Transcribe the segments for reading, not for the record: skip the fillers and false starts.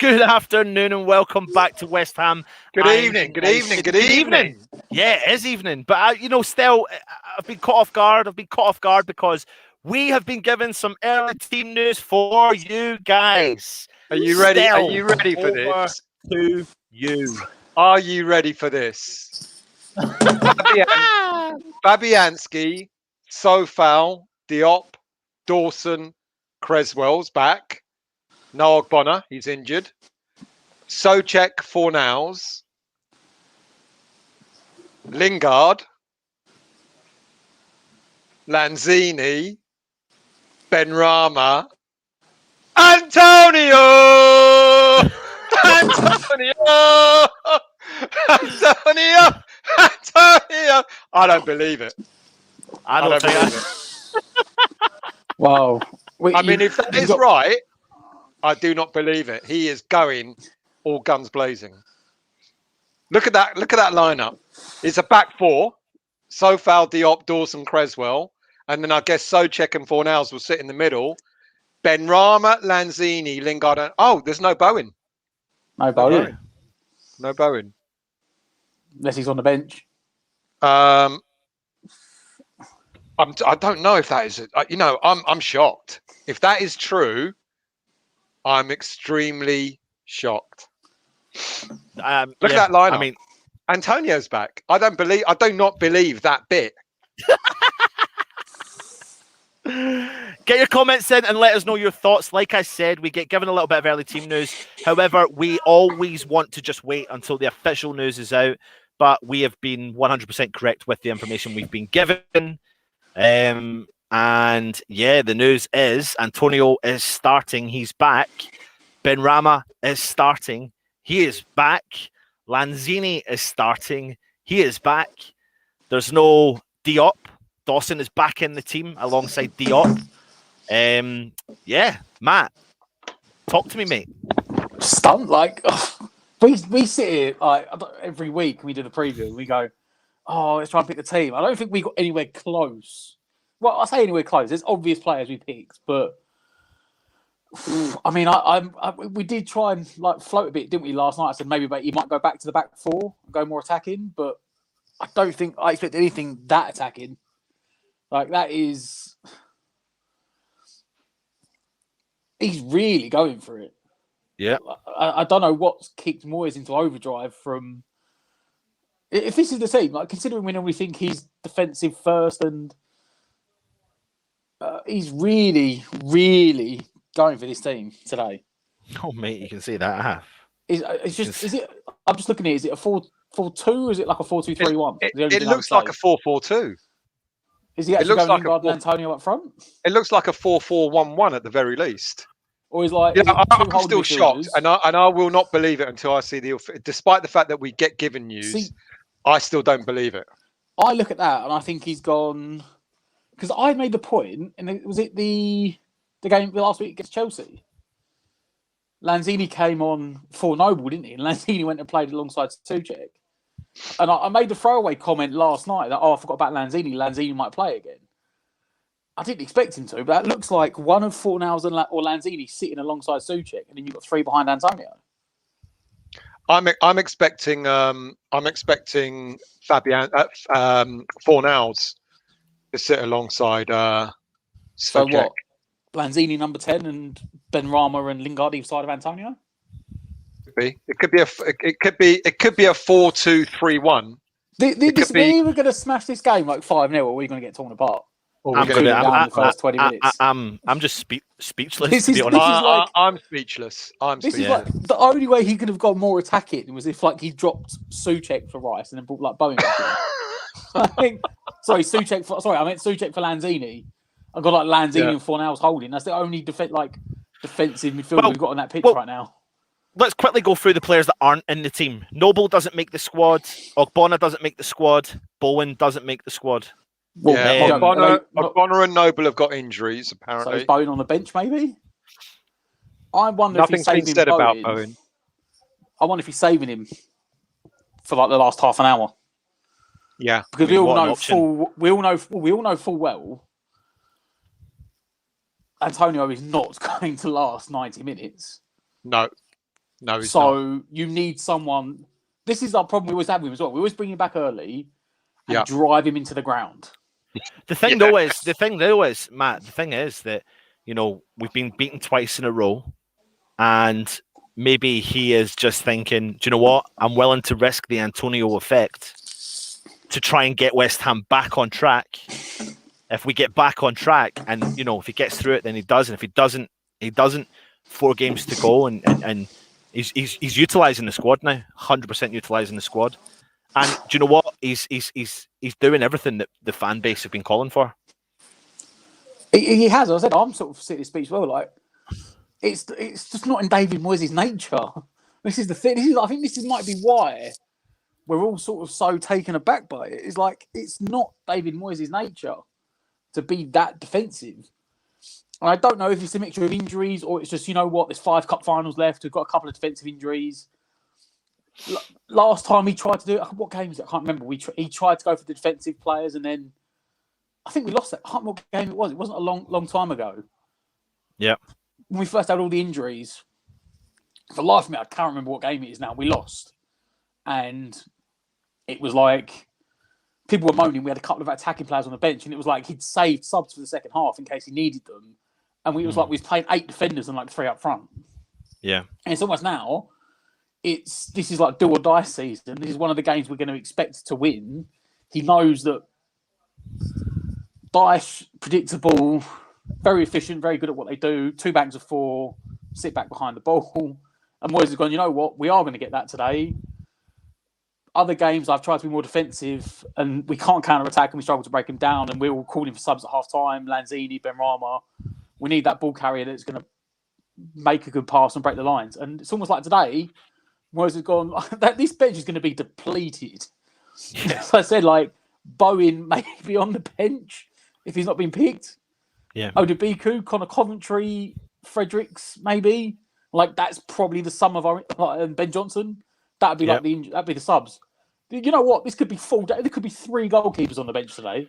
Good afternoon and welcome back to West Ham. Good evening. Yeah, it is evening. But, still, I've been caught off guard. Because we have been given some early team news for you guys. Are you ready? Are you ready for this? To you. Are you ready for this? Fabianski, Sofal, Diop, Dawson, Creswell's back. No Ogbonna, he's injured. Souček, Fornals. Lingard. Lanzini. Benrahma. Antonio! Antonio! I don't believe it. I don't believe it. Wow. If that is right, I do not believe it. He is going all guns blazing. Look at that lineup. It's a back four. Sofal, Diop, Dawson, Creswell. And then I guess Souček and Fornals will sit in the middle. Benrahma, Lanzini, Lingard. There's no Bowen. No Bowen. No Bowen. Unless he's on the bench. I don't know if that is. I'm shocked. If that is true, I'm extremely shocked. Look at that lineup. Antonio's back. I do not believe that bit. Get your comments in and let us know your thoughts. Like I said, we get given a little bit of early team news. However, we always want to just wait until the official news is out. But we have been 100% correct with the information we've been given. The news is Antonio is starting. He's back. Benrahma is starting. He is back. Lanzini is starting. He is back. There's no Diop. Dawson is back in the team alongside Diop. Matt, talk to me, mate. Stunned, we sit here every week and we do the preview and we go, let's try and pick the team. I don't think we got anywhere close. Well, I say anywhere close. There's obvious players we picked, but we did try and float a bit, didn't we? Last night I said maybe he might go back to the back four and go more attacking, but I don't think I expect anything that attacking. He's really going for it. Yeah. I don't know what's kicked Moyes into overdrive from. If this is the team, considering we normally think he's defensive first, and he's really, really going for this team today. Oh, mate, you can see that. I have. I'm just looking at it. Is it a 4-4-2 or is it like a 4-2-3-1? It looks like a 4-4-2. Is he actually going Lingard and Antonio up front? It looks like a 4-4-1-1 at the very least. Or is I'm still shocked, and I will not believe it until I see despite the fact that we get given news, I still don't believe it. I look at that and I think he's gone, because I made the point, and was it the game last week against Chelsea? Lanzini came on for Noble, didn't he? And Lanzini went and played alongside Souček. And I made the throwaway comment last night that, I forgot about Lanzini. Lanzini might play again. I didn't expect him to, but that looks like one of Fornals or Lanzini sitting alongside Souček, and then you've got three behind Antonio. I'm expecting Fabian Fornals to sit alongside Souček. So what? Lanzini number 10 and Benrahma and Lingard either side of Antonio? It could be a 4-2-3-1. They're either going to smash this game 5-0, or we're going to get torn apart. I'm just speechless. To be honest. I'm speechless. This is the only way he could have gone more attacking was if he dropped Souček for Rice and then brought Bowen back in. Souček for Lanzini. I got Lanzini and Fornals holding. That's the only defensive midfielder we've got on that pitch right now. Let's quickly go through the players that aren't in the team. Noble doesn't make the squad. Ogbonna doesn't make the squad. Bowen doesn't make the squad. Ogbonna and Noble have got injuries, apparently. So is Bowen on the bench, maybe? I wonder if he's saving said Bowen. About Bowen. I wonder if he's saving him for the last half an hour. Yeah, because we all know full well Antonio is not going to last 90 minutes. No. No, he's so not. you need someone. This is our problem we always have with him as well. We always bring him back early and Yeah. drive him into the ground. The thing though is, Matt, the thing is that, we've been beaten twice in a row, and maybe he is just thinking, do you know what? I'm willing to risk the Antonio effect to try and get West Ham back on track. If we get back on track, and if he gets through it, then he does, and if he doesn't, he doesn't. 4 games to go, and he's utilising the squad now, 100% utilising the squad. And do you know what? He's doing everything that the fan base have been calling for. He has. I said I'm sort of sitting his speech well. Like it's just not in David Moyes' nature. This is the thing. I think this might be why we're all sort of so taken aback by it. It's like it's not David Moyes' nature to be that defensive. And I don't know if it's a mixture of injuries or it's just, there's 5 cup finals left. We've got a couple of defensive injuries. Last time he tried to do it, what game was it? I can't remember. He tried to go for the defensive players, and then I think we lost that. I can't remember what game it was. It wasn't a long time ago. Yeah. When we first had all the injuries, for the life of me, I can't remember what game it is now. We lost. And it was like people were moaning. We had a couple of attacking players on the bench, and it was like he'd saved subs for the second half in case he needed them. And it was like we was playing 8 defenders and like 3 up front. Yeah. And it's almost now, this is like do or die season. This is one of the games we're going to expect to win. He knows that Dyche, predictable, very efficient, very good at what they do. 2 bags of 4, sit back behind the ball. And Moyes has gone, you know what? We are going to get that today. Other games, I've tried to be more defensive, and we can't counter-attack, and we struggle to break him down, and we're all calling for subs at half-time. Lanzini, Benrahma. We need that ball carrier that's going to make a good pass and break the lines. And it's almost like today, Moyes has gone, this bench is going to be depleted. Yeah. So I said, like, Bowen maybe on the bench if he's not been picked. Yeah. Odebiku, Connor Coventry, Fredericks, maybe. Like, that's probably the sum of our Ben Johnson. That'd be that'd be the subs. You know what? This could be full day. There could be 3 goalkeepers on the bench today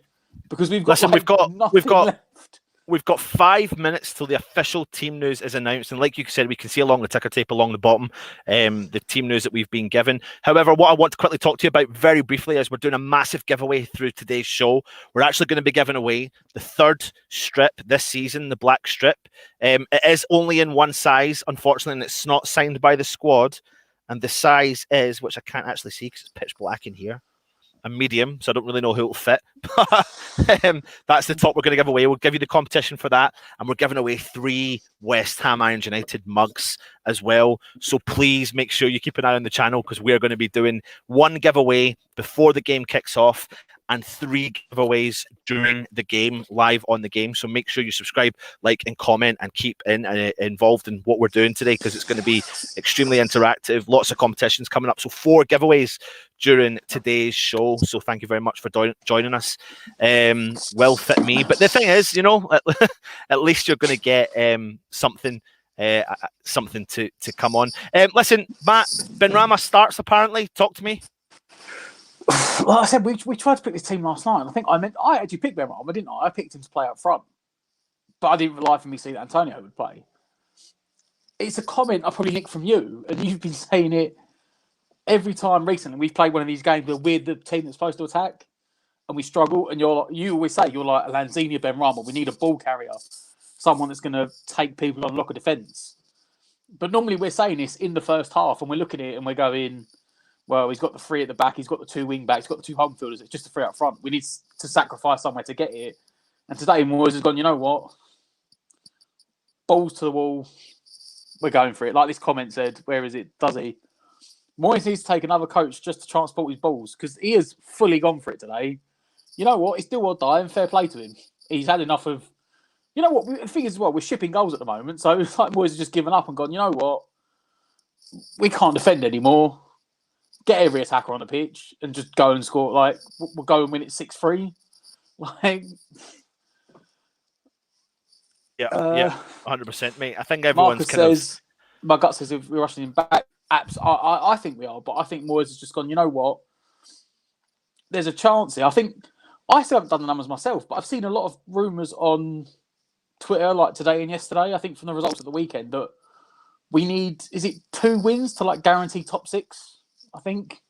because we've got left. We've got 5 minutes till the official team news is announced. And like you said, we can see along the ticker tape along the bottom, the team news that we've been given. However, what I want to quickly talk to you about very briefly is we're doing a massive giveaway through today's show. We're actually going to be giving away the 3rd strip this season, the black strip. It is only in one size, unfortunately, and it's not signed by the squad. And the size is, which I can't actually see because it's pitch black in here, a medium, so I don't really know who it'll fit. That's the top we're going to give away. We'll give you the competition for that, and we're giving away 3 West Ham Irons United mugs as well. So please make sure you keep an eye on the channel because we're going to be doing 1 giveaway before the game kicks off and 3 giveaways during the game, live on the game. So make sure you subscribe, like, and comment, and keep involved in what we're doing today because it's going to be extremely interactive. Lots of competitions coming up. So 4 giveaways during today's show. So thank you very much for joining us. Well fit me. But the thing is, at least you're going to get something to come on. Listen, Matt, Benrahma starts apparently. Talk to me. Like I said, we tried to pick this team last night. And I actually picked Benrahma, didn't I? I picked him to play up front. But I didn't rely for me to see that Antonio would play. It's a comment I probably nicked from you, and you've been saying it every time recently. We've played one of these games where we're the team that's supposed to attack, and we struggle. And you always say, you're like Lanzini, Benrahma. We need a ball carrier, someone that's going to take people on lock of defence. But normally we're saying this in the first half, and we're looking at it and we're going, well, he's got the 3 at the back, he's got the 2 wing backs, he's got the 2 home fielders. It's just the 3 up front. We need to sacrifice somewhere to get it. And today Moyes has gone, you know what? Balls to the wall. We're going for it. Like this comment said, where is it? Does he? Moyes needs to take another coach just to transport his balls because he has fully gone for it today. You know what? It's do or die, and fair play to him. He's had enough of... You know what? The thing is, we're shipping goals at the moment. So it's like Moyes has just given up and gone, you know what? We can't defend anymore. Get every attacker on the pitch and just go and score. Like, we'll go and win it 6-3. Like... Yeah, 100%, mate. I think everyone's my gut says if we're rushing him back, I think we are, but I think Moyes has just gone, you know what? There's a chance here. I think I still haven't done the numbers myself, but I've seen a lot of rumours on Twitter, like today and yesterday, I think from the results of the weekend, that we need, is it 2 wins to like guarantee top 6? I think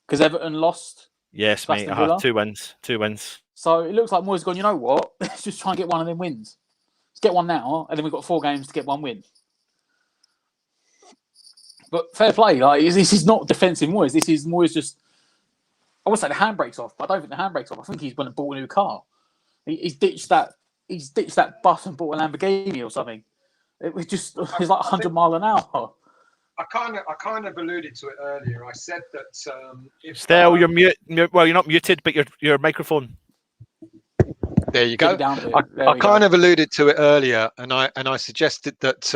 because Everton lost. Yes, mate. Aston Villa. 2 wins. 2 wins. So it looks like Moyes gone, you know what? Let's just try and get one of them wins. Let's get one now, and then we've got 4 games to get 1 win. But fair play, like this is not defensive Moyes. This is Moyes just. I would say the handbrake's off, but I don't think the handbrake's off. I think he's went and bought a new car. He's ditched that. He's ditched that bus and bought a Lamborghini or something. It was just like 100 mile an hour. I kind of alluded to it earlier. I said that if Still, you're mute. Well, you're not muted, but your microphone. There you go. I kind of alluded to it earlier, and I suggested that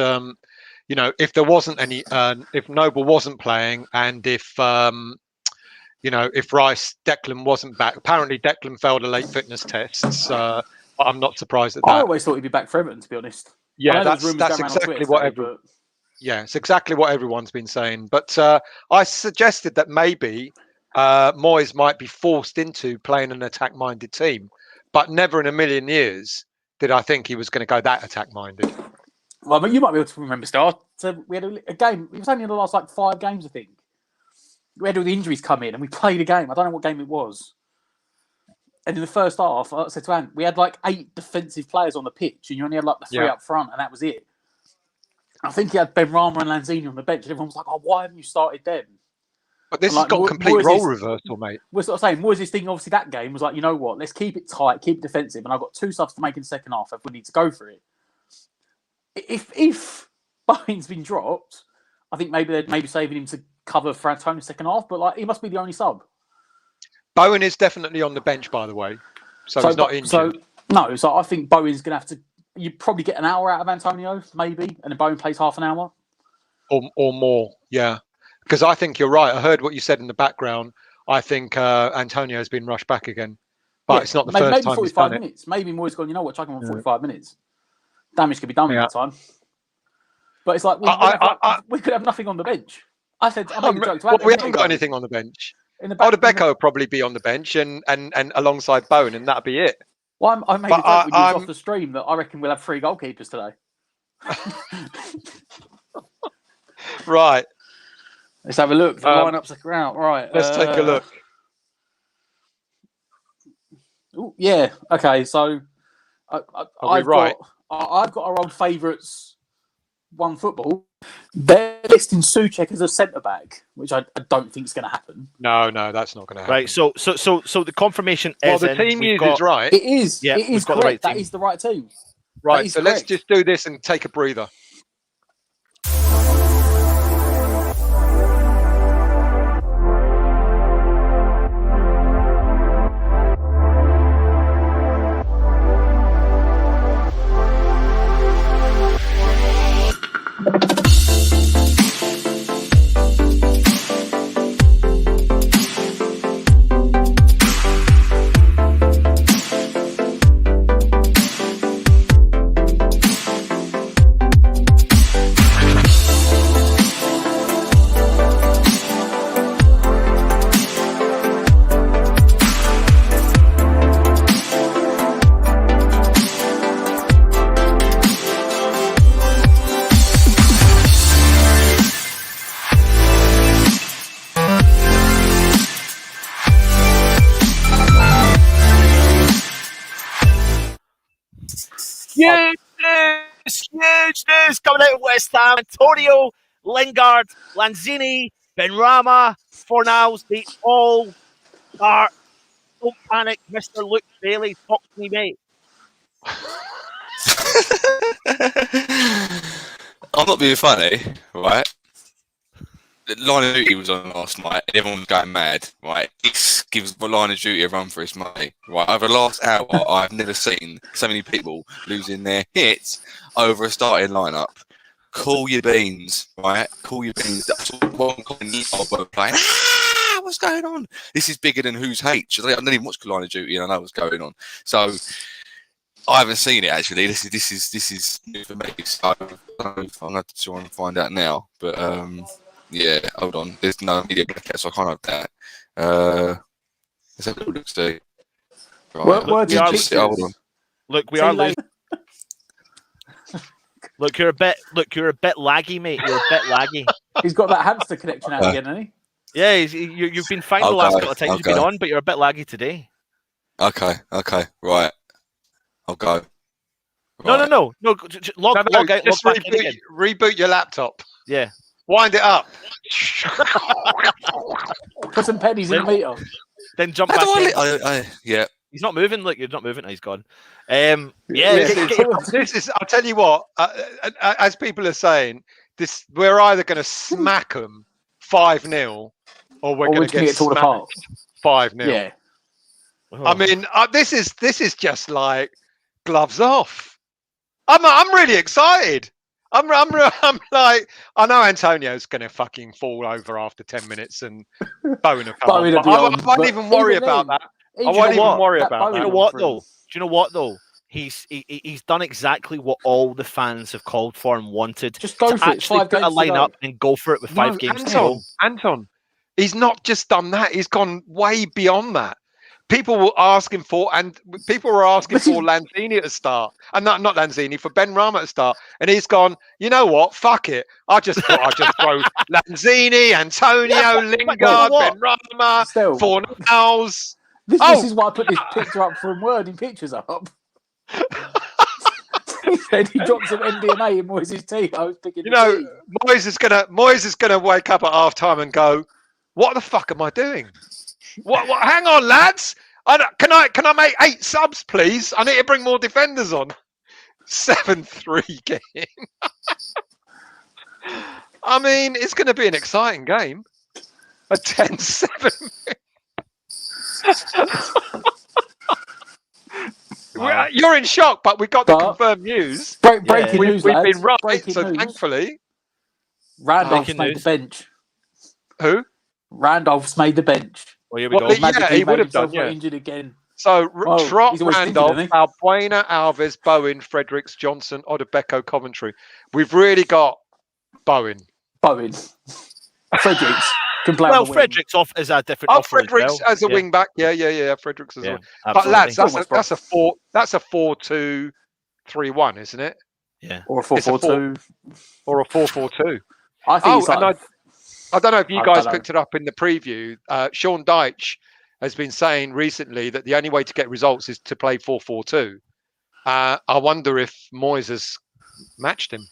if there wasn't any, if Noble wasn't playing, and if if Declan wasn't back. Apparently, Declan failed a late fitness test. So I'm not surprised at that. I always thought he'd be back for Everton, to be honest. Yeah, that's exactly what Yeah, it's exactly what everyone's been saying. But I suggested that maybe Moyes might be forced into playing an attack-minded team, but never in a million years did I think he was going to go that attack-minded. Well, but you might be able to remember, Star. So we had a game. It was only in the last 5 games, I think. We had all the injuries come in, and we played a game. I don't know what game it was. And in the first half, I said to Anne, we had 8 defensive players on the pitch, and you only had the 3 up front, and that was it. I think he had Benrahma and Lanzini on the bench, and everyone was like, "Oh, why haven't you started them?" But this has got complete role reversal, mate. We're sort of saying Moyes' thing, obviously, that game was like, you know what? Let's keep it tight, keep it defensive, and I've got 2 subs to make in the second half if we need to go for it. If Bowen's been dropped, I think maybe they're saving him to cover for Antonio's second half, but he must be the only sub. Bowen is definitely on the bench, by the way, so he's not injured. So I think Bowen's going to have to. You probably get an hour out of Antonio, maybe, and then Bowen plays half an hour, or more. Yeah, because I think you're right. I heard what you said in the background. I think Antonio has been rushed back again, but it's not the first time he's done minutes. Maybe Moyes gone. You know what? Chuck him on 45 minutes. Damage could be done in that time. But it's like we could have nothing on the bench. I said, I made a joke to Adam, we haven't got anything on the bench. Odebeco will probably be on the bench and alongside Bowen, and that'll be it. Well, I made a joke with you off the stream that I reckon we'll have 3 goalkeepers today. Right. Let's have a look. The lineups are out. Right. Let's take a look. Ooh, yeah. Okay. So I've got our old favourites. One Football. They're listing Souček as a centre back, which I don't think is going to happen. No, that's not going to happen. Right. So the confirmation is the team is right. It is. Yeah, it is correct. Right, that is the right team. Right. So let's just do this and take a breather. Huge news coming out of West Ham. Antonio, Lingard, Lanzini, Benrahma, Fornals, they all are. Don't panic, Mr. Luke Bailey. Talk to me, mate. I'm not being funny, right? Line of Duty was on last night and everyone was going mad, right? This gives Line of Duty a run for its money, right? Over the last hour, I've never seen so many people losing their hits over a starting lineup. Cool your beans, right? Cool your beans. That's one comment playing. What's going on? This is bigger than Who's H. I didn't even watch Line of Duty and I know what's going on. So I haven't seen it actually. This is new for me. So I'm going to have to try and find out now, but yeah, hold on. There's no media blackout, so I can't have that. Let's have a little look, see. Right. Hold on. Look, we are losing. Look, you're a bit laggy, mate. You're a bit laggy. He's got that hamster connection out again, hasn't he? Yeah, you've been fine the last couple of times you've been on, but you're a bit laggy today. Okay, right. I'll go. Right. No. Log out. Just log back in again. reboot your laptop. Yeah. Wind it up. Put some pennies in the meter. Then jump back in. Yeah. He's not moving. Look, you're not moving. He's gone. This is. I'll tell you what. As people are saying, we're either going to smack them 5-0, or we're going to get torn apart 5-0. Yeah. I mean, this is just like gloves off. I'm really excited. I'm like, I know Antonio's going to fucking fall over after 10 minutes and Bowen will come on. I won't even worry about that. I won't even worry about that. Do you know what though? He's done exactly what all the fans have called for and wanted. Just go for it. Actually put a line up and go for it with 5 games to go. Anton, he's not just done that. He's gone way beyond that. People were asking for Lanzini to start, and not Lanzini, for Ben Rama to start, and he's gone, you know what? Fuck it. I just throw Lanzini, Antonio, Lingard, Ben Rama, Fornals. This is why I put this picture up from Word in pictures up. He said he dropped some MDMA in Moyes' tea. I was picking. Moyes is gonna wake up at half time and go, "What the fuck am I doing? What? Hang on, lads. Can I make 8 subs, please? I need to bring more defenders on." 7-3 game. I mean, it's going to be an exciting game. A 10-7. You're in shock, but we got the confirmed news. Breaking news, we've lads. been right, Breaking so news. thankfully. Randolph's made the bench. Who? Randolph's made the bench. Well, here we go. Yeah, he would have done. Yeah. Injured again. So Trot, Randolph, injured, Albuena, Alves, Bowen, Fredericks, Johnson, Odebeko, Coventry. We've really got Bowen. Fredericks can play. Well, Fredericks off is a different. Fredericks as a wing back. Yeah. Fredericks as well. But lads, that's a 4-2-3-1, isn't it? Yeah. Or a 4-4-2. Or a 4-4-2. I think. I don't know if you guys picked it up in the preview. Sean Dyche has been saying recently that the only way to get results is to play 4-4-2. I wonder if Moyes has matched him.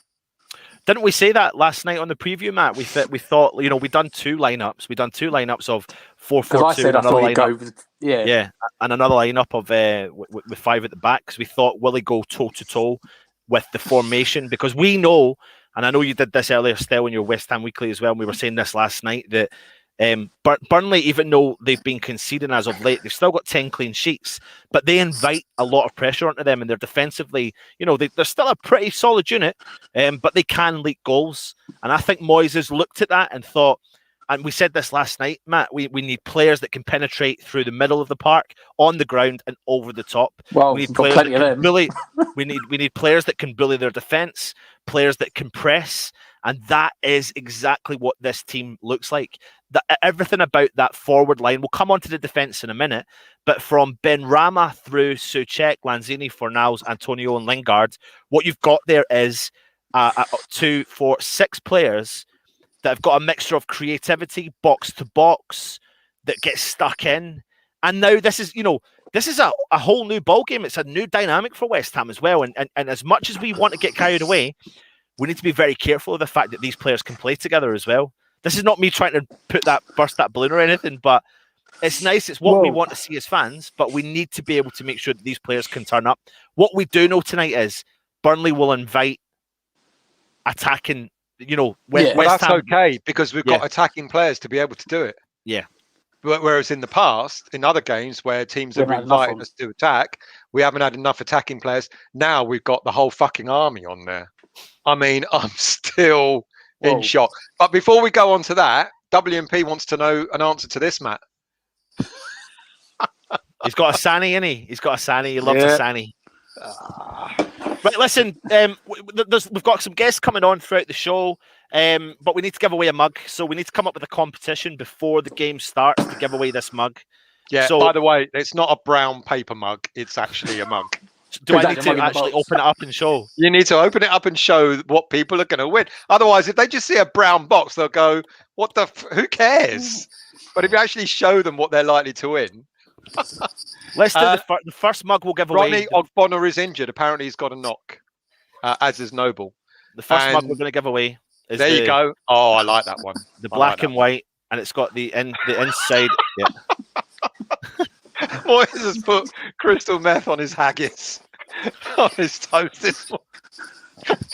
Didn't we say that last night on the preview, Matt? We thought, we'd done 2 lineups. We'd done 2 lineups of 4-4-2 and another lineup. And another lineup of with 5 at the back, because we thought, will he go toe-to-toe with the formation? Because we know, and I know you did this earlier, Stell, in your West Ham Weekly as well, and we were saying this last night, that Burnley, even though they've been conceding as of late, they've still got 10 clean sheets, but they invite a lot of pressure onto them, and they're defensively, they're still a pretty solid unit, but they can leak goals. And I think Moyes has looked at that and thought, and we said this last night, Matt, we need players that can penetrate through the middle of the park, on the ground, and over the top. Well, we need players that can bully. we need players that can bully their defense, players that can press, and that is exactly what this team looks like. Everything about that forward line, we'll come on to the defence in a minute, but from Ben Rama through Souček, Lanzini, Fornals, Antonio and Lingard, what you've got there is 2, 4, 6 players that have got a mixture of creativity, box to box, that get stuck in. And now this is a whole new ballgame. It's a new dynamic for West Ham as well. And as much as we want to get carried away, we need to be very careful of the fact that these players can play together as well. This is not me trying to burst that balloon or anything, but it's nice. It's what we want to see as fans, but we need to be able to make sure that these players can turn up. What we do know tonight is Burnley will invite attacking, West that's Ham. okay, because we've got attacking players to be able to do it. Yeah. Whereas in the past, in other games where teams have invited us to attack, we haven't had enough attacking players. Now we've got the whole fucking army on there. I mean, I'm still in shock. But before we go on to that, WMP wants to know an answer to this, Matt. He's got a Sani, innit he? He's got a Sani. He loves a Sani. Right, listen, we've got some guests coming on throughout the show, but we need to give away a mug. So we need to come up with a competition before the game starts to give away this mug. Yeah, so, by the way, it's not a brown paper mug. It's actually a mug. Do I need Exactly, to I'm not in the actually box. open it up and show? You need to open it up and show what people are going to win. Otherwise, if they just see a brown box, they'll go, "What the? Who cares?" But if you actually show them what they're likely to win, Let's do the first mug we'll give away. Ronnie Ogbonna is injured. Apparently, he's got a knock, as is Noble. The first mug And we're going to give away is there you go. Oh, I like that one. the I black like that and white, and it's got the inside. Yeah. Moyes has put crystal meth on his haggis, on his toast this morning.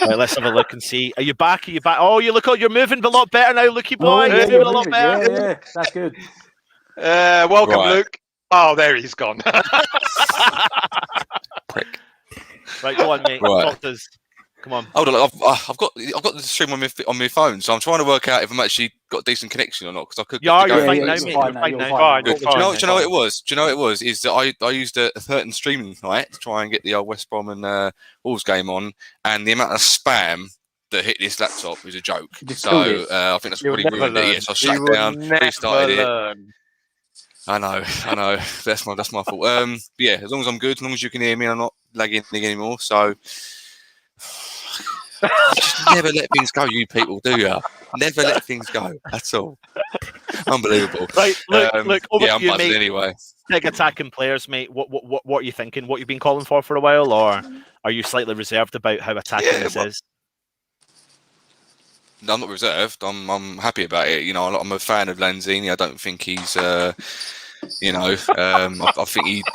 Right, let's have a look and see. Are you back? Are you back? Oh, you're moving a lot better now, Lukey boy. Oh, You're yeah, moving you're a lot moving. better. Yeah, that's good. Welcome, Right. Luke. Oh, there he's gone. Prick. Right, go on, mate. Right. Talk to us. Come on. Hold on, I've got the stream on my phone, so I'm trying to work out if I'm actually got a decent connection or not. Because I could. You are. go You're Yeah, fine yeah, now, you're mate. fine You're now, fine you're now. fine now. Do you know what it was? Do you know what it was? Is that I used a certain streaming site to try and get the old West Brom and Wolves game on, and the amount of spam that hit this laptop was a joke. Just So killed it. I think that's You'll probably never ruined it. learn. Yes, I You shut will down, never restarted it. learn. I know. That's my fault. But yeah, as long as I'm good, as long as you can hear me, I'm not lagging anymore. So you just never let things go, you people, do you? Never let things go at all. Unbelievable. Right, look, over yeah, to I'm you, buzzing mate. anyway. Big attacking players, mate. What are you thinking? What you've been calling for a while, or are you slightly reserved about how attacking this is? No, I'm not reserved. I'm happy about it. You know, I'm a fan of Lanzini. I don't think he's, I think he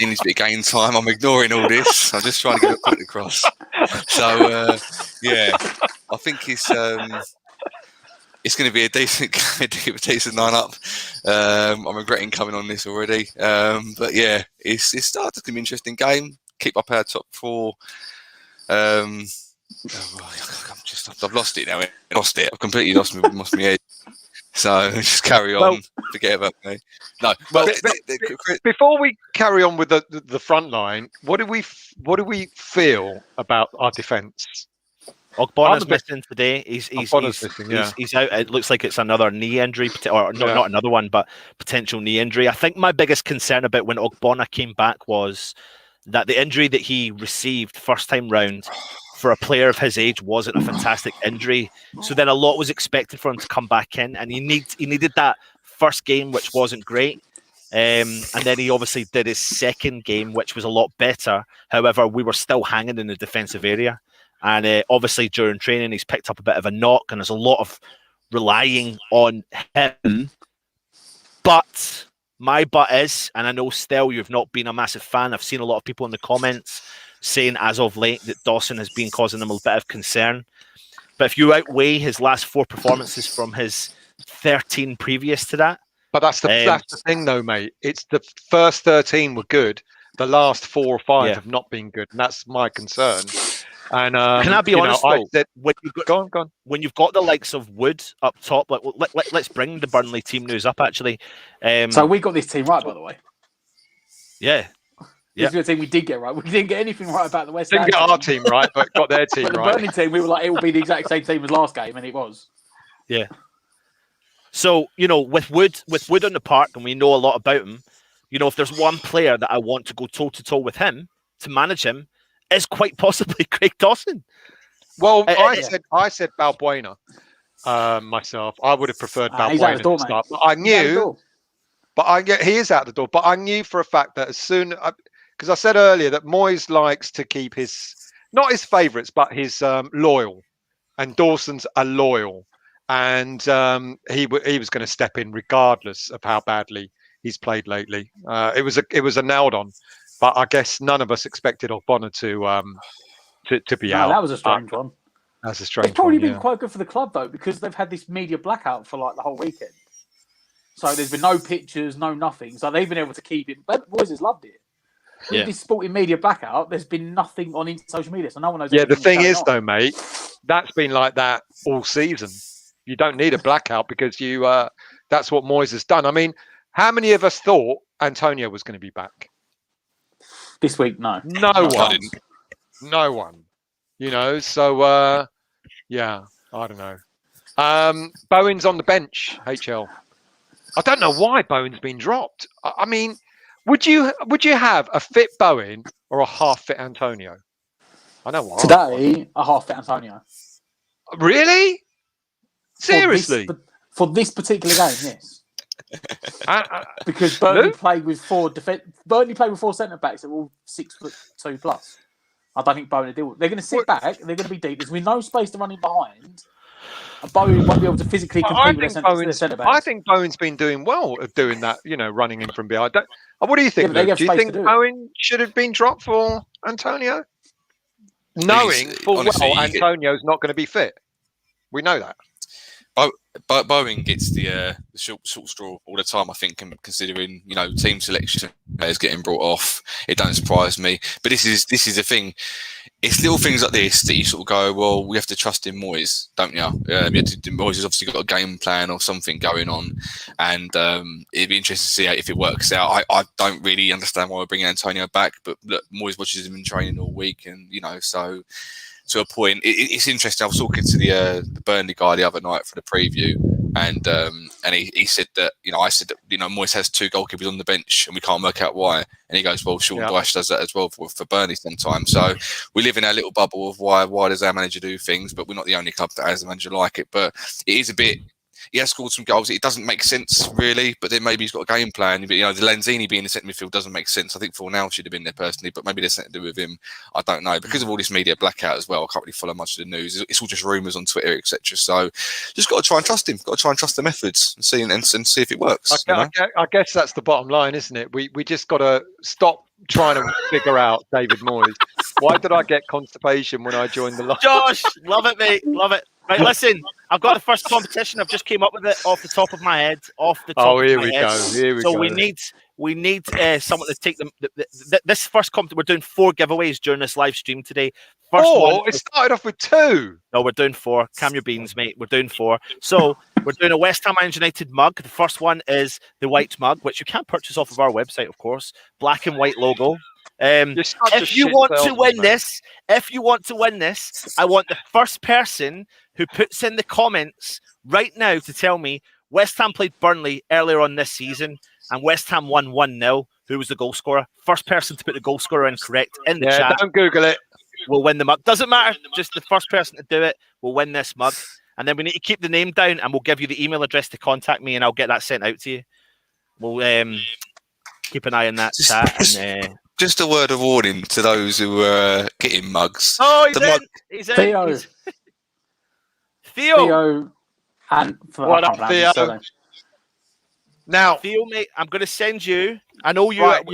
needs a bit of game time. I'm ignoring all this. I'm just trying to get a point across. So, yeah, I think it's going to be a decent lineup. I'm regretting coming on this already. But yeah, it's started to be an interesting game. Keep up our top four. I've lost it now. I've completely lost my head. So just carry on. Well, Forget about me. No. Well, But before we carry on with the front line, what do we feel about our defence? Ogbonna's missing today. He's missing, yeah. he's out. It looks like it's another knee injury, or not another one, but potential knee injury. I think my biggest concern about when Ogbonna came back was that the injury that he received first time round for a player of his age wasn't a fantastic injury. So then a lot was expected for him to come back in, and he needed that first game, which wasn't great. And then he obviously did his second game, which was a lot better. However, we were still hanging in the defensive area. And obviously during training, he's picked up a bit of a knock, and there's a lot of relying on him. But my but is, and I know still you've not been a massive fan. I've seen a lot of people in the comments saying as of late that Dawson has been causing them a bit of concern. But if you outweigh his last 4 performances from his 13 previous to that. But that's the thing though, mate. It's the first 13 were good. The last 4 or 5 have not been good. And that's my concern. And can I be honest though? Go on. When you've got the likes of Wood up top, let's bring the Burnley team news up actually. So we got this team right, by the way. Yeah. This is the team we did get right. We didn't get anything right about the West Ham. Didn't get our team right, but got their team but the right. Burnley team, we were like, it will be the exact same team as last game, and it was. Yeah. So, with Wood on the park, and we know a lot about him, if there's one player that I want to go toe-to-toe with him, to manage him, is quite possibly Craig Dawson. Well, I said Balbuena myself. I would have preferred Balbuena to start. But I knew... he is out the door. But I knew for a fact that as soon... Because I said earlier that Moyes likes to keep not his favourites, but his loyal. And Dawson's a loyal. And he was going to step in regardless of how badly he's played lately. It was a nailed on. But I guess none of us expected Ogbonna to be out. That was a strange one. That's a strange one. It's probably been quite good for the club, though, because they've had this media blackout for like the whole weekend. So there's been no pictures, no nothing. So they've been able to keep it. But Moyes has loved it. With this sporting media blackout, there's been nothing on social media, so no one knows. Yeah, the thing is, though, mate, that's been like that all season. You don't need a blackout because that's what Moyes has done. I mean, how many of us thought Antonio was going to be back? This week, no. No one. So, yeah, I don't know. Bowen's on the bench, HL. I don't know why Bowen's been dropped. I mean, Would you have a fit Bowen or a half fit Antonio? I know what. Today, a half fit Antonio. Really? Seriously? For this particular game, yes. Because Burnley played with four centre backs that were all 6'2" plus. I don't think Bowen will deal with. They're going to sit back. They're going to be deep. There's going to be no space to run in behind. And Bowen won't be able to physically compete with their centre backs. I think Bowen's been doing well at doing that. Running in from behind. What do you think? Yeah, do you think Bowen should have been dropped for Antonio, knowing full well Antonio's not going to be fit? We know that. Bowen gets the short straw all the time, I think, considering team selection players getting brought off. It don't surprise me, but this is the thing. It's little things like this that you sort of go, well, we have to trust in Moyes, don't you? Moyes has obviously got a game plan or something going on, and it'd be interesting to see if it works out. I don't really understand why we're bringing Antonio back, but look, Moyes watches him in training all week, and so. To a point, it's interesting. I was talking to the Burnley guy the other night for the preview, and he said that I said that Moyes has 2 goalkeepers on the bench and we can't work out why. And he goes, well, Sean Dyche does that as well for Burnley sometimes. So we live in our little bubble of why does our manager do things, but we're not the only club that has a manager like it. But it is a bit. He has scored some goals. It doesn't make sense, really, but then maybe he's got a game plan. But, the Lanzini being in the centre midfield doesn't make sense. I think Fornal should have been there personally, but maybe there's something to do with him. I don't know. Because of all this media blackout as well, I can't really follow much of the news. It's all just rumours on Twitter, etc. So just got to try and trust him. Got to try and trust the methods and see if it works. I guess that's the bottom line, isn't it? We just got to stop trying to figure out David Moyes. Why did I get constipation when I joined the line? Josh, love it, mate. Love it. Right, listen, I've got the first competition. I've just came up with it off the top of my head. Here we go. So we need someone to take them. This first competition, we're doing 4 giveaways during this live stream today. It started off with 2. No, we're doing 4. Calm your beans, mate. We're doing 4. So we're doing a West Ham United mug. The first one is the white mug, which you can purchase off of our website, of course. Black and white logo. If you want to win this, I want the first person who puts in the comments right now to tell me West Ham played Burnley earlier on this season and West Ham won 1-0. Who was the goal scorer? First person to put the goal scorer in correct in the chat. Don't Google it. Will win the mug. Doesn't matter. Just the first person to do it will win this mug. And then we need to keep the name down, and we'll give you the email address to contact me, and I'll get that sent out to you. We'll keep an eye on that chat. And, just a word of warning to those who are getting mugs. Oh, he's in. Theo. Theo. And what up, Theo? Now, Theo, mate, I'm going to send you. I know you. Right,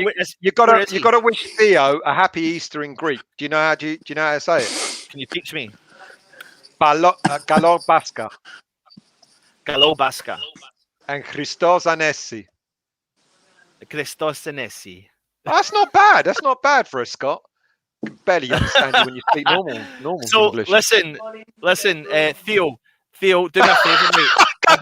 you got to wish Theo a happy Easter in Greek. Do you know how to say it? Can you teach me? Galobasca. Galobasca. And Christos Anesi. Christos Anesi. That's not bad. That's not bad for a Scot. I can barely understand you when you speak normal so, English. Listen, Theo, do me a favour, mate. I'm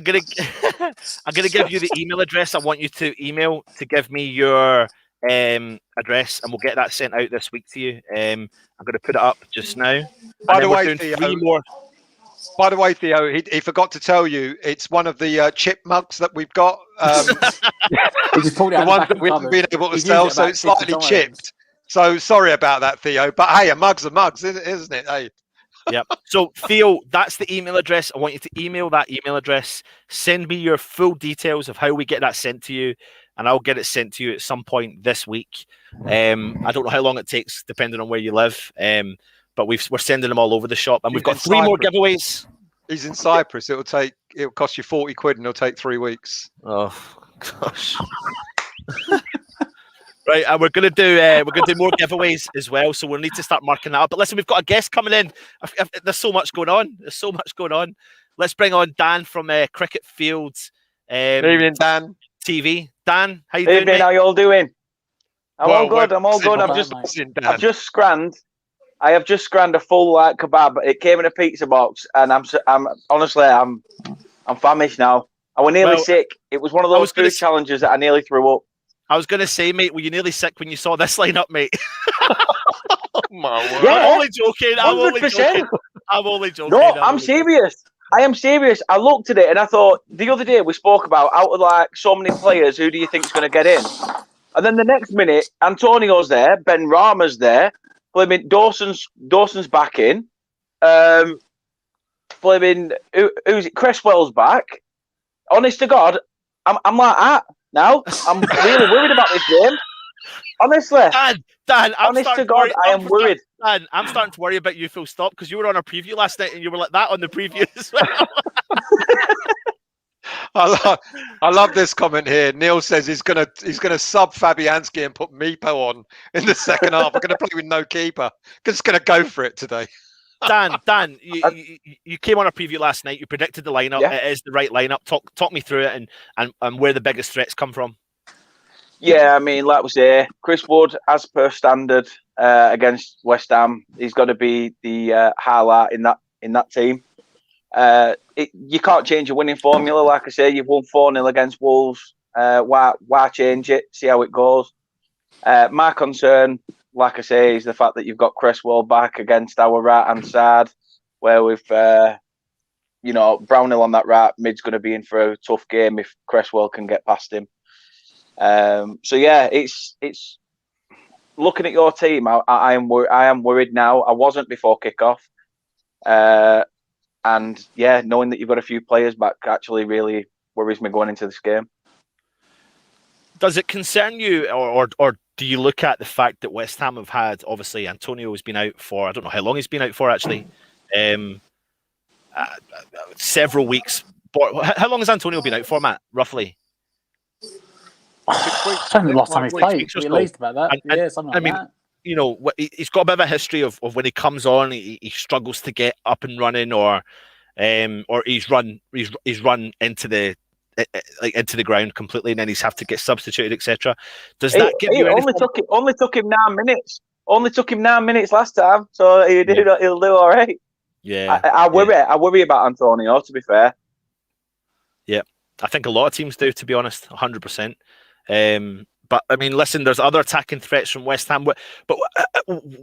gonna give you the email address. I want you to email to give me your address, and we'll get that sent out this week to you. I'm gonna put it up just now. By the way, Theo, he forgot to tell you it's one of the chip mugs that we've got. The ones that we haven't been able to sell, so it's slightly chipped. So sorry about that, Theo. But hey, a mug's a mug, isn't it? Hey. Yep. So Theo, that's the email address. I want you to email that email address. Send me your full details of how we get that sent to you, and I'll get it sent to you at some point this week. I don't know how long it takes, depending on where you live. But we're sending them all over the shop, and we've got 3 more giveaways. He's in Cyprus. It'll cost you 40 quid, and it'll take 3 weeks. Oh gosh. Right, and we're gonna do more giveaways as well, so we'll need to start marking that up. But listen, we've got a guest coming in. There's so much going on. Let's bring on Dan from Cricket Fields. Good evening, Dan. TV. Dan, how you doing? Evening, how you all doing? I'm all good. I've just scranned a full kebab. It came in a pizza box, and I'm honestly famished now. I was nearly sick. It was one of those food challenges that I nearly threw up. I was going to say, mate, were you nearly sick when you saw this lineup, mate? Oh, my word. Yeah, I'm only joking. I'm only joking. No, I'm serious. I am serious. I looked at it and I thought the other day we spoke about out of like so many players, who do you think is going to get in? And then the next minute, Antonio's there, Ben Rama's there, flaming Dawson's back in, flaming who's it? Cresswell's back. Honest to God, I'm like that now. I'm really worried about this game. Honestly, Dan, honest to God, I am worried. Dan, I'm starting to worry about you full stop because you were on our preview last night and you were like that on the preview as well. I love this comment here. Neil says he's gonna sub Fabianski and put Meepo on in the second half. We're gonna play with no keeper. Just gonna go for it today. Dan, you came on our preview last night. You predicted the lineup. Yeah. It is the right lineup. Talk me through it and where the biggest threats come from. Yeah, I mean, like we say, Chris Wood, as per standard, against West Ham, he's got to be the highlight in that team. You can't change your winning formula. Like I say, you've won 4-0 against Wolves. Why change it? See how it goes. My concern, like I say, is the fact that you've got Cresswell back against our right-hand side, where we've, Brownhill on that right mid's going to be in for a tough game if Cresswell can get past him. So yeah, it's looking at your team. I am worried now. I wasn't before kickoff, and yeah, knowing that you've got a few players back actually really worries me going into this game. Does it concern you, or do you look at the fact that West Ham have had, obviously Antonio has been out for, I don't know how long he's been out for actually, several weeks. But how long has Antonio been out for, Matt? Roughly. I don't know the last time he's played. We released about that. Something like that. He's got a bit of a history of when he comes on, he struggles to get up and running, or he's run into the ground completely, and then he's have to get substituted, etc. Does that give you? Only took him 9 minutes. Only took him 9 minutes last time, so he'll do all right. Yeah, I worry about Antonio. To be fair. Yeah, I think a lot of teams do. To be honest, 100%. But I mean, listen, there's other attacking threats from West Ham. But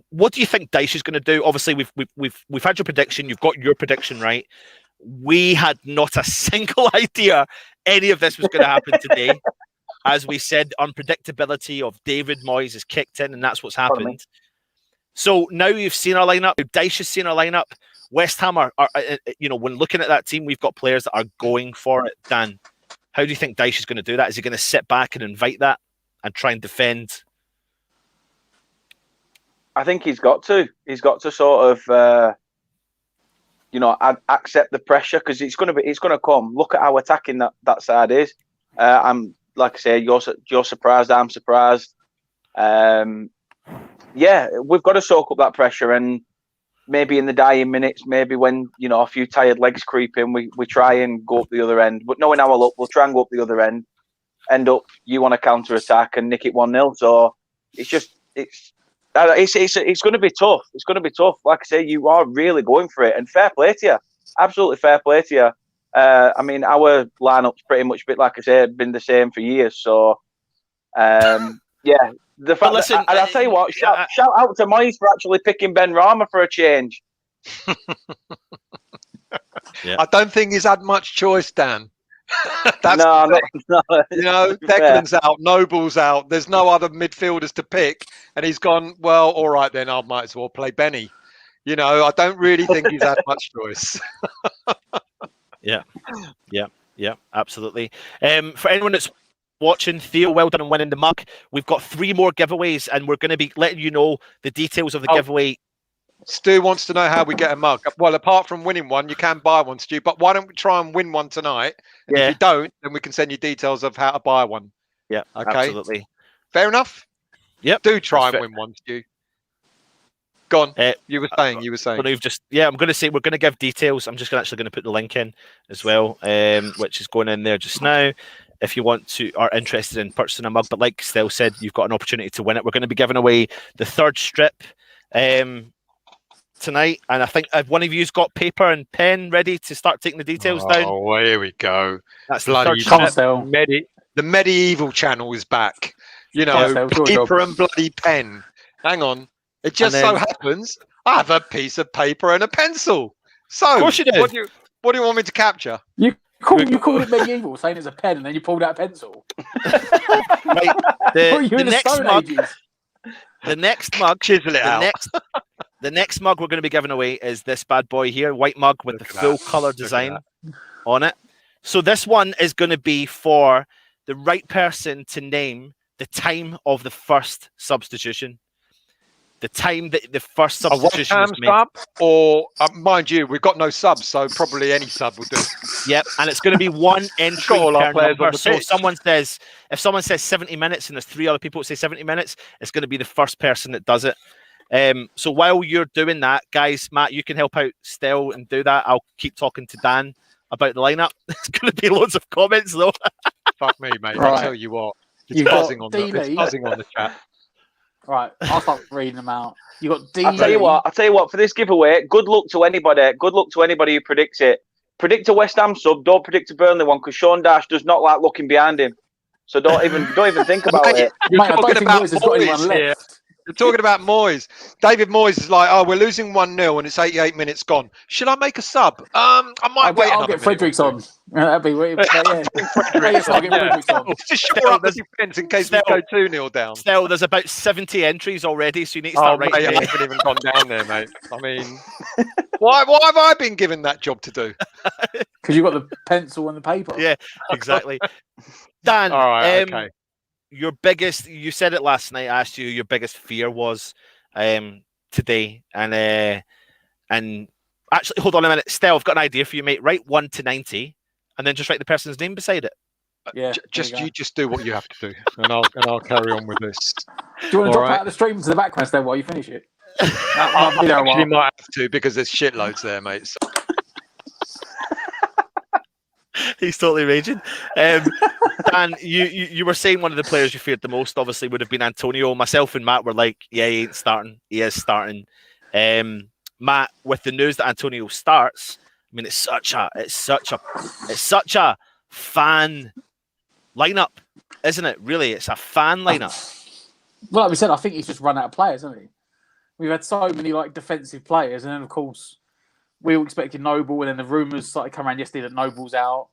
what do you think Dyche is going to do? Obviously, we've had your prediction. You've got your prediction right. We had not a single idea any of this was going to happen today. As we said, unpredictability of David Moyes has kicked in, and that's what's happened. So now you've seen our lineup. Dyche has seen our lineup. West Ham are when looking at that team, we've got players that are going for it. Dan, how do you think Dyche is going to do that? Is he going to sit back and invite that and try and defend? I think he's got to. He's got to sort of, accept the pressure, because it's going to come. Look at how attacking that side is. I'm like I say, you're surprised. I'm surprised. We've got to soak up that pressure, and maybe in the dying minutes, maybe when a few tired legs creep in, we try and go up the other end. But knowing our luck, we'll try and go up the other end. End up you want to counter attack and nick it 1-0. So it's going to be tough. It's going to be tough. Like I say, you are really going for it, and fair play to you. Absolutely fair play to you. I mean, our lineup's pretty much, like I say, been the same for years. So, yeah. The fact that, and I'll tell you what, shout out to Moyes for actually picking Ben Rama for a change. Yeah. I don't think he's had much choice, Dan. No. Declan's out, Noble's out. There's no other midfielders to pick, and he's gone, well, all right then, I might as well play Benny. I don't really think he's had much choice. Yeah, absolutely. For anyone that's watching, Theo, well done on winning the mug. We've got 3 more giveaways, and we're going to be letting you know the details of the giveaway. Stu wants to know how we get a mug. Well, apart from winning one, you can buy one, Stu, but why don't we try and win one tonight? And if you don't, then we can send you details of how to buy one. Yeah, okay. Absolutely. Fair enough? Yep. Do try and win one, Stu. Go on. You were saying. I'm going to say we're going to give details. I'm just actually going to put the link in as well, which is going in there just now. If you are interested in purchasing a mug, but like Stell said, you've got an opportunity to win it. We're going to be giving away the 3rd strip tonight, and I think one of you's got paper and pen ready to start taking the details down. Oh, here we go. That's bloody the medieval channel is back. Paper and bloody pen. Hang on. It just so happens I have a piece of paper and a pencil. So, of course you do. What do you want me to capture? You called it medieval, saying it's a pen, and then you pulled out a pencil. Right, the next mug. Ages? The next mug. Chisel it out. The next mug we're going to be giving away is this bad boy here, white mug with the full colour design on it. So this one is going to be for the right person to name the time of the first substitution. The time that the first substitution was made. Sub, or mind you, we've got no subs, so probably any sub will do. Yep, and it's going to be one entry all our per players number. on the So pitch. if someone says 70 minutes and there's 3 other people who say 70 minutes, it's going to be the first person that does it. So while you're doing that, guys, Matt, you can help out Stell and do that. I'll keep talking to Dan about the lineup. There's going to be loads of comments though. Fuck me, mate. Right. I'll tell you what. It's buzzing on the chat. Right, I'll start reading them out. You got D. I'll tell you what. For this giveaway, good luck to anybody. Good luck to anybody who predicts it. Predict a West Ham sub. Don't predict a Burnley one because Sean Dash does not like looking behind him. So don't even think about it. You're talking about Moyes here. You're talking about Moyes. David Moyes is like, oh, we're losing 1-0 and it's 88 minutes gone. Should I make a sub? I might wait. I'll get Fredericks on. That'd be weird. Yeah. I'll get Fredericks on. Just shore up the defence in case we go 2-0 down. Still, there's about 70 entries already, so you need to start writing. I haven't even gone down there, mate. I mean, why have I been given that job to do? Because you've got the pencil and the paper. Yeah, exactly. Dan, all right, okay. Your biggest, you said it last night, I asked you your biggest fear was today. And actually, hold on a minute. Stell, I've got an idea for you, mate. Write 1 to 90 and then just write the person's name beside it. Yeah. You just do what you have to do, and I'll carry on with this. Do you want to drop out of the stream to the background then while you finish it? I actually might have to because there's shitloads there, mate. So. He's totally raging. Dan, you were saying one of the players you feared the most obviously would have been Antonio. Myself and Matt were like, yeah, he ain't starting. He is starting. Matt, with the news that Antonio starts, I mean, it's such a fan lineup, isn't it? Really, it's a fan lineup. Well, like we said, I think he's just run out of players, hasn't he? We've had so many defensive players, and then of course we were expecting Noble, and then the rumours started coming around yesterday that Noble's out,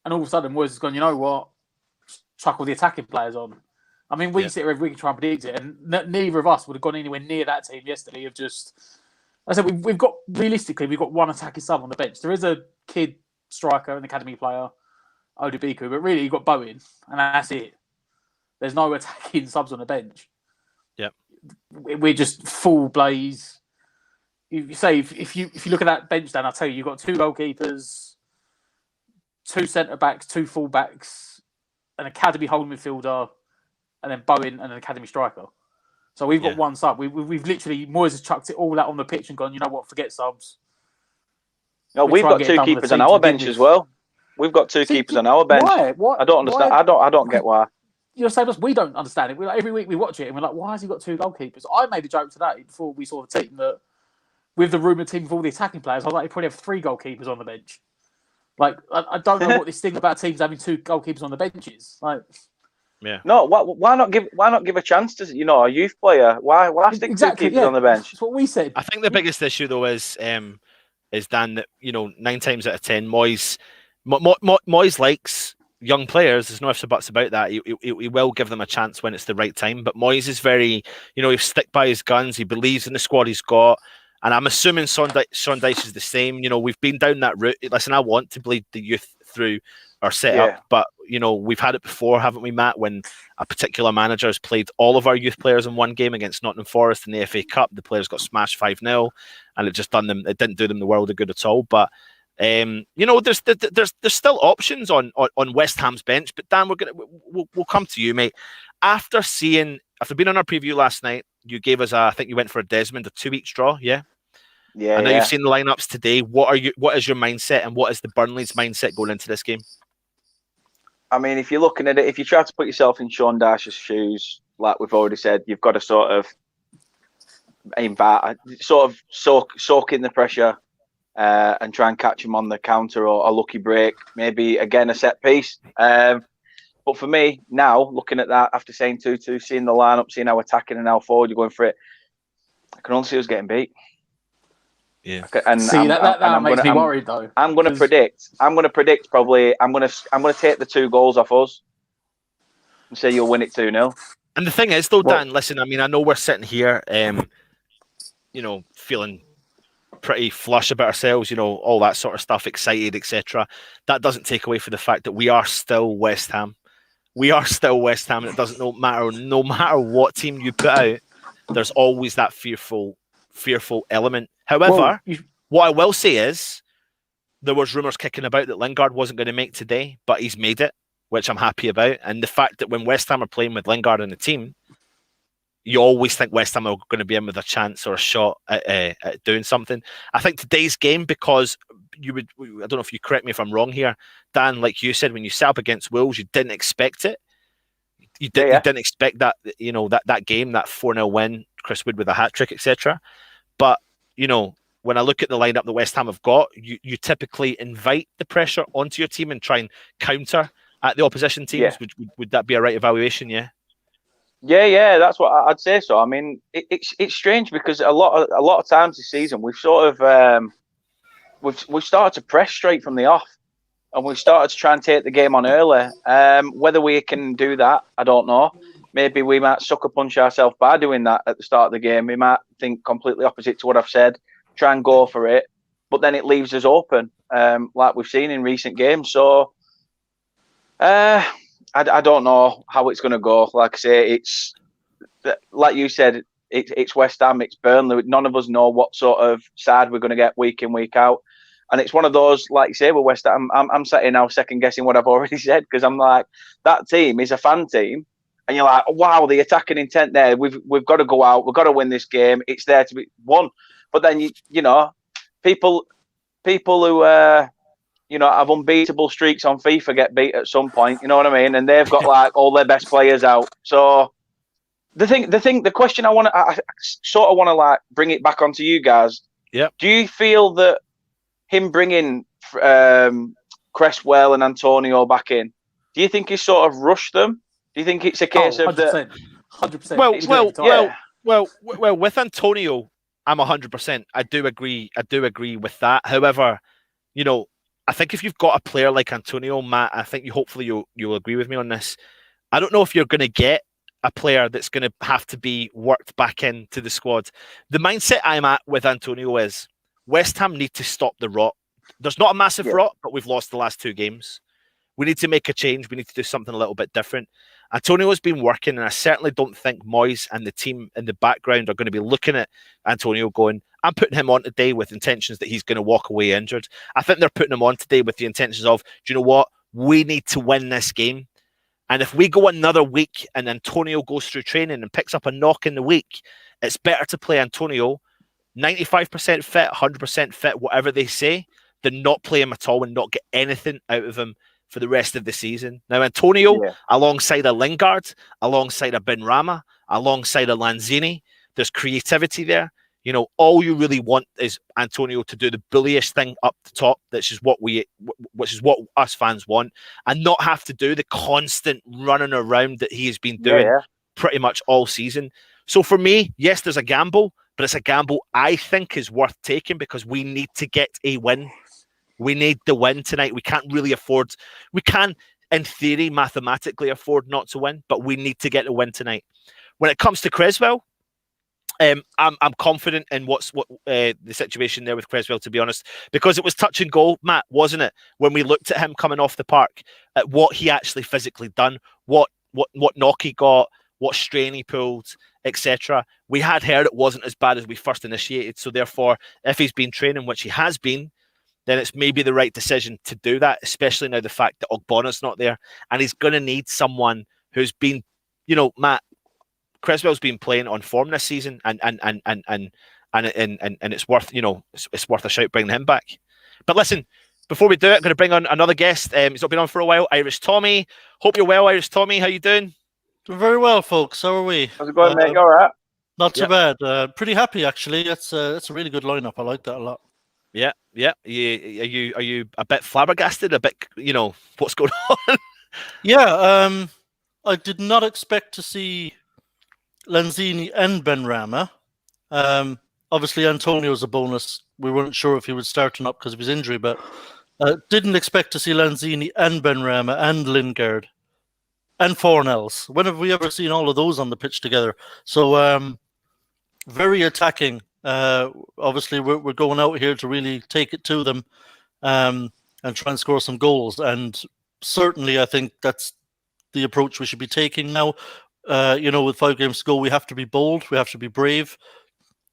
and all of a sudden Moyes has gone, you know what? Chuck all the attacking players on. I mean, we sit here every week and try and predict it, and neither of us would have gone anywhere near that team yesterday. Of just, I said, we've got one attacking sub on the bench. There is a kid striker, an academy player, Odebiku, but really you've got Bowen, and that's it. There's no attacking subs on the bench. Yep, we're just full blaze. You say if you look at that bench, Dan, I'll tell you, you've got 2 goalkeepers, 2 centre backs, 2 full backs, an academy holding midfielder, and then Bowen and an academy striker. So we've got one sub. We've literally, Moyes has chucked it all out on the pitch and gone, you know what, forget subs. No, we've got 2 keepers on our bench as well. We've got 2 keepers on our bench. Why? What? I don't understand. I don't get why. You're saying us, we don't understand it. Every week we watch it and we're like, why has he got 2 goalkeepers? I made a joke today before we saw the team that with the rumoured team of all the attacking players, I was like, they probably have 3 goalkeepers on the bench. Like, I don't know what this thing about teams having 2 goalkeepers on the bench is. Like, yeah. No, why not give a chance to a youth player? Why stick 2 keepers on the bench? That's what we said. I think the biggest issue though is Dan that 9 times out of 10 Moyes likes young players. There's no ifs or buts about that. He will give them a chance when it's the right time. But Moyes is very, he'll stick by his guns. He believes in the squad he's got. And I'm assuming Sean Dyche is the same. We've been down that route. Listen, I want to bleed the youth through our setup, but we've had it before, haven't we, Matt? When a particular manager has played all of our youth players in one game against Nottingham Forest in the FA Cup, the players got smashed 5-0, and it didn't do them the world of good at all. But there's still options on West Ham's bench. But Dan, we'll come to you, mate. After being on our preview last night, you gave us I think you went for a Desmond, a 2-week draw, yeah. Yeah. I know you've seen the lineups today. What is your mindset, and what is the Burnley's mindset going into this game? I mean, if you're looking at it, if you try to put yourself in Sean Dyche's shoes, like we've already said, you've got to sort of aim back, sort of soak in the pressure, and try and catch him on the counter or a lucky break, maybe again a set piece. But for me now, looking at that after saying 2-2, seeing the lineup, seeing how attacking and how forward you're going for it, I can only see us getting beat. Yeah. And See, that makes me worried though. I'm going to predict. Probably. I'm going to take the 2 goals off us and say you'll win it 2-0. And the thing is, though, Dan, listen. I mean, I know we're sitting here, feeling pretty flush about ourselves, all that sort of stuff, excited, etc. That doesn't take away from the fact that we are still West Ham. We are still West Ham, and it doesn't matter. No matter what team you put out, there's always that fearful element. However, what I will say is there was rumours kicking about that Lingard wasn't going to make today, but he's made it, which I'm happy about. And the fact that when West Ham are playing with Lingard in the team, you always think West Ham are going to be in with a chance or a shot at doing something. I think today's game, because I don't know if you correct me if I'm wrong here, Dan, like you said, when you sat up against Wolves, you didn't expect it. You didn't expect that, that game, that 4-0 win, Chris Wood with a hat-trick, etc. But, when I look at the lineup that West Ham have got, you typically invite the pressure onto your team and try and counter at the opposition teams. Yeah. Would that be a right evaluation? Yeah. Yeah, that's what I'd say. So I mean, it's strange because a lot of times this season we've sort of we've started to press straight from the off, and we've started to try and take the game on early. Whether we can do that, I don't know. Maybe we might sucker punch ourselves by doing that at the start of the game. We might think completely opposite to what I've said, try and go for it, but then it leaves us open, like we've seen in recent games. So. I don't know how it's going to go. Like I say, it's like you said, it's West Ham, it's Burnley. None of us know what sort of side we're going to get week in, week out. And it's one of those, like you say, with West Ham, I'm sitting now second guessing what I've already said, because I'm like, that team is a fan team. And you're like, wow, the attacking intent there. We've got to go out. We've got to win this game. It's there to be won. But then, people who... have unbeatable streaks on FIFA get beat at some point. You know what I mean? And they've got like all their best players out. So the question I sort of want to like bring it back onto you guys. Yeah. Do you feel that him bringing Cresswell and Antonio back in, do you think he sort of rushed them? Do you think it's a case of 100%. 100%. Well, with Antonio, I'm 100%. I do agree with that. However, I think if you've got a player like Antonio, Matt, I think hopefully you'll agree with me on this. I don't know if you're going to get a player that's going to have to be worked back into the squad. The mindset I'm at with Antonio is West Ham need to stop the rot. There's not a massive rot, but we've lost the last 2 games. We need to make a change. We need to do something a little bit different. Antonio has been working, and I certainly don't think Moyes and the team in the background are going to be looking at Antonio going, I'm putting him on today with intentions that he's going to walk away injured. I think they're putting him on today with the intentions of, do you know what? We need to win this game. And if we go another week and Antonio goes through training and picks up a knock in the week, it's better to play Antonio 95% fit, 100% fit, whatever they say, than not play him at all and not get anything out of him for the rest of the season. Now, Antonio, alongside a Lingard, alongside a Benrahma, alongside a Lanzini, there's creativity there. All you really want is Antonio to do the bullyish thing up the top, which is what us fans want, and not have to do the constant running around that he has been doing pretty much all season. So for me, yes, there's a gamble, but it's a gamble I think is worth taking because we need to get a win. We need the win tonight. We can't really afford. We can, in theory, mathematically afford not to win, but we need to get the win tonight. When it comes to Cresswell, I'm confident in what the situation there with Cresswell, to be honest, because it was touch and go, Matt, wasn't it? When we looked at him coming off the park, at what he actually physically done, what knock he got, what strain he pulled, etc. We had heard it wasn't as bad as we first initiated. So therefore, if he's been training, which he has been, then it's maybe the right decision to do that, especially now the fact that Ogbonna's not there. And he's going to need someone who's been, Matt, Cresswell's been playing on form this season, and it's worth, it's worth a shout bringing him back. But listen, before we do it, I'm going to bring on another guest. He's not been on for a while, Irish Tommy. Hope you're well, Irish Tommy. How you doing? Doing very well, folks. How are we? How's it going, mate? You all right? Not too bad. Pretty happy, actually. That's a really good lineup. I like that a lot. Yeah. Are you a bit flabbergasted? A bit, what's going on? Yeah. I did not expect to see Lanzini and Benrahma. obviously Antonio's a bonus. We weren't sure if he would start or not because of his injury, but didn't expect to see Lanzini and Benrahma and Lingard and Fornells. When have we ever seen all of those on the pitch together? So very attacking. Obviously, we're going out here to really take it to them and try and score some goals. And certainly, I think that's the approach we should be taking now. With 5 games to go, we have to be bold. We have to be brave,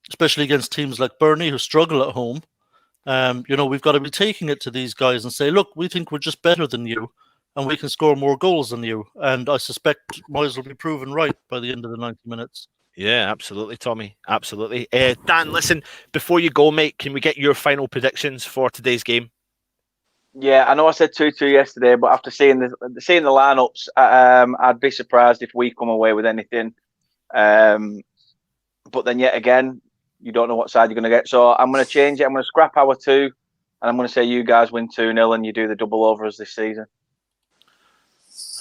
especially against teams like Burnley who struggle at home. We've got to be taking it to these guys and say, look, we think we're just better than you and we can score more goals than you. And I suspect Moyes will be proven right by the end of the 90 minutes. Yeah, absolutely, Tommy. Absolutely. Dan, listen, before you go, mate, can we get your final predictions for today's game? Yeah, I know I said 2-2 yesterday, but after seeing the lineups, I'd be surprised if we come away with anything. But then yet again, you don't know what side you're going to get. So I'm going to change it. I'm going to scrap our 2, and I'm going to say you guys win 2-0 and you do the double overs this season.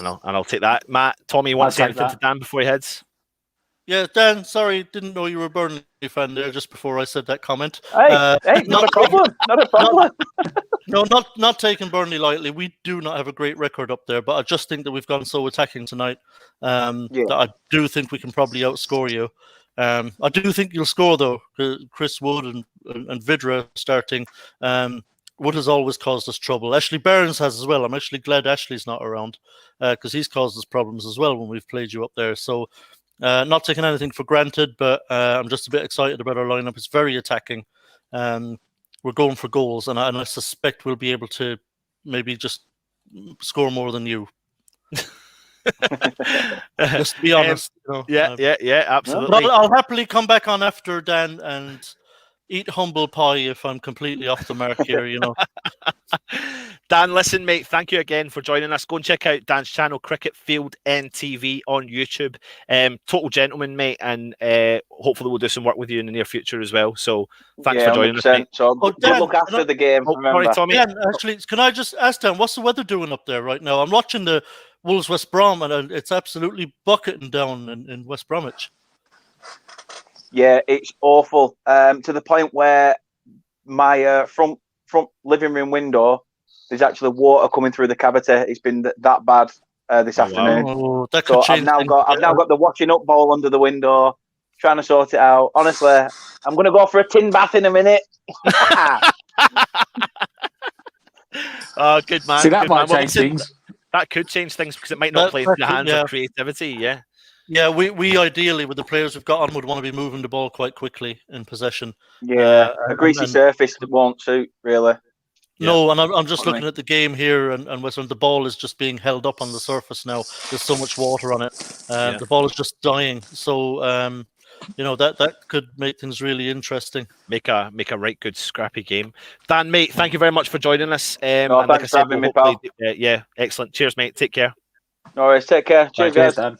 And I'll take that. Matt, Tommy, you want to say anything to Dan before he heads? Yeah, Dan, sorry, didn't know you were a Burnley fan there just before I said that comment. Hey, not a problem. Not a problem. No, not taking Burnley lightly. We do not have a great record up there, but I just think that we've gone so attacking tonight that I do think we can probably outscore you. I do think you'll score, though. Chris Wood and Vidra starting. Wood has always caused us trouble. Ashley Barnes has as well. I'm actually glad Ashley's not around because he's caused us problems as well when we've played you up there. So not taking anything for granted, but I'm just a bit excited about our lineup. It's very attacking. We're going for goals, and I suspect we'll be able to maybe just score more than you. Just to be honest. Yeah, absolutely. I'll happily come back on after Dan and eat humble pie if I'm completely off the mark here, Dan, listen, mate, thank you again for joining us. Go and check out Dan's channel, Cricket Field NTV on YouTube. Total gentleman, mate, and hopefully we'll do some work with you in the near future as well. So thanks for joining us, mate. So good luck after the game. Sorry, Tommy. Dan, actually, can I just ask Dan, what's the weather doing up there right now? I'm watching the Wolves West Brom, and it's absolutely bucketing down in West Bromwich. Yeah, it's awful. To the point where my front living room window, there's actually water coming through the cavity. It's been that bad this afternoon. Oh, so I've now got the washing up bowl under the window, trying to sort it out. Honestly, I'm going to go for a tin bath in a minute. Oh, good man. See, that might change things. That could change things because it might not play into the hands of creativity. Yeah. Yeah, we ideally, with the players we've got on, would want to be moving the ball quite quickly in possession. Yeah, a greasy surface that won't suit, really. No, and I'm just looking at the game here, and the ball is just being held up on the surface now. There's so much water on it. The ball is just dying. So, that could make things really interesting. Make a right good scrappy game. Dan, mate, thank you very much for joining us. Thanks for having me, pal. Yeah, excellent. Cheers, mate. Take care. All right, take care. Cheers, guys. Dan.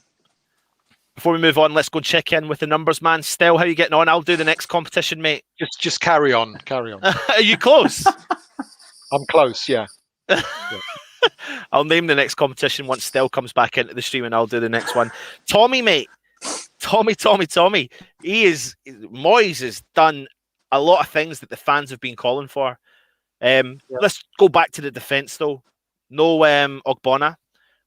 Before we move on, let's go check in with the numbers man. Stell, how are you getting on? I'll do the next competition, mate. Just carry on. Are you close? I'm close, yeah. I'll name the next competition once Stell comes back into the stream, and I'll do the next one. Tommy, mate. Tommy. Moyes has done a lot of things that the fans have been calling for. Let's go back to the defence, though. No Ogbonna.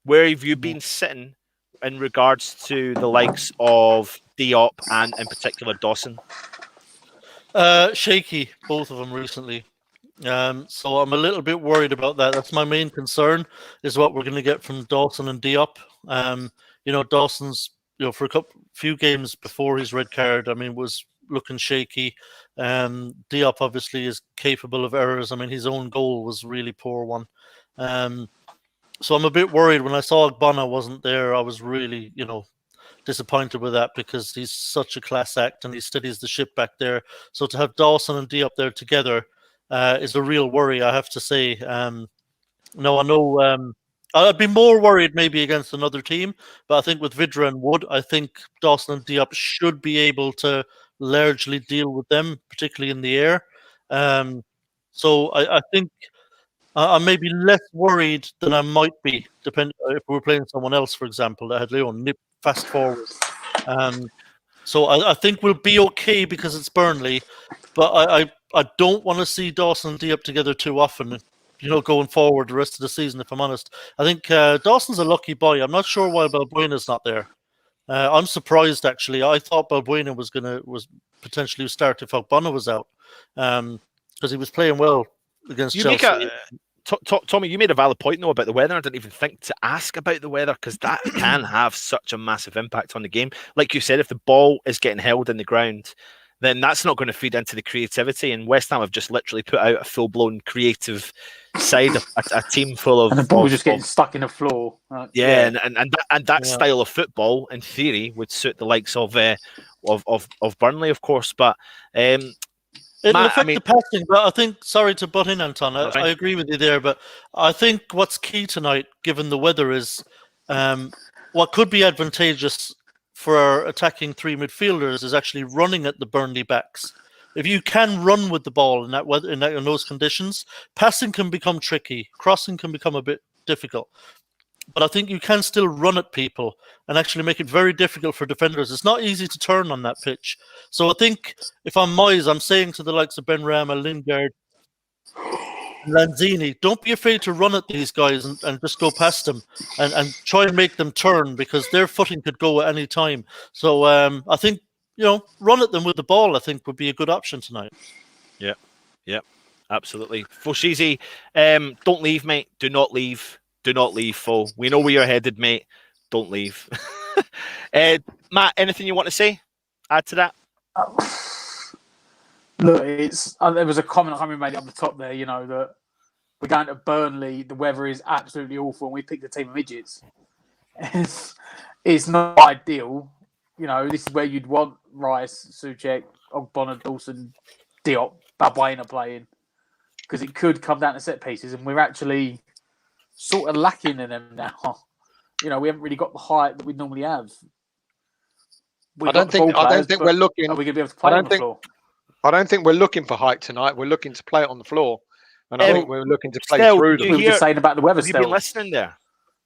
Where have you been sitting in regards to the likes of Diop and, in particular, Dawson? Shaky, both of them recently. So I'm a little bit worried about that. That's my main concern, is what we're going to get from Dawson and Diop. Dawson's, for a few games before his red card, was looking shaky. Diop obviously is capable of errors. His own goal was a really poor one. So I'm a bit worried. When I saw Ogbonna wasn't there, I was really, disappointed with that, because he's such a class act and he steadies the ship back there. So to have Dawson and Diop there together is a real worry, I have to say. I know I'd be more worried maybe against another team, but I think with Vidra and Wood, I think Dawson and Diop should be able to largely deal with them, particularly in the air. So I think I'm maybe less worried than I might be, depending if we were playing someone else, for example, that had Leon nip fast forward. So I think we'll be okay because it's Burnley, but I don't want to see Dawson and Diop together too often. Going forward the rest of the season. If I'm honest, I think Dawson's a lucky boy. I'm not sure why Balbuena's not there. I'm surprised actually. I thought Balbuena was potentially start if Ogbonna was out, because he was playing well against Chelsea. Tommy, you made a valid point though about the weather. I didn't even think to ask about the weather because that can have such a massive impact on the game. Like you said, if the ball is getting held in the ground, then that's not going to feed into the creativity. And West Ham have just literally put out a full-blown creative side, a team full of... And the ball was just getting stuck in the floor. And that style of football, in theory, would suit the likes of Burnley, of course. But... It'll affect the passing, but I think, sorry to butt in, Anton, I agree with you there, but I think what's key tonight, given the weather, is what could be advantageous for our attacking three midfielders is actually running at the Burnley backs. If you can run with the ball in that weather, in those conditions, passing can become tricky, crossing can become a bit difficult. But I think you can still run at people and actually make it very difficult for defenders. It's not easy to turn on that pitch. So I think if I'm Moyes, I'm saying to the likes of Benrahma, Lingard, Lanzini, don't be afraid to run at these guys and just go past them and try and make them turn because their footing could go at any time. So I think, run at them with the ball, I think, would be a good option tonight. Yeah, absolutely. Foshizi, don't leave, mate. Do not leave. Do not leave, Fo. We know where you're headed, mate. Don't leave. Matt, anything you want to say? Add to that? Look, there was a comment I made up the top there, that we're going to Burnley, the weather is absolutely awful, and we picked a team of midgets. It's not ideal. This is where you'd want Rice, Souček, Ogbonna, Dawson, Diop, Balbuena playing, because it could come down to set pieces, and we're actually sort of lacking in them now. We haven't really got the height that we normally have. I don't think we're looking. Are we going to be able to play on the floor? I don't think we're looking for height tonight. We're looking to play it on the floor, and I think we're looking to play through them. We were just saying about the weather. Have you been listening there?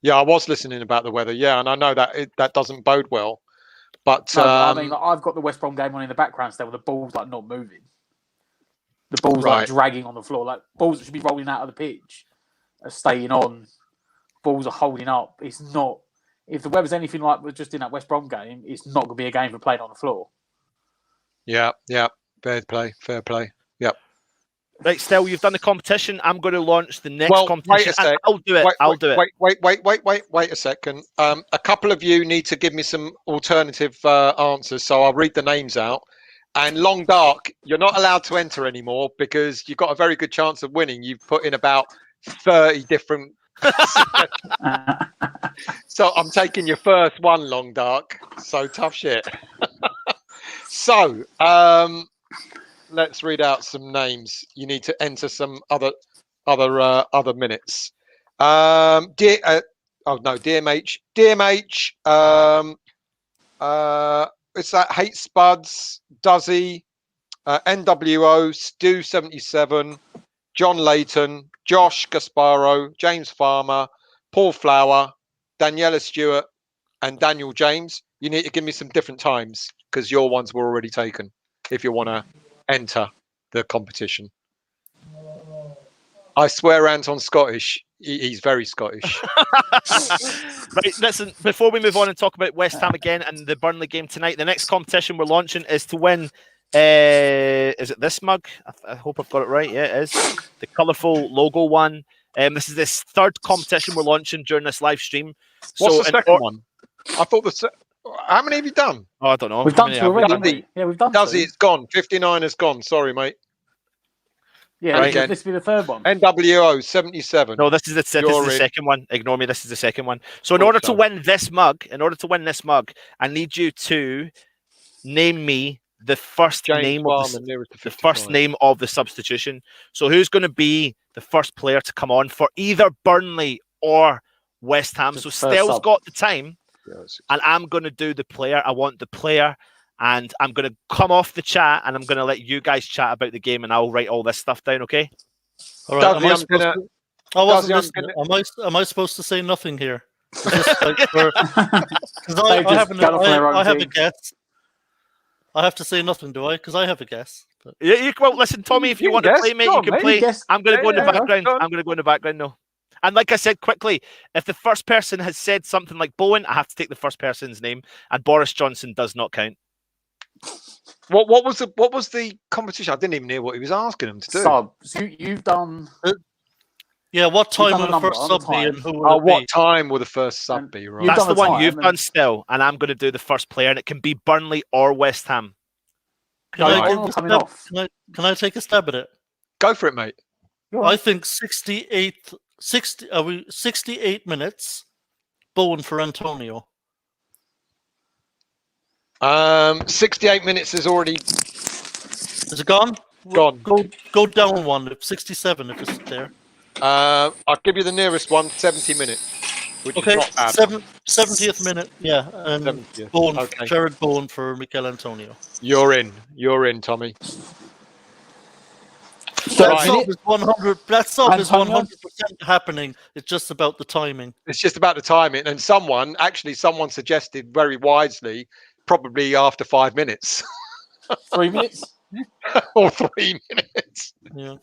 Yeah, I was listening about the weather. Yeah, and I know that that doesn't bode well. But I've got the West Brom game on in the background still. The ball's not moving. The ball's dragging on the floor. Like balls that should be rolling out of the pitch are staying on. Balls are holding up. It's not. If the weather's anything like we're just in that West Brom game, it's not going to be a game for playing on the floor. Yeah. Fair play. Yep. Right, Stel, you've done the competition. I'm going to launch the next competition. I'll do it. I'll do it. Wait a second. A couple of you need to give me some alternative answers, so I'll read the names out. And Long Dark, you're not allowed to enter anymore because you've got a very good chance of winning. You've put in about 30 different. So I'm taking your first one, Long Dark. So tough shit. So let's read out some names. You need to enter some other minutes. DMH. It's that Hate Spuds, Duzzy, NWO, Stu 77, John Layton, Josh Gasparo, James Farmer, Paul Flower, Daniela Stewart, and Daniel James. You need to give me some different times because your ones were already taken if you want to enter the competition. I swear Anton's Scottish. He's very Scottish. Right, listen, before we move on and talk about West Ham again and the Burnley game tonight, the next competition we're launching is to win. Is it this mug? I hope I've got it right. Yeah, it is. The colourful logo one. This is this third competition we're launching during this live stream. What's the second one? I thought how many have you done? Oh, I don't know. We've done two already. Yeah, we've done two. It's gone. 59 has gone. Sorry, mate. Yeah, right. This will be the third one. NWO 77. No, this is the second one. Ignore me. This is the second one. So in order to win this mug, I need you to name me the first name of the first name of the substitution. So who's going to be the first player to come on for either Burnley or West Ham? So Stel's got the time, and I'm going to do the player. I want the player. And I'm going to come off the chat and I'm going to let you guys chat about the game and I'll write all this stuff down, okay? All right. Am I supposed to say nothing here? Because I have a guess. I have to say nothing, do I? Because I have a guess. But... Yeah, well, listen, Tommy, if you want to play, mate, you can play. I'm going to go in the background. I'm going to go in the background now. And like I said, quickly, if the first person has said something like Bowen, I have to take the first person's name, and Boris Johnson does not count. What was the competition? I didn't even hear what he was asking him to do. Sub. So you've done. Yeah, what time will the first sub be, and who will it be? What time will the first sub be? Right. That's the one you've done still, and I'm going to do the first player, and it can be Burnley or West Ham. Can I take a stab at it? Go for it, mate. I think 68 minutes, Bowen for Antonio. 68 minutes is already... Is it gone? Gone. Go down one, 67 if it's there. I'll give you the nearest one, 70 minutes. Which Okay, is not bad. 70th minute, yeah. And 70th. Bowen, Okay. Jared Bowen for Mikel Antonio. You're in, Tommy. That sub is 100. That sub is 100% happening. It's just about the timing. It's just about the timing. And someone suggested very wisely, probably after 5 minutes. 3 minutes? Or 3 minutes. Yeah.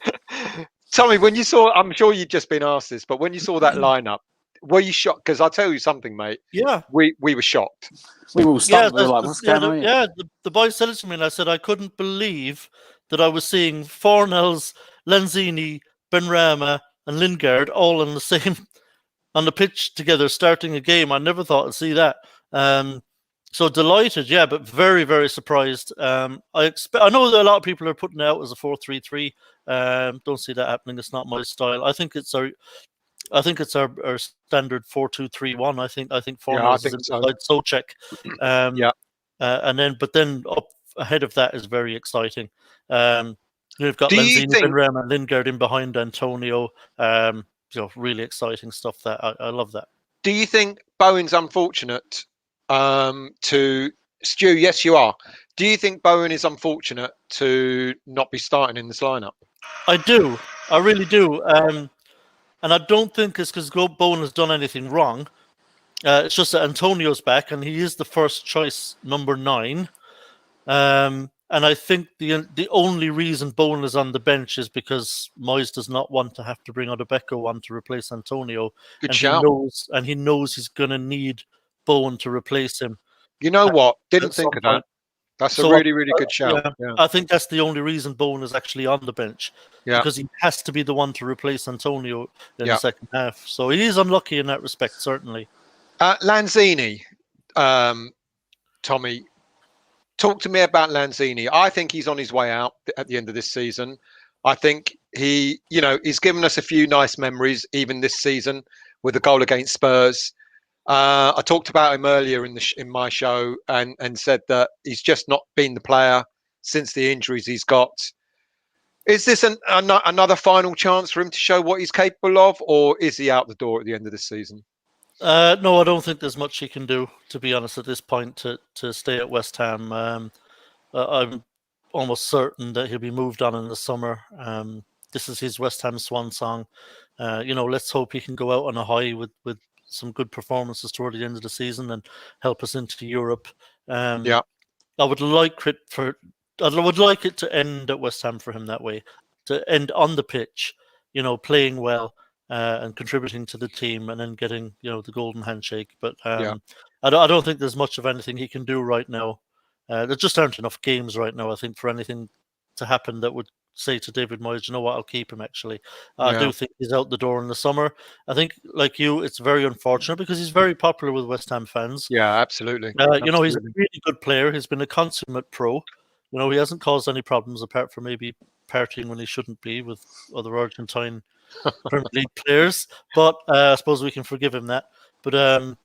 Tommy, when you saw, I'm sure you've just been asked this, but when you saw that lineup, were you shocked? Because I'll tell you something, mate. Yeah. We were shocked. We were stunned. We were like, what's going on here? Yeah, the boys said it to me, and I said I couldn't believe that I was seeing Fornells, Lanzini, Benrahma, and Lingard all on the pitch together, starting a game. I never thought I'd see that. So delighted, yeah, but very, very surprised. I know that a lot of people are putting it out as a 4-3-3. Don't see that happening. It's not my style. I think it's our standard 4-2-3-1. I think Fornells is inside Souček. And then up ahead of that is very exciting. We've got Lanzini, Benrahma, and Lingard in behind Antonio. Really exciting stuff. That I love that. Do you think Bowen's unfortunate to Stu? Yes, you are. Do you think Bowen is unfortunate to not be starting in this lineup? I do. I really do. And I don't think it's because Bowen has done anything wrong. It's just that Antonio's back, and he is the first choice number 9. And I think the only reason Bowen is on the bench is because Moyes does not want to have to bring Odebeko on to replace Antonio. Good shout. He knows he's going to need Bowen to replace him. You know what? Didn't think of that. That's a really, really good shout. Yeah. I think that's the only reason Bowen is actually on the bench. Yeah. Because he has to be the one to replace Antonio in the second half. So he is unlucky in that respect, certainly. Lanzini, Tommy, talk to me about Lanzini. I think he's on his way out at the end of this season. I think he's given us a few nice memories even this season with the goal against Spurs. I talked about him earlier in my show and said that he's just not been the player since the injuries he's got. Is this another final chance for him to show what he's capable of, or is he out the door at the end of this season? No, I don't think there's much he can do, to be honest, at this point to stay at West Ham. I'm almost certain that he'll be moved on in the summer. This is his West Ham swan song. Let's hope he can go out on a high with some good performances toward the end of the season and help us into Europe. I would like it to end at West Ham for him that way, to end on the pitch, playing well. And contributing to the team, and then getting the golden handshake. But I don't think there's much of anything he can do right now. There just aren't enough games right now, I think, for anything to happen that would say to David Moyes, you know what, I'll keep him. Actually, I do think he's out the door in the summer. I think, like you, it's very unfortunate because he's very popular with West Ham fans. Yeah, absolutely. He's a really good player. He's been a consummate pro. He hasn't caused any problems apart from maybe partying when he shouldn't be with other Argentine Premier League players, but I suppose we can forgive him that. But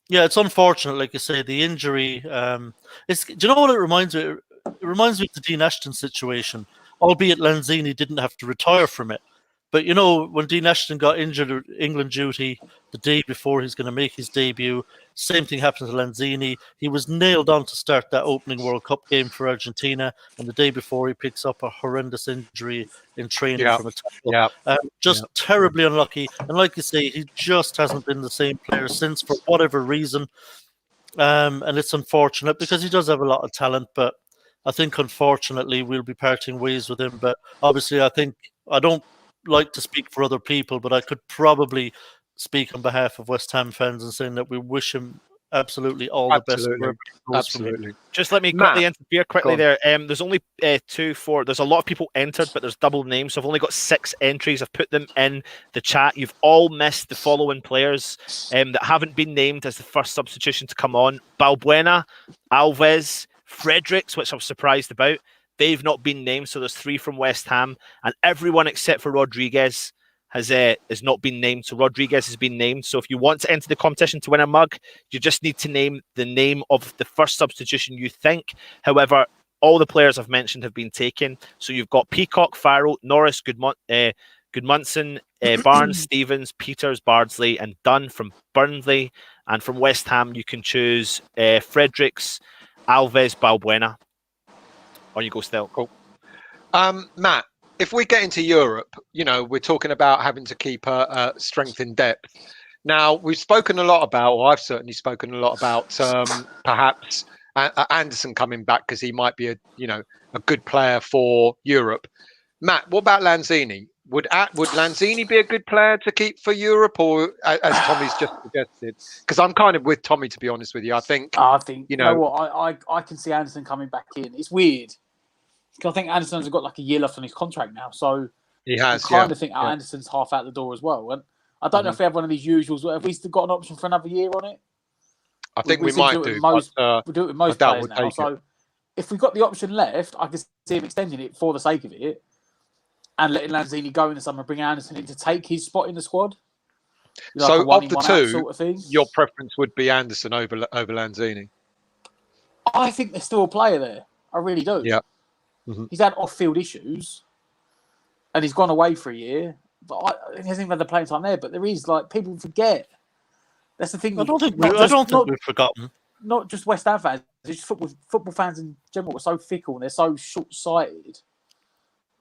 it's unfortunate, like you say, the injury. Do you know what it reminds me? It reminds me of the Dean Ashton situation, albeit Lanzini didn't have to retire from it. But when Dean Ashton got injured at England duty the day before he's going to make his debut, same thing happened to Lanzini. He was nailed on to start that opening World Cup game for Argentina, and the day before he picks up a horrendous injury in training from a tackle. Terribly unlucky. And like you say, he just hasn't been the same player since for whatever reason. And it's unfortunate because he does have a lot of talent, but I think, unfortunately, we'll be parting ways with him. But obviously, I think I don't like to speak for other people, but I could probably speak on behalf of West Ham fans and saying that we wish him absolutely all the best wherever he goes from here. Just let me quickly interfere there. There's only there's a lot of people entered, but there's double names. So I've only got 6 entries. I've put them in the chat. You've all missed the following players that haven't been named as the first substitution to come on: Balbuena, Alves, Fredericks, which I was surprised about. They've not been named, so there's 3 from West Ham, and everyone except for Rodriguez has not been named. So Rodriguez has been named. So if you want to enter the competition to win a mug, you just need to name the name of the first substitution you think. However, all the players I've mentioned have been taken. So you've got Peacock, Farrell, Norris, Goodmunson, Barnes, Stevens, Peters, Bardsley, and Dunn from Burnley. And from West Ham, you can choose Fredericks, Alves, Balbuena. On you go, Still. Cool. Matt, if we get into Europe, we're talking about having to keep strength in depth. Now, we've spoken a lot about, or I've certainly spoken a lot about, perhaps Anderson coming back because he might be a good player for Europe. Matt, what about Lanzini? Would Lanzini be a good player to keep for Europe, or as Tommy's just suggested? Because I'm kind of with Tommy, to be honest with you. I think you know what, I can see Anderson coming back in. It's weird. I think Anderson's got like a year left on his contract now, so he has. I kind of think Anderson's half out the door as well. And I don't know if we have one of these usuals. Have we still got an option for another year on it? I think we might do. We do it with most players now. So if we've got the option left, I can see him extending it for the sake of it and letting Lanzini go in the summer, bring Anderson in to take his spot in the squad. So of the two, sort of your preference would be Anderson over Lanzini? I think there's still a player there. I really do. Yeah. He's had off-field issues, and he's gone away for a year. But he hasn't even had the playing time there. But there is, people forget. That's the thing. I don't think we've forgotten. Not just West Ham fans, just football fans in general are so fickle and they're so short-sighted.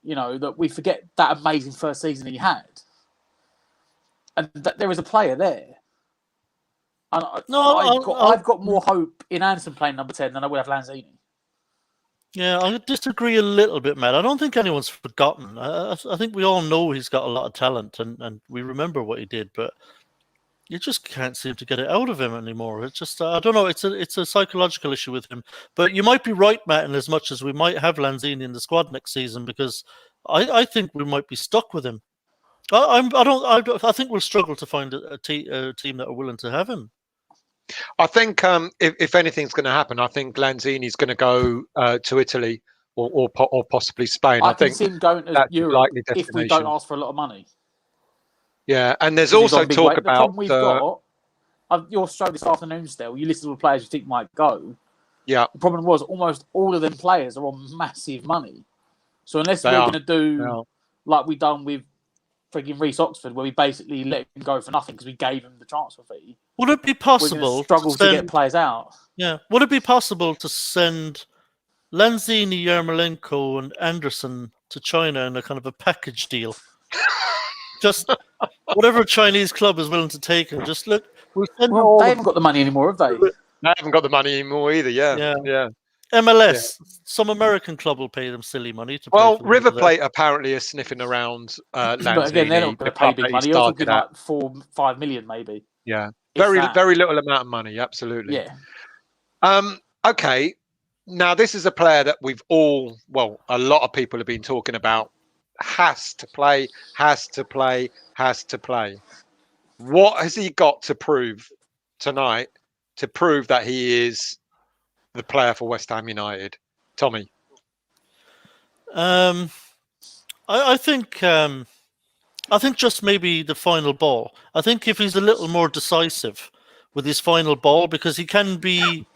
That we forget that amazing first season he had, and that there is a player there. And I've got more hope in Anderson playing number 10 than I would have Lanzini. Yeah, I disagree a little bit, Matt. I don't think anyone's forgotten. I think we all know he's got a lot of talent, and we remember what he did, but you just can't seem to get it out of him anymore. It's just, I don't know, it's a psychological issue with him. But you might be right, Matt, in as much as we might have Lanzini in the squad next season, because I think we might be stuck with him. I think we'll struggle to find a team that are willing to have him. I think if anything's going to happen, I think Lanzini's going to go to Italy or possibly Spain. I think see him going to Europe if we don't ask for a lot of money. Yeah, and there's also talk about... The problem we've got, your show this afternoon still, you listen to all the players you think might go. Yeah. The problem was almost all of them players are on massive money. So unless we're going to do like we've done with frigging Reece Oxford, where we basically let him go for nothing because we gave him the transfer fee. Would it be possible to get players out? Yeah. Would it be possible to send Lanzini, Yarmolenko, and Anderson to China in a kind of a package deal? Just whatever Chinese club is willing to take him. Just look. They haven't got the money anymore, have they? They haven't got the money anymore either. Yeah. MLS, some American club will pay them silly money to. River Plate apparently are sniffing around Lanzini. But again, they're not going to pay big money. You're talking like 4-5 million, maybe. Yeah, very little amount of money. Absolutely. Yeah. Okay. Now this is a player that a lot of people have been talking about. Has to play. What has he got to prove tonight to prove that he is the player for West Ham United? Tommy? I think just maybe the final ball. I think if he's a little more decisive with his final ball, because he can be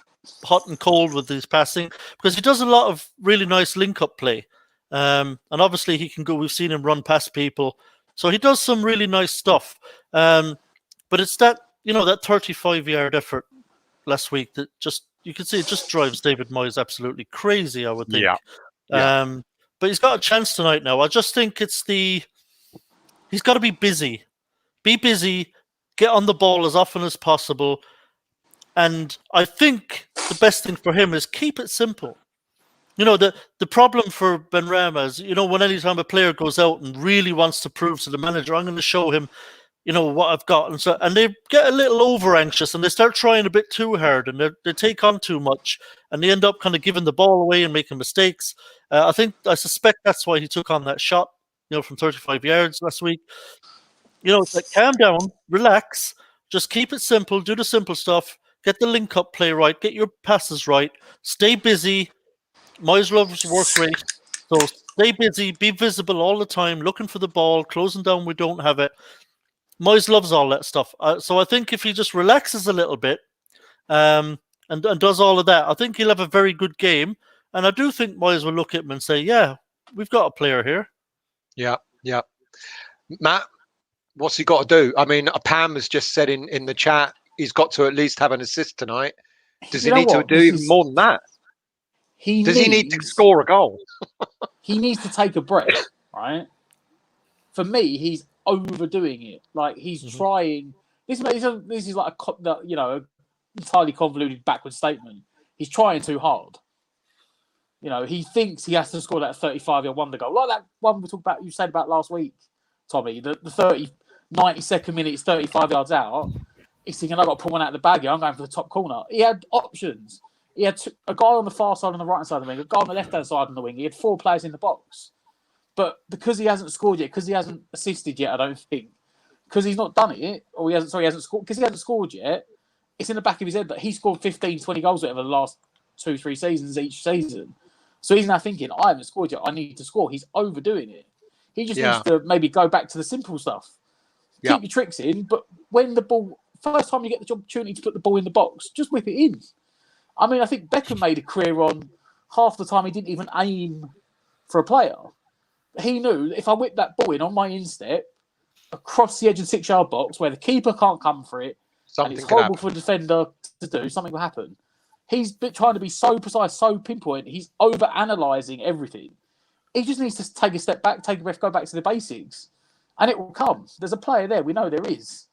hot and cold with his passing, because he does a lot of really nice link-up play. And obviously he can go, we've seen him run past people. So he does some really nice stuff. But it's that 35-yard effort last week that you can see it just drives David Moyes absolutely crazy, I would think. Yeah. But he's got a chance tonight now. I just think he's got to be busy. Be busy, get on the ball as often as possible. And I think the best thing for him is keep it simple. the problem for Benrahma is, when any time a player goes out and really wants to prove to the manager, I'm going to show him, what I've got, and they get a little over anxious and they start trying a bit too hard and they take on too much and they end up kind of giving the ball away and making mistakes. I suspect that's why he took on that shot, from 35 yards last week. It's like, calm down, relax, just keep it simple, do the simple stuff, get the link-up play right, get your passes right, stay busy. Moyes loves work rate, so stay busy, be visible all the time, looking for the ball, closing down we don't have it. Moyes loves all that stuff. So I think if he just relaxes a little bit and does all of that, I think he'll have a very good game. And I do think Moyes will look at him and say, yeah, we've got a player here. Yeah. Matt, what's he got to do? I mean, Pam has just said in the chat, he's got to at least have an assist tonight. Does he need to do even more than that? Does he need to score a goal? He needs to take a breath, right? For me, he's overdoing it. Like, he's trying. This is like a entirely convoluted backward statement. He's trying too hard. He thinks he has to score that 35-yard wonder goal, like that one you said about last week, Tommy. The 92nd minute, it's 35 yards out. He's thinking, I've got to pull one out of the bag here. I'm going for the top corner. He had options. He had a guy on the far side and the right side of the wing, a guy on the left-hand side of the wing. He had 4 players in the box. But because he hasn't scored yet, because he hasn't assisted yet, I don't think, because he's not done it, or he hasn't scored, because he hasn't scored yet, it's in the back of his head that he scored 15, 20 goals over the last 2-3 seasons each season. So he's now thinking, I haven't scored yet, I need to score. He's overdoing it. He just needs to maybe go back to the simple stuff. Keep your tricks in, but when the ball, first time you get the opportunity to put the ball in the box, just whip it in. I mean, I think Beckham made a career on half the time he didn't even aim for a player. He knew if I whip that ball in on my instep across the edge of the 6-yard box where the keeper can't come for it, and it's horrible for a defender to do, something will happen. He's trying to be so precise, so pinpoint. He's over-analysing everything. He just needs to take a step back, take a breath, go back to the basics, and it will come. There's a player there. We know there is.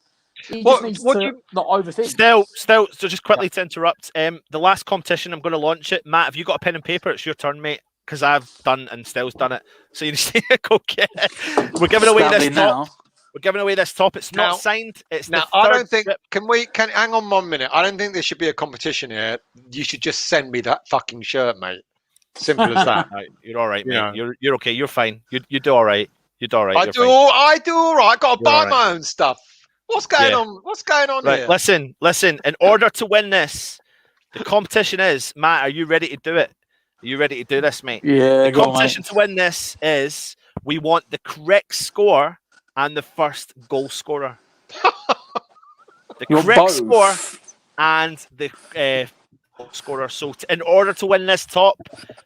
He just needs to not overthink. Still, so just quickly to interrupt, the last competition, I'm going to launch it. Matt, have you got a pen and paper? It's your turn, mate, because I've done and Still's done it. So you just go get it. We're giving away this top. We're giving away this top. It's not signed. It's now. I don't think. Can hang on 1 minute? I don't think there should be a competition here. You should just send me that fucking shirt, mate. Simple as that. Right, you're all right, mate. You're okay. You're fine. You do all right. You do all right. I do all right. I got to buy my own stuff. What's going on? What's going on here? Listen. In order to win this, the competition is, Matt, are you ready to do it? Are you ready to do this, mate? Yeah. The competition to win this is we want the correct score and the first goal scorer. The correct score and the goal scorer. So in order to win this top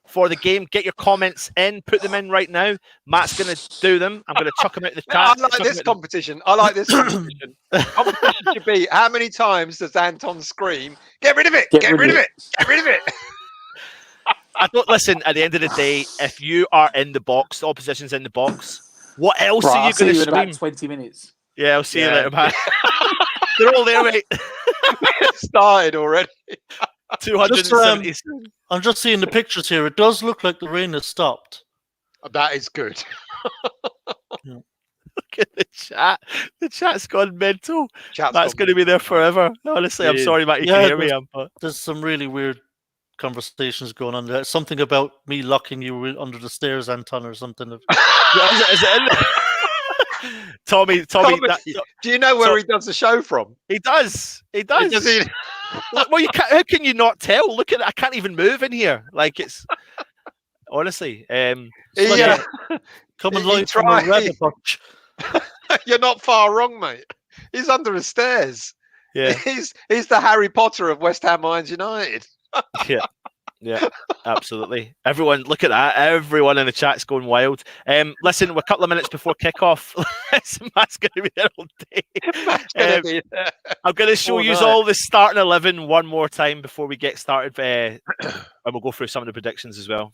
for the game, get your comments in, put them in right now. Matt's going to do them. I'm going to chuck them out the chat. I like this competition. Competition should be, how many times does Anton scream, get rid of it, get rid of it, get rid of it. I don't listen. At the end of the day, if you are in the box, the opposition's in the box. What else are you going to scream? In about 20 minutes. Yeah, I'll see you later, man. They're all there, mate. It started already. 270. I'm just seeing the pictures here. It does look like the rain has stopped. That is good. Look at the chat. The chat's gone mental. That's going to be there forever. Honestly, I'm sorry, Matt. You can hear me. There's some really weird conversations going on there. Something about me locking you under the stairs, Anton, or something. Is it in there? Tommy, do you know where he does the show from? He does. Well, how can you not tell? Look at it. I can't even move in here. Like, it's honestly. Come and live from a rabbit hutch. You're not far wrong, mate. He's under the stairs. Yeah, he's the Harry Potter of West Ham United. Yeah, absolutely. Everyone, look at that. Everyone in the chat's going wild. Listen, we're a couple of minutes before kickoff. Matt's going to be there all day. I'm going to show you all the starting 11 one more time before we get started, and we'll go through some of the predictions as well.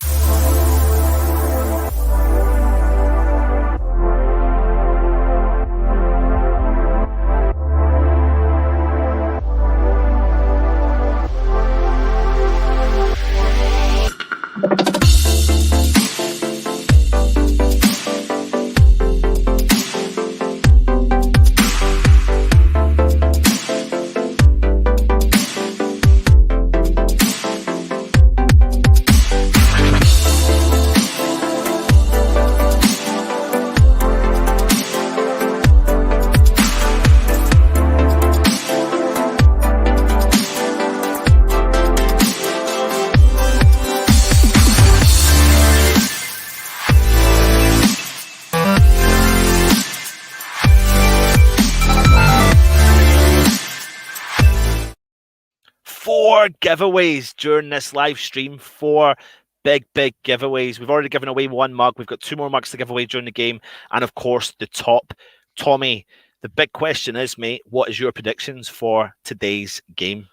4 giveaways during this live stream. 4 big giveaways. We've already given away 1 mug. We've got 2 more mugs to give away during the game. And of course, the top. Tommy, the big question is, mate, what is your predictions for today's game?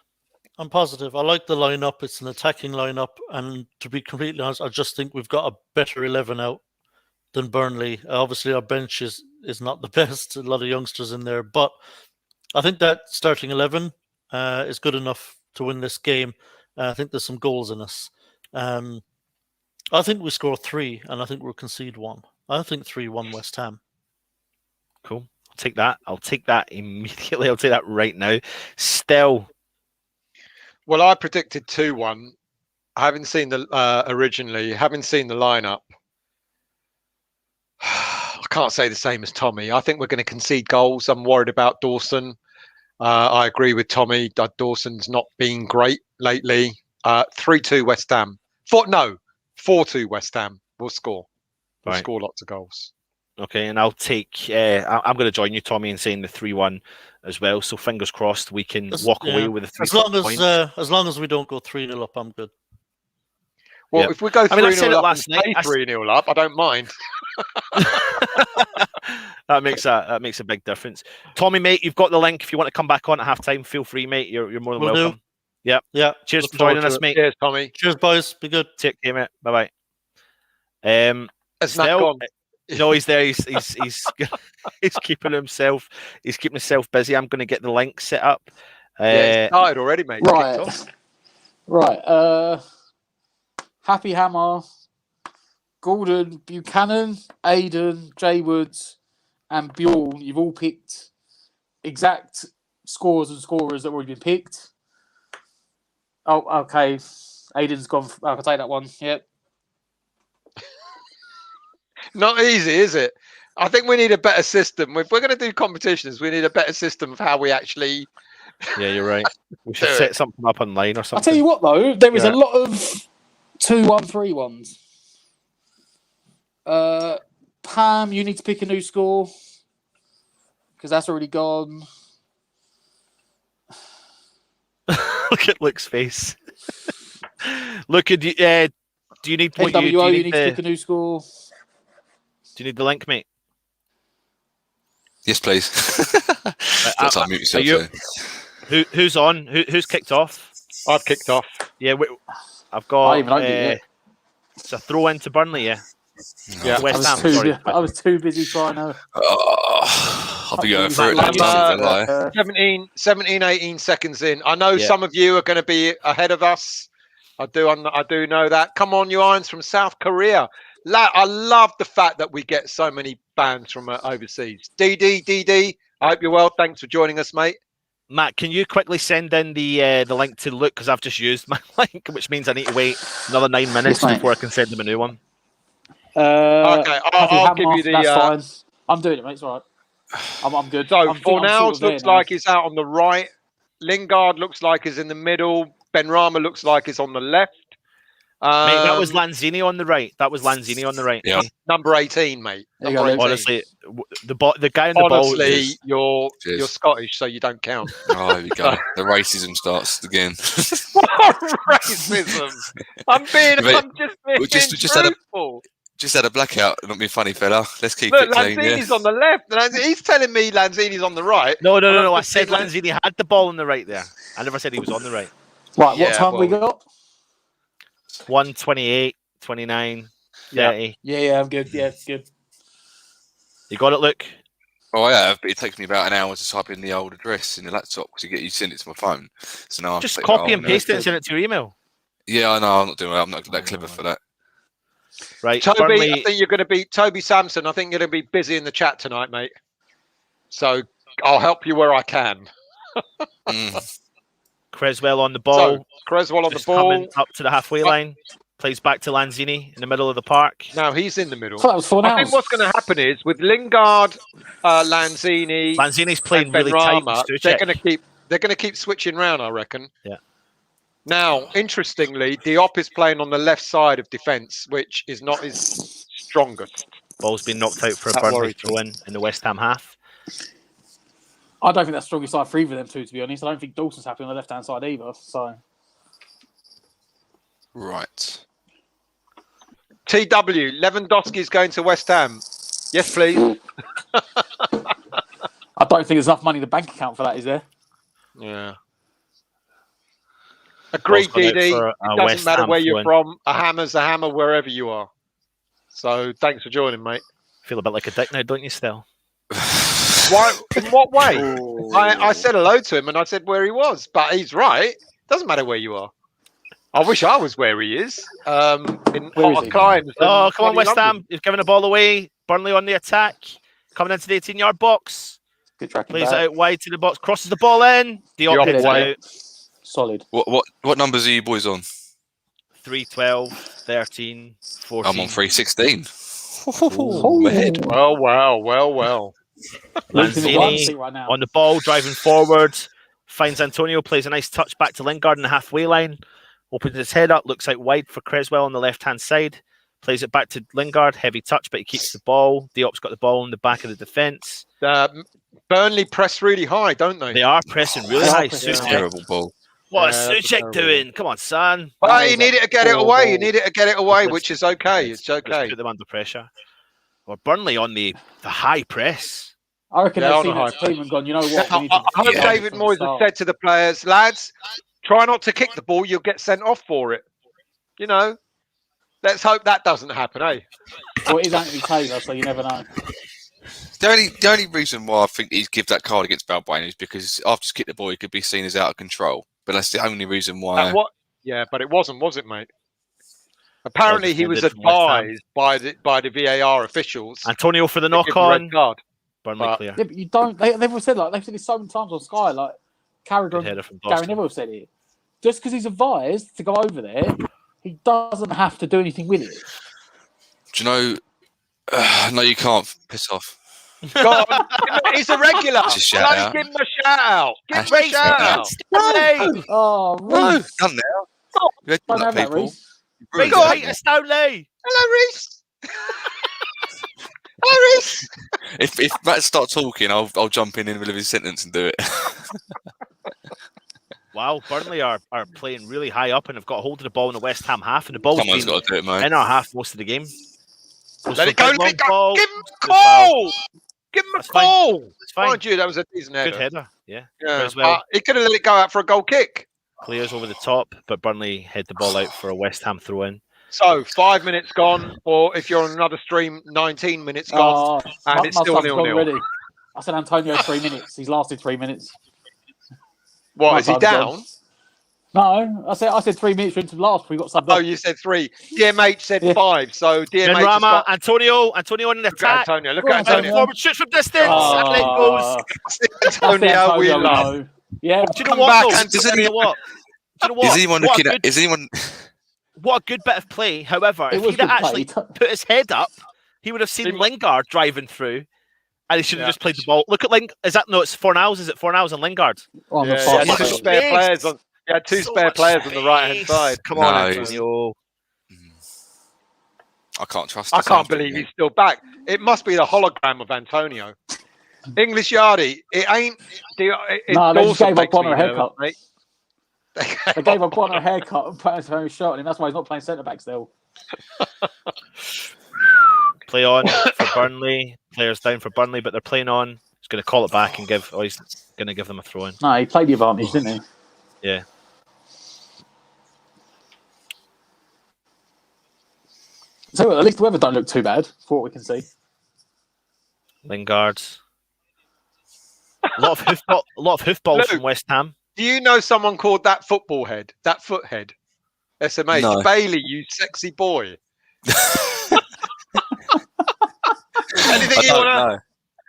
I'm positive. I like the lineup. It's an attacking lineup. And to be completely honest, I just think we've got a better 11 out than Burnley. Obviously, our bench is not the best. A lot of youngsters in there. But I think that starting 11 is good enough to win this game. I think there's some goals in us. I think we score 3, and I think we'll concede 1. I think 3-1 West Ham. Cool. I'll take that. I'll take that immediately. I'll take that right now. Still. Well, I predicted 2-1. Having seen the having seen the lineup, I can't say the same as Tommy. I think we're going to concede goals. I'm worried about Dawson. I agree with Tommy. Dawson's not been great lately. 3-2 West Ham. 4-2 West Ham. We'll score. We'll score lots of goals. Okay, and I'll take. I'm going to join you, Tommy, in saying the 3-1 as well. So fingers crossed, we can walk away with a 3 points. As long as we don't go 3-0 up, I'm good. Well, if we go 3-0 up and stay 3-0 up, I don't mind. that makes a big difference. Tommy, mate, you've got the link. If you want to come back on at halftime, feel free, mate. You're more than welcome. Yeah. Cheers for joining us, mate. Cheers, Tommy. Cheers, boys. Be good. Take care, mate. Bye bye. It's not gone. No, he's there. He's keeping himself. He's keeping himself busy. I'm going to get the link set up. It started already, mate. Right. Happy Hammer, Gordon, Buchanan, Aidan, Jay Woods, and Bjorn. You've all picked exact scores and scorers that have already been picked. Oh, okay. Aidan's gone. I can take that one. Yep. Not easy, is it? I think we need a better system. If we're going to do competitions, we need a better system of how we actually. Yeah, you're right. We should set something up online or something. I'll tell you what, though, there is a lot of 2-1-3 ones. Pam, you need to pick a new score because that's already gone. Look at Luke's face. Look, do you need what NWO, you need to pick a new score. Do you need the link, mate? Yes, please. That's unmute yourself. Who's on? Who's kicked off? I've kicked off. Yeah, I've got. It's a throw into Burnley. Yeah. West Ham. I was too busy trying to. I'll be going through it. 17, 18 seconds in. I know some of you are going to be ahead of us. I do know that. Come on, you irons from South Korea. I love the fact that we get so many bands from overseas. DD, I hope you're well. Thanks for joining us, mate. Matt, can you quickly send in the link to Luke because I've just used my link, which means I need to wait another 9 minutes before I can send him a new one. Okay, I'll give you the. That's fine. I'm doing it, mate. It's all right. I'm good. So Fornals looks like he's out on the right. Lingard looks like he's in the middle. Benrahma looks like he's on the left. Mate, that was Lanzini on the right. Yeah. Number 18, mate. Number 18. Honestly, the guy on the ball. Honestly, you're Scottish, so you don't count. Oh, there we go. The racism starts again. Racism. I'm just being truthful. Just had a blackout. Not being funny, fella. Let's keep it clean. Lanzini's on the left. He's telling me Lanzini's on the right. No. I said Lanzini had the ball on the right there. I never said he was on the right. Right, what time we got? 1:28, 29, 30. Yeah, I'm good. Yeah, it's good. You got it, Luke? Oh, I have, but it takes me about an hour to type in the old address in the laptop because you send it to my phone. So now just copy and paste it and send it to your email. Yeah, I know. I'm not doing that. I'm not that clever for that. Right, Toby, Burnley... I think you're going to be Toby Sampson. I think you're going to be busy in the chat tonight, mate. So I'll help you where I can. Creswell on the ball. So, Creswell on just the ball. Coming up to the halfway line. Plays back to Lanzini in the middle of the park. Now he's in the middle. So that was 4 I think what's going to happen is with Lingard, Lanzini, Lanzini's playing really tight. They're going to keep switching round, I reckon. Yeah. Now, interestingly, Diop is playing on the left side of defence, which is not his strongest. Ball's been knocked out for a Burnley throw in the West Ham half. I don't think that's strongest side for either of them two, to be honest. I don't think Dawson's happy on the left-hand side either. So Right. TW, Lewandowski is going to West Ham. Yes, please. I don't think there's enough money in the bank account for that, is there? Yeah. Agreed, DD. It doesn't matter where you're from. A hammer's a hammer wherever you are. So thanks for joining, mate. Feel a bit like a dick now, don't you, Still? Why? In what way? I said hello to him and I said where he was, but he's right. Doesn't matter where you are. I wish I was where he is. In hotter climes. Oh, come on, West Ham. You've given the ball away. Burnley on the attack. Coming into the 18-yard box. Good tracking Plays back. it out wide to the box. Crosses the ball in. Diop hits it out. Solid. What numbers are you boys on? 312, 13, 14. I'm on 316. Well. Lanzini right now. on the ball, driving forward. Finds Antonio, plays a nice touch back to Lingard in the halfway line. Opens his head up, looks out wide for Creswell on the left-hand side. Plays it back to Lingard, heavy touch, but he keeps the ball. Diop's got the ball in the back of the defence. Burnley press really high, don't they? They are pressing really high. Terrible ball. What is Suchek doing? Come on, son. Well, you needed to get it away. You needed to get it away, which is okay. It's okay. Put them under pressure. Well, Burnley on the high press. I reckon they've seen that team and gone, you know what? I hope David Moyes has said to the players, lads, try not to kick the ball. You'll get sent off for it. You know, let's hope that doesn't happen, eh? Well, it is Anthony Taylor, so you never know. The only reason why I think he's give that card against Balbuena is because after he's kicked the ball, he could be seen as out of control. But that's the only reason why. Yeah, but it wasn't, was it, mate? Apparently, he was advised by the VAR officials. Antonio for the knock-on. Burnley clear. Yeah, but you don't. They've said they've said it so many times on Sky. Like Gary Neville said it. Just because he's advised to go over there, he doesn't have to do anything with it. Do you know? No, you can't. Piss off. Go on. He's a regular. Give him a shout out. Give him a shout out. Oh, Reece. Done now. Don't have that, Reece. Reece Stanley. Hello, Reece. Hello, Reece. If Matt starts talking, I'll jump in the middle of his sentence and do it. Wow, Burnley are playing really high up and have got hold of the ball in the West Ham half, and the ball's Someone's got to do it, mate. in our half most of the game. Let it go, let it go. Give him a call. Give him a call. It's fine. Mind you, that was a decent header. Good header, yeah. Well. He could have let it go out for a goal kick. Clears over the top, but Burnley head the ball out for a West Ham throw-in. So 5 minutes gone, or if you're on another stream, 19 minutes gone, and it's still 0-0. I said Antonio 3 minutes. He's lasted 3 minutes. What, is he down? No, I said 3 minutes into the last. We got some. Oh, you said 3. DMH said 5. So DMH. Rama, Antonio on the attack. Look at Antonio. Forward shoots from distance. And it goes. Antonio, we love. Yeah. Do you know what? Do you know what? Is anyone looking at? Is anyone? What a good bit of play. However, if he'd actually put his head up, he would have seen Lingard driving through. And he should have just played the ball. Look at Lingard. Is that it's Fornals? Is it Fornals and Lingard? On the he had 2 spare players on. He had 2 spare players on the right hand side. Come on, Antonio. I can't trust. I can't believe he's still back. It must be the hologram of Antonio. English Yardie. It ain't. No, they just gave up on a haircut. They gave up on a haircut and put Antonio's shirt on him. That's why he's not playing centre back still. Play on for Burnley. Players down for Burnley, but they're playing on. He's going to call it back and he's going to give them a throw in. No, he played the advantage, didn't he? Yeah. So at least the weather don't look too bad for what we can see. Lingard. A lot of hoof balls from West Ham. Do you know someone called that football head? That foot head? SMH. No. Bailey, you sexy boy.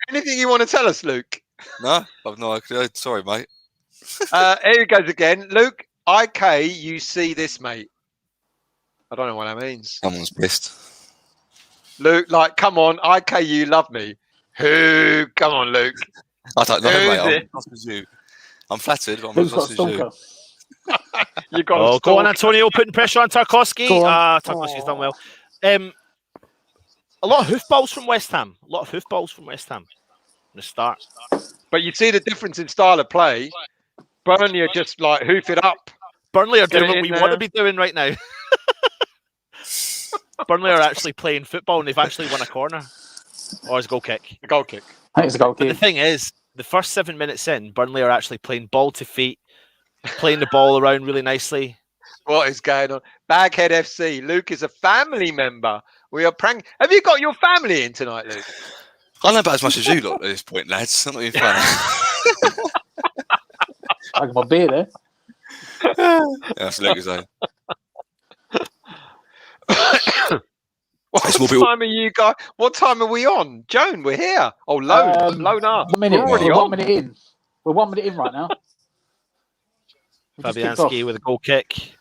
Anything you want to tell us, Luke? No, I've no idea. Sorry, mate. Here he goes again. Luke, IK, you see this, mate. I don't know what that means. Someone's pissed. Luke, come on, IK, you love me. Who? Come on, Luke. I don't know, mate. I'm flattered, but I'm as lost as you. You got go on, Antonio, putting pressure on Tarkowski. Tarkowski's done well. A lot of hoof balls from West Ham. In the start. But you see the difference in style of play. Burnley are just hoof it up. Burnley are doing what we want to be doing right now. Burnley are actually playing football and they've actually won a corner. Or it's a goal kick. A goal kick. I think it's a goal But kick. the thing is, the first 7 minutes in, Burnley are actually playing ball to feet, playing the ball around really nicely. What is going on? Baghead FC. Luke is a family member. We are prank. Have you got your family in tonight, Luke? I know about as much as you lot at this point, lads. I'm not even funny. I got my beer there. That's Luke's own. What time are we on? Joan, we're here. Oh, loan up. 1 minute. We're already We're on. 1 minute in. We're 1 minute in right now. We just kicked off. Fabianski with a goal kick.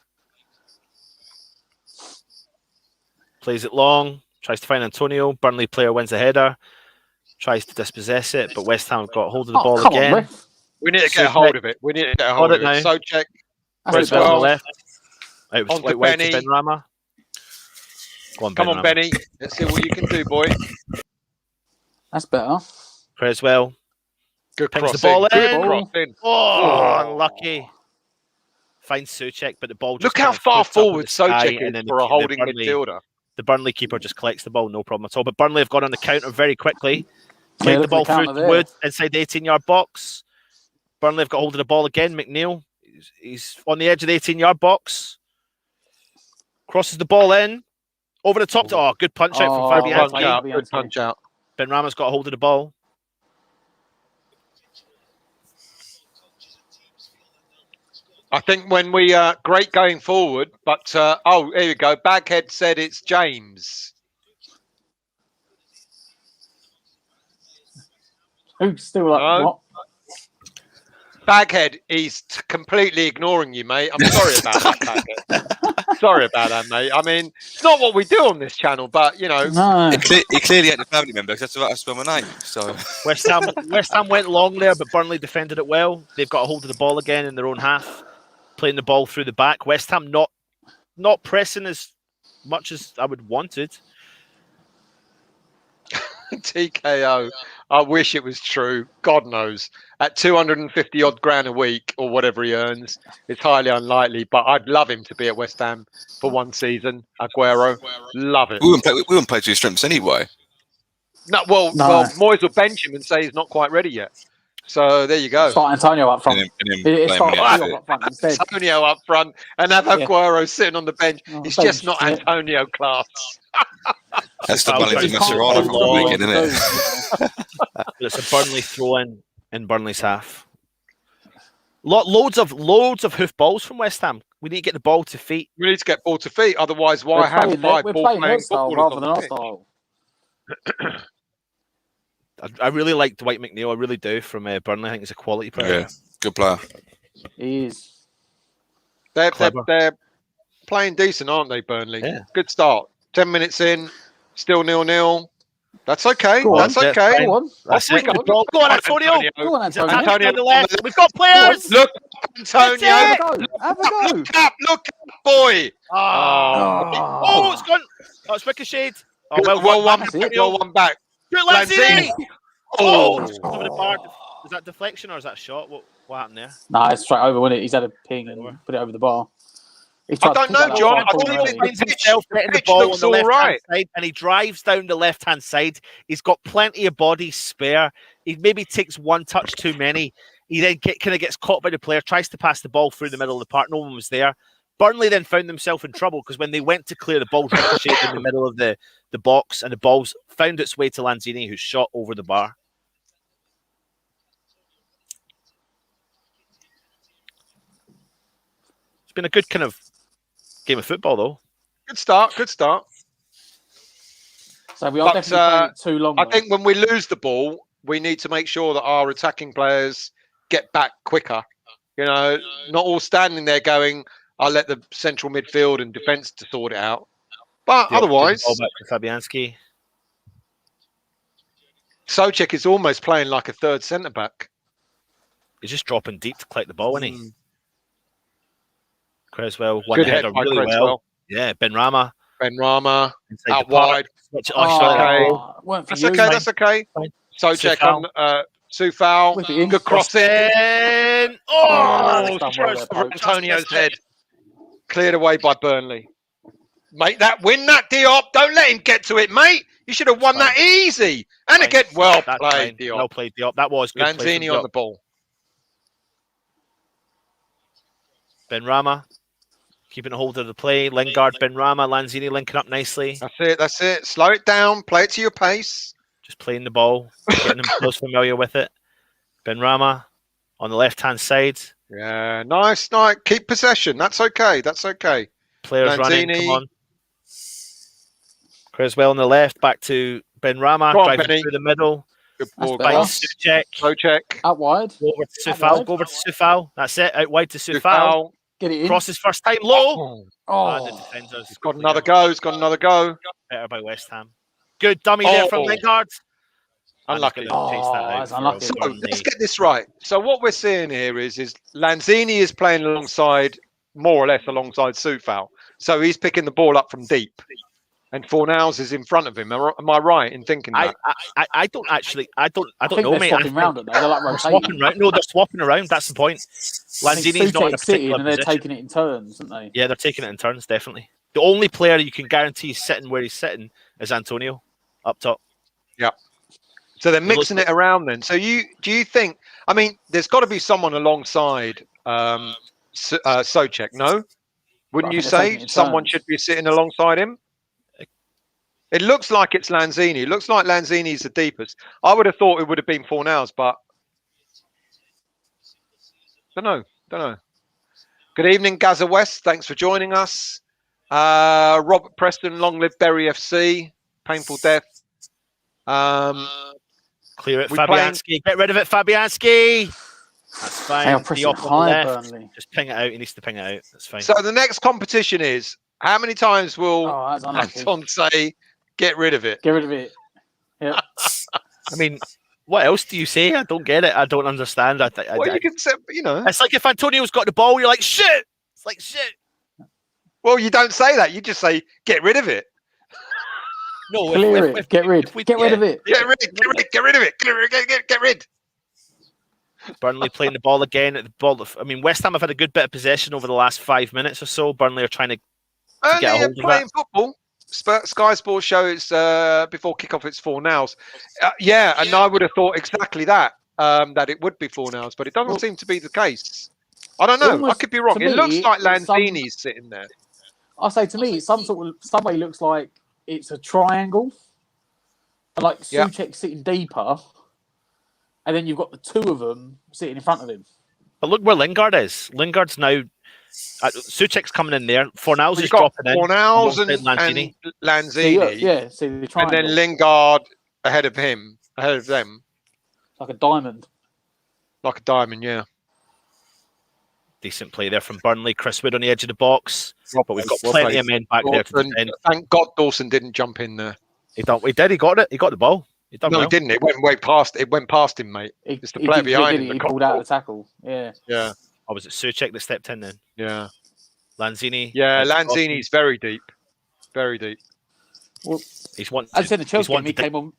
Plays it long. Tries to find Antonio. Burnley player wins the header. Tries to dispossess it, but West Ham got hold of the ball come again. on, ref. We need to get a hold of it. We need to get a hold of it. So check. That's Creswell on the better. left. It was On to out wide to Benny. Benrahma. Come on, Benny. Let's see what you can do, boy. That's better. Creswell. Good Pings cross the ball in. Good in. cross in. Oh, unlucky. Finds Souček, but the ball just Look how kind of far floats up in forward the sky, Souček and is then for a holding Burnley, midfielder. The Burnley keeper just collects the ball, no problem at all. But Burnley have gone on the counter very quickly. Yeah, Played the look at ball the through counter to there. Wood inside the 18-yard box. Burnley have got hold of the ball again. McNeil, he's on the edge of the 18-yard box. Crosses the ball in. Over the top. Oh, good punch out from Fabianski. Punch out. Good punch out. Benrahma's got a hold of the ball. I think when we great going forward, but here we go. Baghead said it's James. Who's still like No. what? Baghead, he's completely ignoring you, mate. I'm sorry about that, Baghead. Sorry about that, mate. I mean, it's not what we do on this channel, but you know. No. He clearly had a family member because that's spell my name. So West Ham went long there, but Burnley defended it well. They've got a hold of the ball again in their own half, playing the ball through the back. West Ham not pressing as much as I would wanted. TKO. I wish it was true. God knows. At 250 odd grand a week or whatever he earns, it's highly unlikely. But I'd love him to be at West Ham for one season. Aguero, love it. we wouldn't play to his strengths anyway. Well, Moyes will bench him and say he's not quite ready yet. So there you go. Start Antonio up front. It's blame Antonio up front instead. Antonio up front and have Aguero sitting on the bench. He's bench, just not Antonio class. That's the Burnley to Mascherano from weekend, isn't it? But it's a Burnley throw-in Burnley's half. Loads of hoof balls from West Ham. We need to get the ball to feet. We need to get ball to feet. Otherwise, why have five ball-playing style rather than our footballers? style. I really like Dwight McNeil. I really do from Burnley. I think he's a quality player. Yeah, good player. He is. They're playing decent, aren't they, Burnley? Yeah. Good start. 10 minutes in, still 0-0. That's okay. Go on. That's okay. Go on. That's Off we it. go. Go on, Antonio. Go on, Antonio. Antonio On the left. We've got players. Look, Antonio. Have a go. Have a go. Look up, boy. Oh, it's gone. Oh, it's ricocheted. Oh, Well one back. Good Lanzini. Oh. Just over the bar. Is that deflection or is that a shot? What happened there? Nah, it's straight over, wasn't it? He's had a ping and put it over the bar. I don't know, John. I think He finds himself getting the ball on the left-hand side, and he drives down the left-hand side. He's got plenty of body spare. He maybe takes one touch too many. He then kind of gets caught by the player, tries to pass the ball through the middle of the park. No one was there. Burnley then found themselves in trouble because when they went to clear, the ball ricocheted in the middle of the box, and the ball found its way to Lanzini, who shot over the bar. It's been a good kind of game of football, though. Good start. So we are definitely playing it too long. I think when we lose the ball, we need to make sure that our attacking players get back quicker. You know, not all standing there going, I'll let the central midfield and defence to sort it out. But otherwise... Ball back to Fabianski. Souček is almost playing like a third centre-back. He's just dropping deep to collect the ball, isn't he? Creswell, one Good header head by really Creswell. well. Yeah, Benrahma. Out wide. That's okay. That's okay. Souček on Soufal. Good cross in. Oh, that's done well there, Pope. Antonio's head. Cleared away by Burnley. Mate, win that, Diop. Don't let him get to it, mate. You should have won that easy. And Fine. again, well That's played, fine. Diop. Well played, Diop. That was good. Lanzini on the ball. Benrahma keeping a hold of the play. Lingard, Benrahma, Lanzini linking up nicely. That's it. Slow it down. Play it to your pace. Just playing the ball, getting themselves familiar with it. Benrahma on the left-hand side. Yeah, nice. Keep possession. That's okay. Players Lanzini. running, come on. Creswell on the left, back to Benrahma, driving through the middle. Good ball, Suchek. Out wide. Go over to Sufal. That's it. Out wide to Sufal. Get it in. Crosses first time low. Oh. The defenders. He's got another go. Better by West Ham. Good dummy there from Lingard. Unlucky. That's unlucky. So let's get this right. So what we're seeing here is Lanzini is playing more or less alongside Sufal. So he's picking the ball up from deep. And Fornals is in front of him. Am I right in thinking that? I don't know, they're mate. Swapping around, aren't they? They're like rotating. They're swapping around. That's the point. Lanzini's not in a particular and they're position. taking it in turns, aren't they? Yeah, they're taking it in turns, definitely. The only player you can guarantee is sitting where he's sitting is Antonio up top. Yeah. So they're mixing it around then. So do you think? I mean, there's got to be someone alongside Souček, no? Wouldn't you say someone should be sitting alongside him? It looks like it's Lanzini. It looks like Lanzini's the deepest. I would have thought it would have been Fornals, but don't know. Good evening, Gaza West. Thanks for joining us. Robert Preston, long live Bury FC. Painful death. Clear it, Fabianski. Get rid of it, Fabianski. That's fine. Burnley. Just ping it out. He needs to ping it out. That's fine. So the next competition is, how many times will Anton say, get rid of it? Get rid of it. Yeah. I mean, what else do you say? I don't get it. I don't understand. You can say, It's like if Antonio's got the ball, you're like, shit. It's like, shit. Well, you don't say that. You just say, get rid of it. No, get rid of it. Get rid of it. Get rid. Burnley playing the ball again. I mean, West Ham have had a good bit of possession over the last 5 minutes or so. Burnley are trying to get a hold of playing football. Sky Sports show it's before kickoff. It's Fornals. And I would have thought exactly that it would be Fornals, but it doesn't seem to be the case. I don't know. I could be wrong. It looks like Lanzini's sitting there. I say to me, some way looks like it's a triangle, and like Souček sitting deeper, and then you've got the two of them sitting in front of him. But look where Lingard is. Lingard's now. Souček's coming in there. Fornals is dropping in. Fornals and Lanzini. See the triangle. And then Lingard ahead of them. Like a diamond. Yeah. Decent play there from Burnley. Chris Wood on the edge of the box. But we've got plenty of men back there to defend. Thank God Dawson didn't jump in there. He did. He got it. He got the ball. He didn't. It went way past. It went past him, mate. It's the player behind him. He pulled out the tackle. Yeah. Oh, was it Souček that stepped in then? Yeah. Lanzini. Yeah, Lanzini's very deep. Very deep. Well, he's wanting. As I said, the Chelsea game, he came on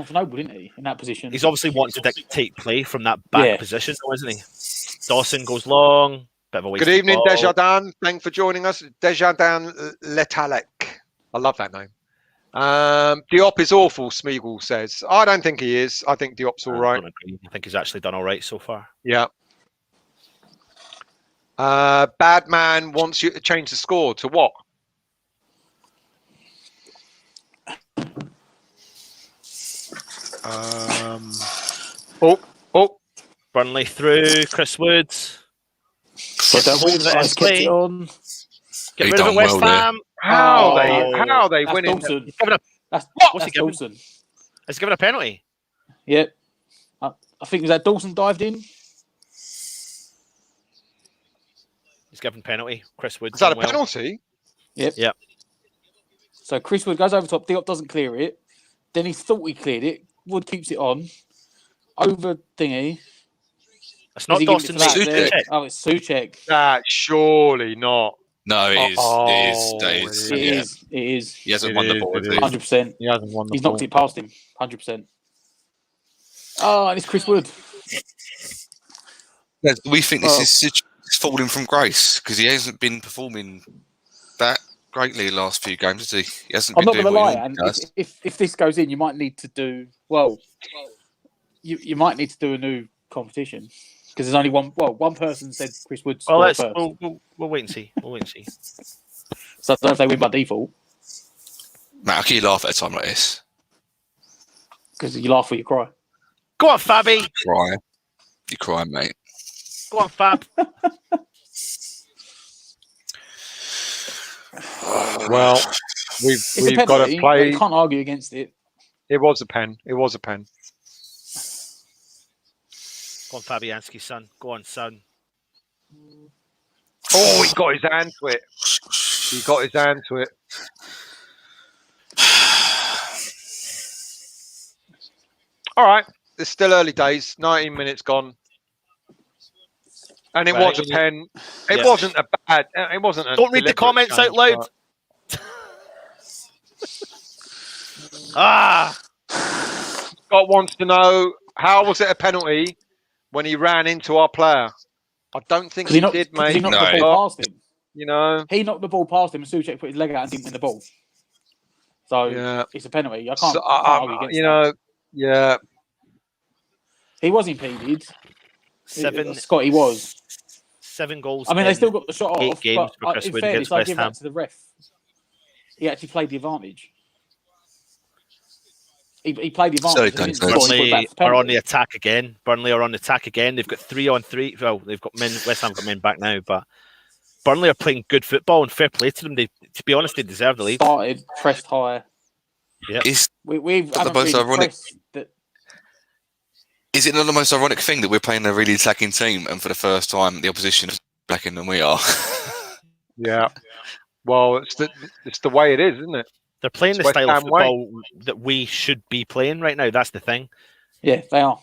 for Noble, didn't he? In that position. He's obviously wanting to dictate play from that back position, isn't he? Dawson goes long. Bit of a waste. Good evening, Desjardins. Thanks for joining us. Desjardins Letalek. I love that name. Diop is awful, Smeagol says. I don't think he is. I think Diop's all right. I think he's actually done all right so far. Yeah. Bad man wants you to change the score to what? Burnley through. Chris Woods. Get rid of it, West Ham. How are they winning? What's he giving? Dawson. Has he given a penalty? Yep. I think was that Dawson dived in. He's given penalty. Chris Wood. Is that a penalty? Yep. So Chris Wood goes over top. Diop doesn't clear it. Then he thought he cleared it. Wood keeps it on. Over thingy. It's not Dawson. Oh, it's Souček. Surely not. No, it is. It is. He hasn't won the ball. 100%. He hasn't won the ball. He's knocked it past him. 100%. Oh, and it's Chris Wood. We think this is falling from grace because he hasn't been performing that greatly the last few games, has he? He hasn't I'm been not going to doing what lie, he and normally does. if this goes in, you might need to do You might need to do a new competition because there's only one. Well, one person said Chris Wood scored first. We'll wait and see. We'll wait and see. So I don't know if they win by default Mate, how can you laugh at a time like this? because you laugh or you cry. Go on, Fabby. Cry. You cry, mate. Go on, Fab. Well, It's we've a got penalty, to but play. you can't argue against it. It was a pen. It was a pen. Go on, Fabianski, son. Go on, son. Oh, he got his hand to it. He got his hand to it. All right. It's still early days. 19 minutes gone. And it was a pen. It wasn't a bad. It wasn't a. Don't read the comments out loud. Scott wants to know, how was it a penalty when he ran into our player? I don't think he did, mate. He knocked the ball past him. You know, he knocked the ball past him, and Souček put his leg out and didn't win the ball. So it's a penalty. I can't argue against that. Yeah. He was impeded. 7. Scotty was 7 goals. I mean, they still got the shot 8 off. games But for Chris in Wood fairness, against I West give Ham. that to the ref. He actually played the advantage. He played the advantage. Burnley are on the attack again. They've got 3-on-3. Well, they've got men. West Ham got men back now, but Burnley are playing good football and fair play to them. To be honest, they deserve the lead. Started, pressed high. Yeah. We've the most ironic. Is it not the most ironic thing that we're playing a really attacking team and for the first time the opposition is attacking than we are? Yeah. Well, it's the way it is, isn't it? They're playing the style of football that we should be playing right now. That's the thing. Yeah, they are.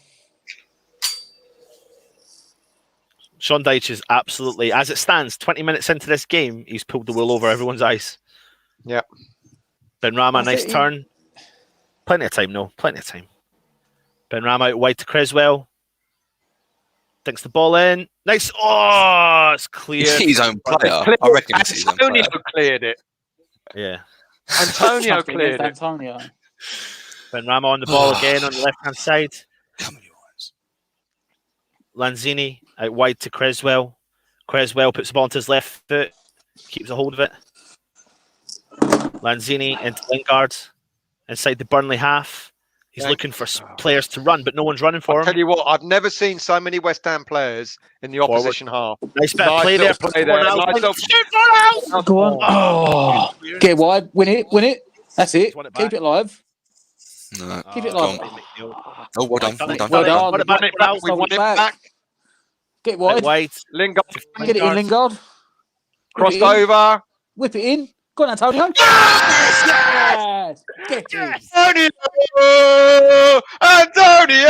Sean Dyche is absolutely, as it stands, 20 minutes into this game, he's pulled the wool over everyone's eyes. Yeah. Benrahma, nice turn. Plenty of time, no. Plenty of time. Benrahma out wide to Creswell. Dinks the ball in. Nice. Oh, it's clear. He's his own player. I reckon it's his own player. Antonio cleared it. Yeah. Antonio cleared it. Antonio. Benrahma on the ball again on the left-hand side. Come on, you guys. Lanzini out wide to Creswell. Creswell puts the ball into his left foot. Keeps a hold of it. Lanzini into Lingard. Inside the Burnley half. He's looking for players to run, but no one's running for him. I'll tell you what, I've never seen so many West Ham players in the opposition half. Nice bit of play there. Go on. Oh, get wide. Win it. That's it. Keep it live. No. Keep it live. Oh, well done. Well done. We won it back. Get wide. Lingard. Get it in, Lingard. Crossed over. Whip it in. Go on, Antonio. Yes! Get it. Antonio!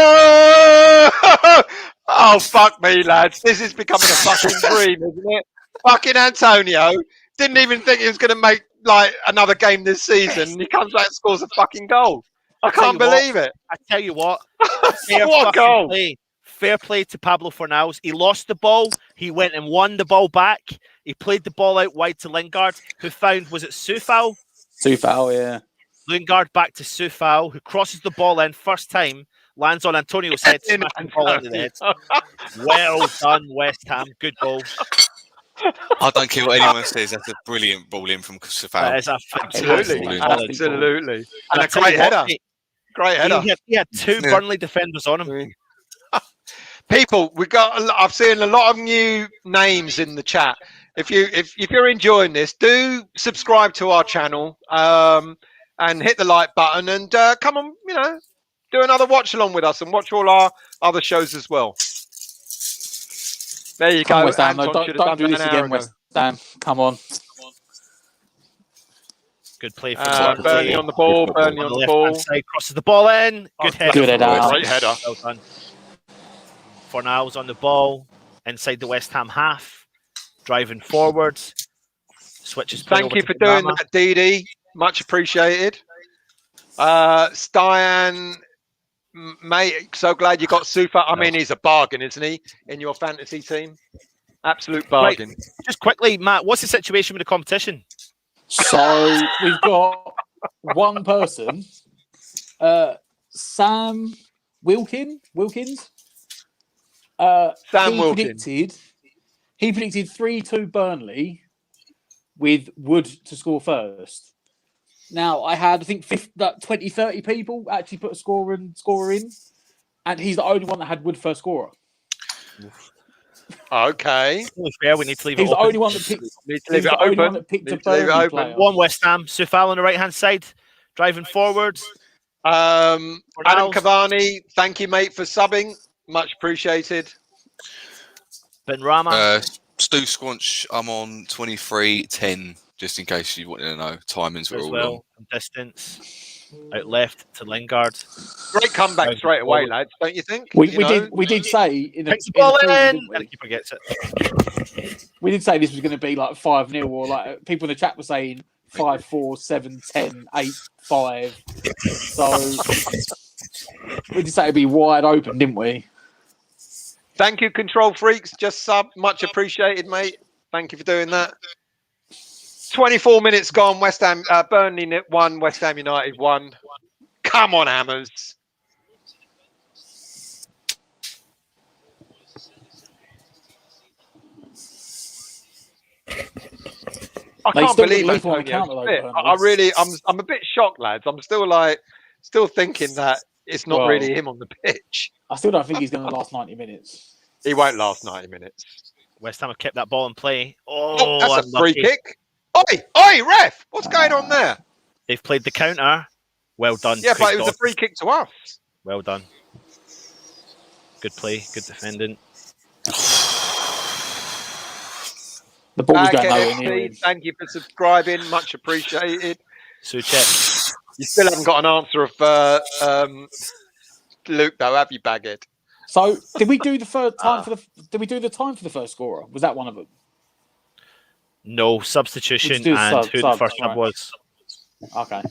Oh, fuck me, lads. This is becoming a fucking dream, isn't it? Fucking Antonio. Didn't even think he was going to make like another game this season. He comes out and scores a fucking goal. I can't believe it. I tell you what. What goal? Fair play to Pablo Fornals. He lost the ball. He went and won the ball back. He played the ball out wide to Lingard, who found, was it Soufal? Soufal, yeah. Lingard back to Soufal, who crosses the ball in first time, lands on Antonio's head, smashing the ball into the head. Well done, West Ham. Good goal. I don't care what anyone says. That's a brilliant ball in from Soufal. That is a fantastic Absolutely. And a great header. Great header. He had 2 Burnley defenders on him. People, I've seen a lot of new names in the chat. If you're enjoying this, do subscribe to our channel and hit the like button and come on, do another watch along with us and watch all our other shows as well. There you go. West Ham, don't do this again, West Ham. Come on. Good play from Burnley on the ball. Burnley on the ball. Side, crosses the ball in. Good header. Good header. Great header. Well done. Fornals on the ball inside the West Ham half, driving forwards. Switches. Thank you for doing that, Didi. Much appreciated. Stian, mate, so glad you got Sufa. I mean, he's a bargain, isn't he? In your fantasy team, absolute bargain. Right. Just quickly, Matt, what's the situation with the competition? So we've got one person, Sam Wilkins. Sam He Wilkins. predicted 3-2 Burnley with Wood to score first. Now, I had, I think, 20, 30 people actually put a scorer in, and he's the only one that had Wood first scorer. Okay. Fair, we need to leave He's it the open. only one that picked. Need to He's leave it the only one open. that picked a Need to leave it Burnley open. player. One West Ham. Sufal on the right-hand side, driving forward. Adam Cavani, thank you, mate, for subbing. Much appreciated. Ben Rama. Stu Squanch, I'm on 23:10, just in case you wanted to know. Timings were as all well. on. From distance. Out left to Lingard. Great comeback straight away, lads, don't you think? We did say in the Takes the ball preview, in, didn't we? and the keeper gets it. We did say this was going to be like 5-0, or like people in the chat were saying 5-4, 7-10, 8-5. So we did say it'd be wide open, didn't we? Thank you, Control Freaks. Just sub. Much appreciated, mate. Thank you for doing that. 24 minutes gone. West Ham, Burnley 1, West Ham United 1. Come on, Hammers. I can't believe Antonio's fit. I'm a bit shocked, lads. I'm still thinking that it's not really him on the pitch. I still don't think he's going to last 90 minutes. He won't last 90 minutes. West Ham have kept that ball in play. Oh, that's a free kick. Oi, ref! What's going on there? They've played the counter. Well done. Yeah, but it was a free kick to us. Well done. Good play. Good defending. The ball was going nowhere near him. Thank you for subscribing. Much appreciated. Suchek. You still haven't got an answer of Luke, though, have you, Baggett? So, did we do the first time Did we do the time for the first scorer? Was that one of them? No, substitution and who the first sub was. Okay.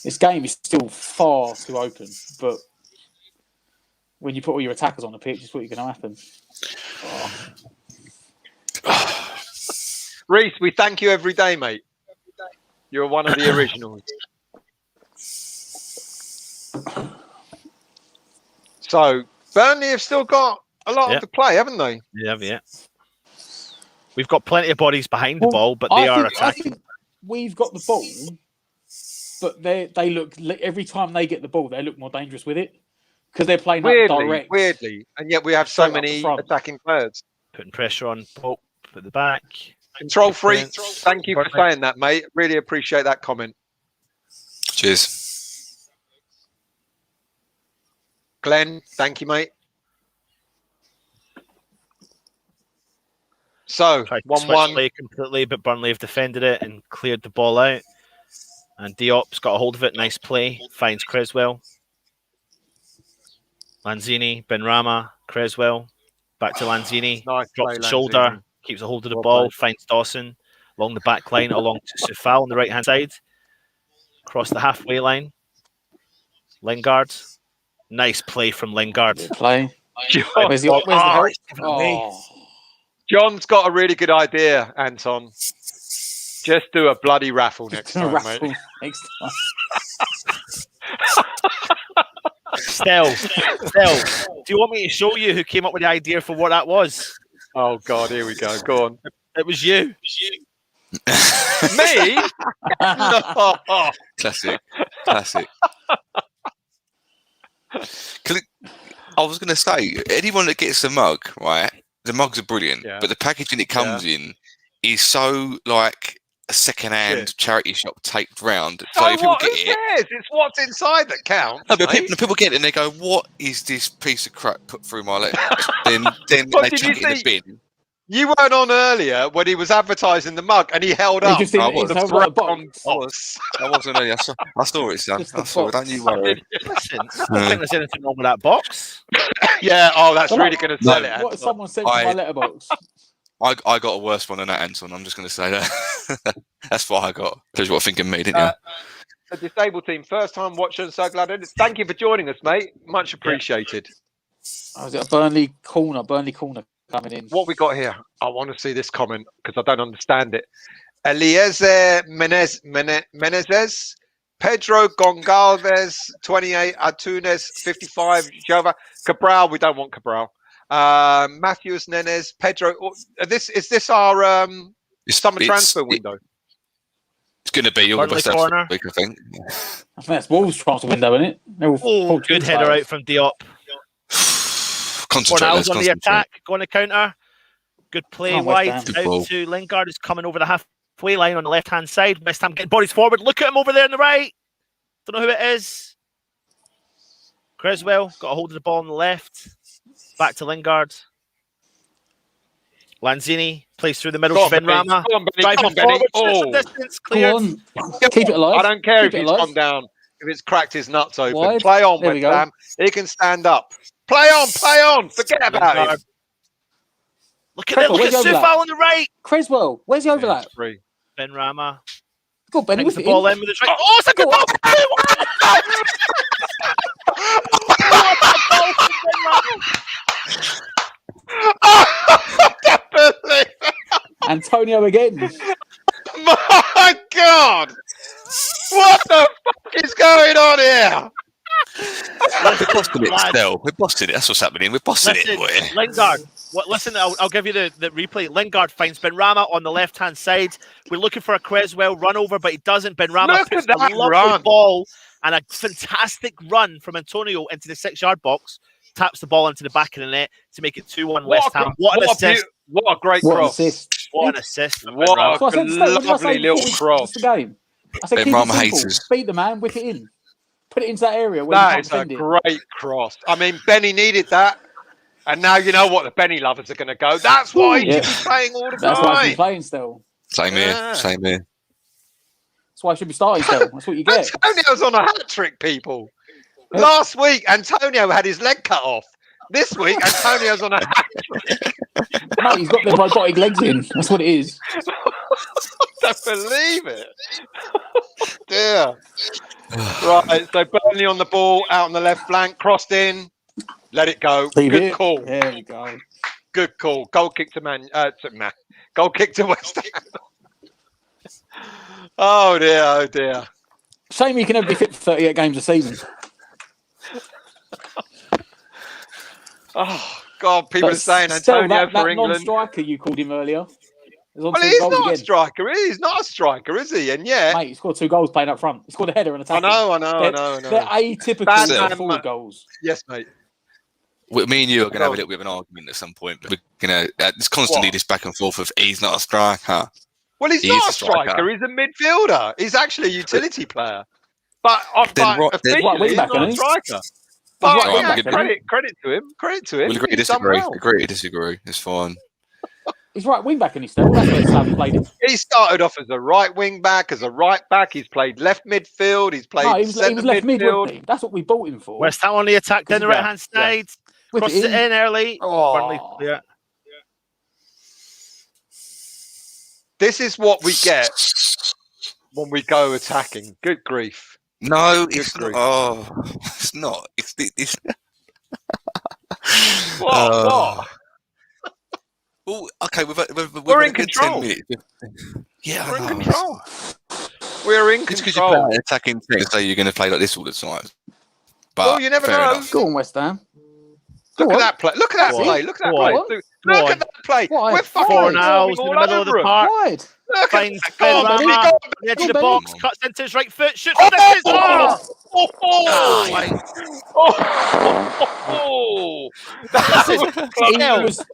This game is still far too open, but when you put all your attackers on the pitch, it's what's going to happen. Reese, we thank you every day, mate. You're one of the originals. So, Burnley have still got a lot to play, haven't they? Yeah. We've got plenty of bodies behind the ball, but they are attacking. I think we've got the ball, but they look, every time they get the ball, they look more dangerous with it because they're playing direct. Weirdly, and yet we have so many attacking players. Putting pressure on Pope at the back. Control Freak, thank you for saying that, mate. Really appreciate that comment. Cheers. Glenn, thank you, mate. So, 1-1. Play completely, but Burnley have defended it and cleared the ball out. And Diop's got a hold of it. Nice play. Finds Creswell. Lanzini, Benrahma, Creswell. Back to Lanzini. Nice drops play, the shoulder. Lanzini. Keeps a hold of the ball. Finds Dawson along the back line, along to Sufal on the right-hand side. Across the halfway line. Lingard. Nice play from Lingard. Play. Where's the help? John's got a really good idea, Anton. Just do a bloody raffle next time, mate. Stell, do you want me to show you who came up with the idea for what that was? Oh, God, here we go. Go on. It was you. Me? No. Classic. I was going to say, anyone that gets the mug, right? The mugs are brilliant, but the packaging it comes in is so like a second-hand charity shop taped round. So if people get it, it's what's inside that counts. No, but people get it and they go, "What is this piece of crap put through my leg?" then they chuck it in the bin. You weren't on earlier when he was advertising the mug and he held up the box. I wasn't earlier. I saw it, son. I saw it. Don't you worry. Listen, I don't think there's anything wrong with that box. Yeah, that's really going to sell it. What someone sent to my letterbox. I got a worse one than that, Anton. I'm just going to say that. That's what I got. Tells you what I think of me, didn't you? The disabled team, first time watcher, and so glad. Thank you for joining us, mate. Much appreciated. Oh, is it a Burnley corner? Burnley corner coming in. What we got here? I want to see this comment because I don't understand it. Eliezer Menezes, Pedro Gonçalves, 28, Antunes, 55, Jova, Cabral. We don't want Cabral. Matthews Nenes, Pedro. Is this our summer transfer window? It's going to be your best corner. week, I think. I think that's Wolves' transfer window, isn't it? Oh, good header out from Diop. Cornell's on the attack, going to counter. Good play wide out to Lingard, who's coming over the halfway line on the left-hand side. West Ham getting bodies forward. Look at him over there on the right. Don't know who it is. Creswell got a hold of the ball on the left. Back to Lingard. Lanzini plays through the middle to Benrahma. Driving forward, distance, cleared. Keep it alive. I don't care if he's gone down, if it's cracked his nuts open. Wide. Play on, West Ham. He can stand up. Play on. Forget about him. Look at that. Look at Soufal on the right. Creswell, where's the overlap? Benrahma. Go, Benny, with the ball in with his right. Oh, it's a good ball. Antonio again. My God! What the fuck is going on here? We're busting it still. We're busting it. That's what's happening. We're busting it. Boy. Lingard. Listen, I'll give you the replay. Lingard finds Benrahma on the left-hand side. We're looking for a Creswell run over, but he doesn't. Benrahma puts a lovely ball and a fantastic run from Antonio into the 6-yard box. Taps the ball into the back of the net to make it 2-1 West Ham. What an assist. What a great cross. What an assist. What a lovely little cross. The game. I said, keep it simple. Beat the man, whip it in. Put it into that area. That is a great cross. I mean, Benny needed that. And now you know what the Benny lovers are going to go. That's why he should be playing all the time. That's why he's playing still. Same here. That's why he should be starting still. That's what you get. Antonio's on a hat-trick, people. Last week, Antonio had his leg cut off. This week, Antonio's on a hat-trick. Mate, he's got the robotic legs in. That's what it is. I don't believe it. Dear. Right, so Burnley on the ball, out on the left flank, crossed in. Let it go. Good call. There we go. Good call. Goal kick to Goal kick to West Ham. Oh dear. Shame you can only be fit for 38 games a season. Oh God, people are saying Antonio for England. That non-striker you called him earlier. Well, he's not a striker. He's not a striker, is he? And yeah, mate, he scored 2 goals playing up front. He scored a header and a tackle. I know. They're atypical forward goals. Yes, mate. Me and you are going to have a little bit of an argument at some point. But we're going to it's constantly this back and forth of he's not a striker. Well, he's not a striker. He's a midfielder. He's actually a utility player. But officially, he's not a striker. But credit to him. We'll agree to disagree. Agree to disagree. It's fine. He's right wing back, and he's still. That's how he played it. He started off as a right wing back, as a right back. He's played left midfield. He's played centre left midfield. Mid, that's what we bought him for. West Ham on the attack, down the right hand side. Yeah. Crossed it in early. Burnley, yeah. This is what we get when we go attacking. Good grief. No, it's not. Oh, it's not. It's What? Well, okay, we're in control. 10 minutes. Yeah, we're in control. We're in control. It's because you're playing an attacking team, so you're going to play like this all the time. But well, you never know. Enough. Go on, West Ham. Look at that play. Look at that play. Look at that play. Look at that play. We're fucking now in the middle of the park. Finds Benrahma on the edge of the box, cuts into his right foot, shoots for the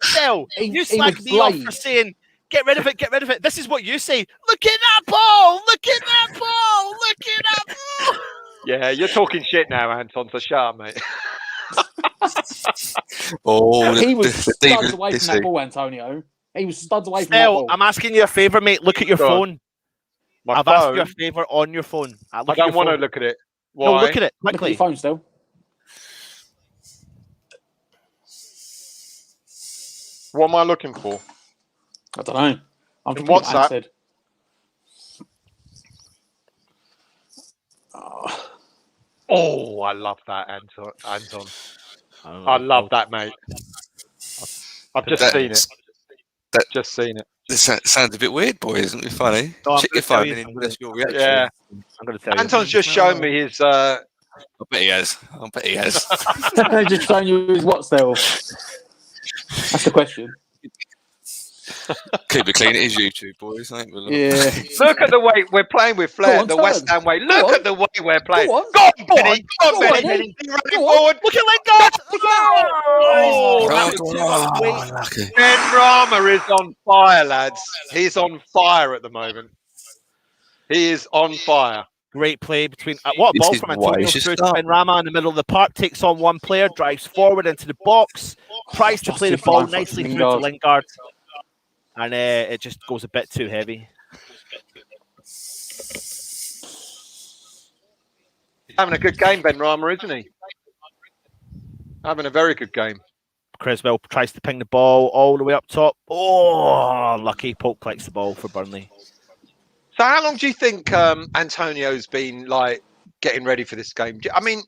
Still, you slagged me off for saying, get rid of it. This is what you say. Look at that ball. Yeah, you're talking shit now, Anton, so shut up, mate. He was studs away from that ball, Antonio. He was studs away from that ball. I'm asking you a favour, mate. Look at your phone. I've asked you a favour on your phone. I don't want to look at it. Why? No, look at it quickly. Look at your phone still. What am I looking for? I don't know. I'm just what's that? Said. Oh, I love that, Anton. I love that, mate. I've just seen it. Just seen it. This sounds a bit weird, boys. Isn't it funny? No, Check your phone and that's your reaction. Yeah. I'm going to tell you. Anton's just shown me his. I bet he has. Just showing you his what still? That's the question. Keep it clean. It is YouTube, boys. Ain't we? Yeah. Look at the way we're playing with Flair, the West Ham way. Look at the way we're playing. Go on, Penny. Go on, Penny. Running forward. Look at Lingard. Ben Rama is on fire, lads. He's on fire at the moment. He is on fire. Great play between. What a ball from Antonio through to Ben Rama in the middle of the park. Takes on one player, drives forward into the box, tries to play the ball nicely through to Lingard. And it just goes a bit too heavy. He's having a good game, Ben Rama, isn't he? Having a very good game. Creswell tries to ping the ball all the way up top. Oh, lucky. Pope collects the ball for Burnley. So how long do you think Antonio's been like getting ready for this game? I mean,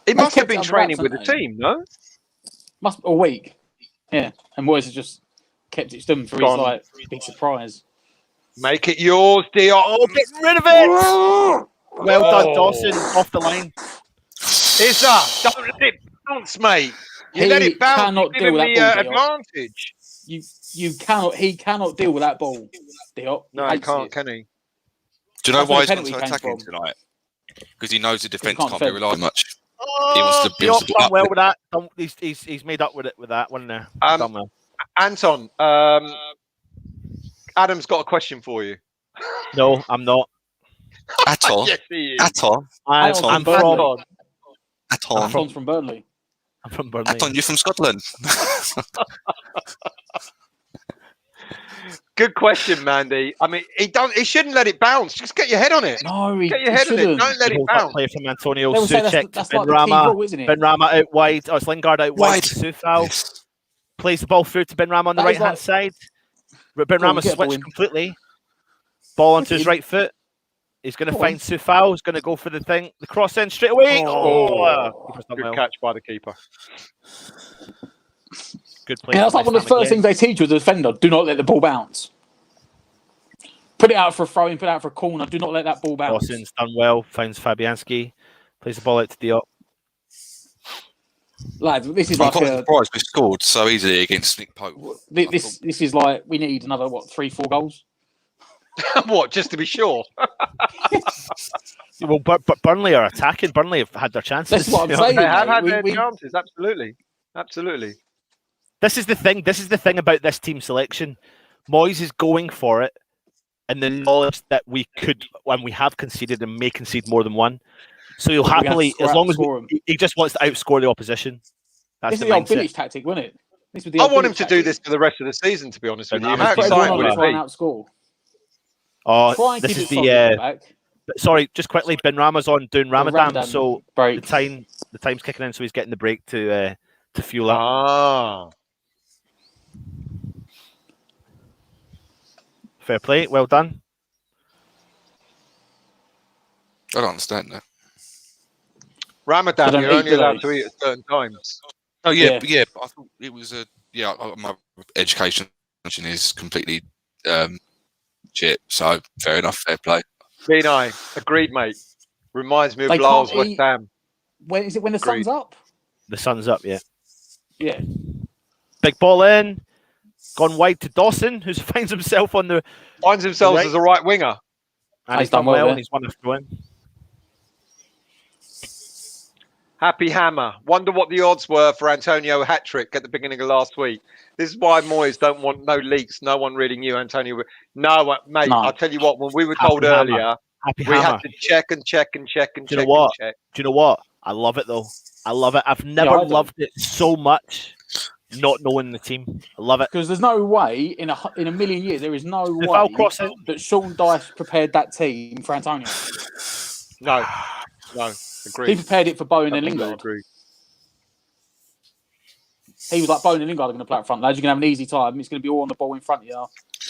he must have been training with the team, no? Must a week. Yeah. And Moyes has just kept it stum for his like big surprise. Make it yours, Dion. Oh, get rid of it! Well done, Dawson. Off the line. Issa, don't let it bounce, mate. You let it bounce. Cannot deal with that ball, advantage. You cannot. He cannot deal with that ball, Diop. No, he can't, can he? Do you know why he's not so attacking tonight? Because he knows the defence can't be relied on much. He wants to build done well with that. He's made up with it with that one there. Done well. Anton, Adam's got a question for you. No, I'm not. Aton. Yes, he is. Aton. I'm from. Aton's from Burnley. I'm from Burnley. Aton, you're from Scotland. Good question, Mandy. I mean, he shouldn't let it bounce. Just get your head on it. No, get your head on it. Don't let it bounce. Play from Antonio Souček. Ben Rama. Ben Rama out wide. Oh, it's Lingard out wide. Soufal plays the ball through to Ben Rama on the right-hand side. Ben Rama switched completely. Ball onto his right foot. He's going to find Soufal. He's going to go for the thing. The cross in straight away. Good catch by the keeper. Good play. Yeah, that's like one of the first things they teach you as a defender. Do not let the ball bounce. Put it out for a throw-in, put it out for a corner. Do not let that ball bounce. Dawson's done well. Finds Fabianski. Plays the ball out to Diop. Lads, this is I'm like quite surprised we scored so easily against Nick Pope. This is like we need another 3-4 goals. What? Just to be sure. Well, but Burnley are attacking. Burnley have had their chances. That's what I'm saying. They have had their chances. Absolutely. This is the thing. This is the thing about this team selection. Moyes is going for it, and the knowledge that we could, when we have conceded and may concede more than one. So he'll happily, as long as he just wants to outscore the opposition. That's the old village tactic, wasn't it? I want him to do this for the rest of the season. To be honest with you, how exciting would it be? Outscore. Oh, this is the. Sorry, just quickly. Ben Rama's on doing Ramadan, so break. the time's kicking in, so he's getting the break to fuel up. Ah. Fair play, well done. I don't understand that. Ramadan, you're only allowed to eat at certain times. Oh yeah. I thought it was my education is completely shit. So fair enough, fair play. Benai, agreed, mate. Reminds me of Lyle's West Ham. When is it? When the sun's up? The sun's up, yeah. Yeah. Big ball in. Gone wide to Dawson, who finds himself as a right winger. And he's done well. And he's won a throw-in. Happy Hammer. Wonder what the odds were for Antonio hat-trick at the beginning of last week. This is why Moyes don't want no leaks. No one really knew Antonio. No, mate, I'll tell you what, when we were told earlier, we had to check and check and check and check. Do you know what? I love it, though. I love it. I've never loved it so much. Not knowing the team, I love it because there's no way in a million years there is no way that Sean Dyche prepared that team for Antonio. No, agree. He prepared it for Bowen and Lingard. Agree. He was like, Bowen and Lingard are going to play up front, lads. You're going to have an easy time. It's going to be all on the ball in front of you.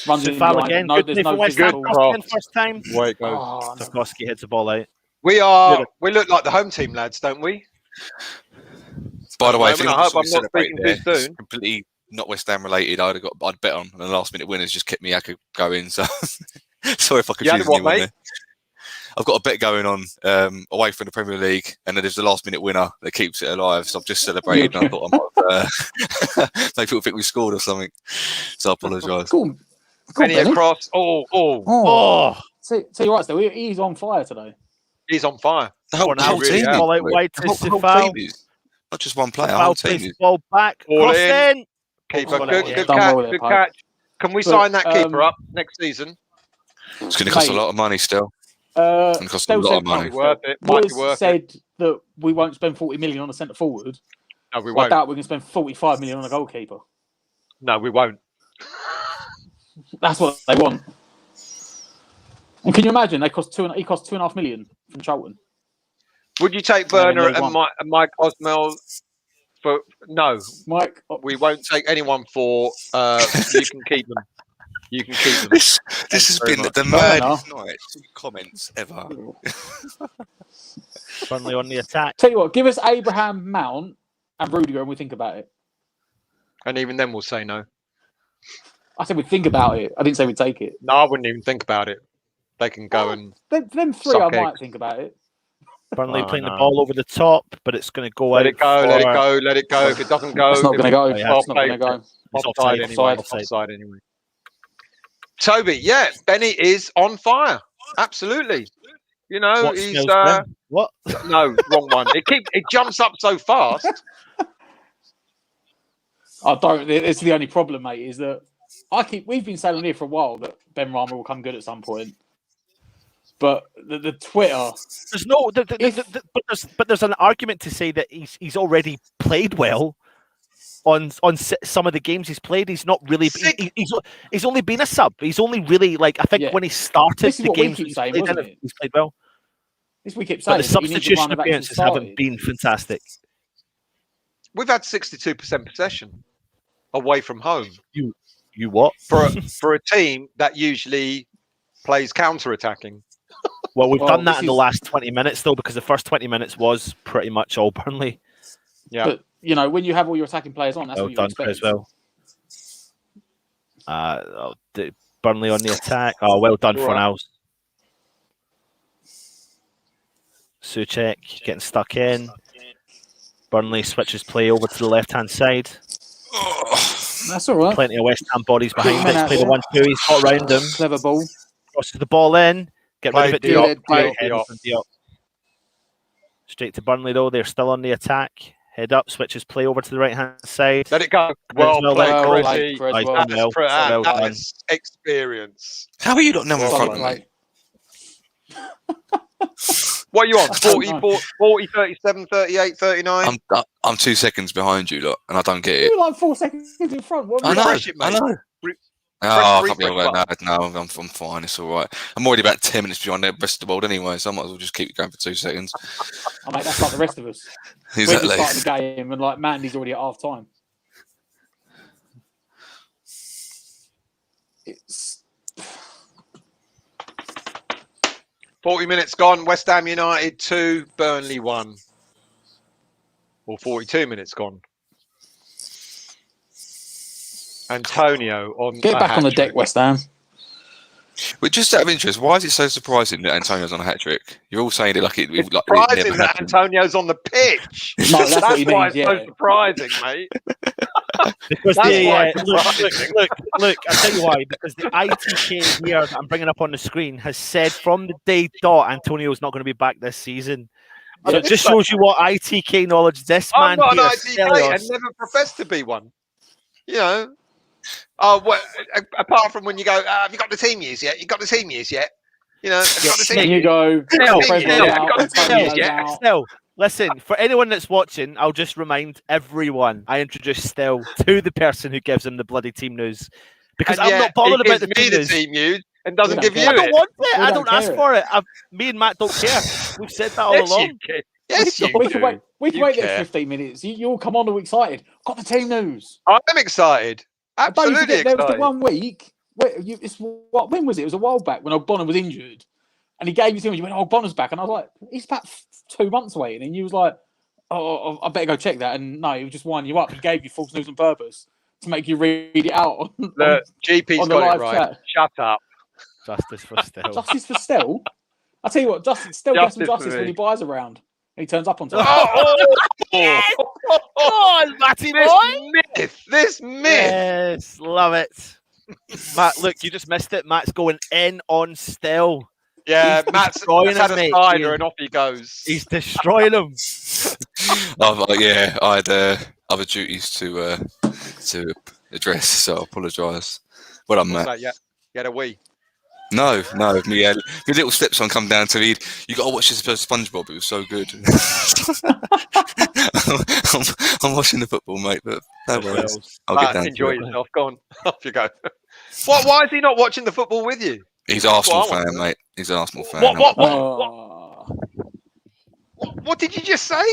Runs in foul again. No, there's no physical. First time. Wait, go. Tarkowski hits the ball out. We look like the home team, lads, don't we? By the way, if I anyone hope I'm wants to not celebrate speaking there, too it's soon. completely not West Ham related. I'd bet on, and the last minute winners just kept me going. So sorry if I You had confused what, anyone mate? there. I've got a bet going on away from the Premier League, and then there's the last minute winner that keeps it alive. So I've just celebrated, and I thought I might make people think we scored or something. So I apologise. Cool. Penny across. So you're right, still. He's on fire today. He's on fire. The whole team is. Ball out wide to The whole Sifal. team is. Not just one player. The whole Sifal team plays is. ball back. Ball Cross in. in. Keeper, Done good well catch. with it, Good Pope. catch. Can we sign that keeper up next season? It's going to cost a lot of money still. It's going to cost a lot of money. Might be worth it. Might be Moyes worth it. said that we won't spend 40 million on a centre forward. No, we I won't. doubt we're going to spend 45 million on a goalkeeper. No, we won't. That's what they want. And can you imagine? He cost 2.5 million from Charlton. Would you take Werner and Mike Osmell for? No, Mike, we won't take anyone for. You can keep them. You can keep them. This has been the maddest night comments ever. Burnley on the attack. Tell you what, give us Abraham, Mount, and Rudiger, and we think about it. And even then, we'll say no. I said we'd think about it. I didn't say we'd take it. No, I wouldn't even think about it. They can go and. Them three, I might think about it. Burnley playing the ball over the top, but it's going to go out. Let it go. Let it go. Let it go. If it doesn't go, it's not going to go. It's not going to go. Offside anyway. Toby, yeah, Benny is on fire. Absolutely. You know, What he's what? No, wrong one. It jumps up so fast. I don't. It's the only problem, mate. Is that we've been saying here for a while that Ben Rama will come good at some point. But the Twitter, there's no, but there's an argument to say that he's already played well on some of the games he's played. He's not really. He's only been a sub. He's only really I think when he started the games he's played well. This we keep saying. But the substitution appearances haven't been fantastic. We've had 62% possession away from home. You what? For a team that usually plays counter-attacking. Well, we've done that in the last 20 minutes, though, because the first 20 minutes was pretty much all Burnley. Yeah. But, when you have all your attacking players on, that's what you expect. As well. Burnley on the attack. Oh, well done for now. Souček getting stuck in. Burnley switches play over to the left-hand side. That's all right. Plenty of West Ham bodies behind it. He's played a 1-2. He's got round him. Clever ball. Crosses the ball in. Get rid of it. Diop. Straight to Burnley, though. They're still on the attack. Head up, switches play over to the right-hand side. Let it go. Well played, That's experience. How are you not number in front of me? What are you on? 40, 37, 38, 39? I'm 2 seconds behind you, lot, and I don't get it. You're like 4 seconds in front. I know. I can't be all right. No, I'm fine. It's all right. I'm already about 10 minutes behind the rest of the world anyway, so I might as well just keep going for 2 seconds. Mate, that's like the rest of us. Exactly. We're just starting the game, and Mandy's already at half time. It's 40 minutes gone. West Ham United 2, Burnley 1. Or 42 minutes gone. Antonio on. Get back on the deck, West Ham. But just out of interest, why is it so surprising that Antonio's on a hat trick? You're all saying it like it. It's surprising that Antonio's on the pitch. No, that's what he why means, it's so surprising, mate. Because look, I'll tell you why. Because the ITK here that I'm bringing up on the screen has said from the day dot Antonio's not going to be back this season. So it just shows you what ITK knowledge this man I'm not here an ITK and never professed to be one. You know. Oh, well, apart from when you go, have you got the team news yet? You got the team news yet? You know, have you got the team you go. Still, listen, for anyone that's watching, I'll just remind everyone I introduced Still to the person who gives him the bloody team news. Because I'm not bothered about the team news. And doesn't give you I don't it. want it. I don't ask for it. Me and Matt don't care. We've said that all along. Yes, you we can wait there 15 minutes. You'll come on all excited. Got the team news. I'm excited. Absolutely excited. There was the 1 week. When was it? It was a while back when O'Connor was injured. And he gave you to him. You went, O'Connor's back. And I was like, he's about 2 months away. And you was like, oh, I better go check that. And no, he was just winding you up. He gave you false news on purpose to make you read it out. Look, GP's on the got it live right. chat. Shut up. Justice for Stell. Justice for Stell? I tell you what, Stell gets some justice when he buys around. He turns up on time. Yes! Go on, Matty boy! This myth! Yes, love it. Matt, look, you just missed it. Matt's going in on Stell. Yeah, Matt's had a cider and off he goes. He's destroying him. I had other duties to address, so I apologise. Well done, Matt. You had a wee. No, me little stepson come down to me. You got to watch this SpongeBob. It was so good. I'm watching the football, mate. But no worries. I'll get down. Enjoy yourself. Go on, off you go. Why is he not watching the football with you? He's an Arsenal fan, mate. He's an Arsenal fan. What did you just say?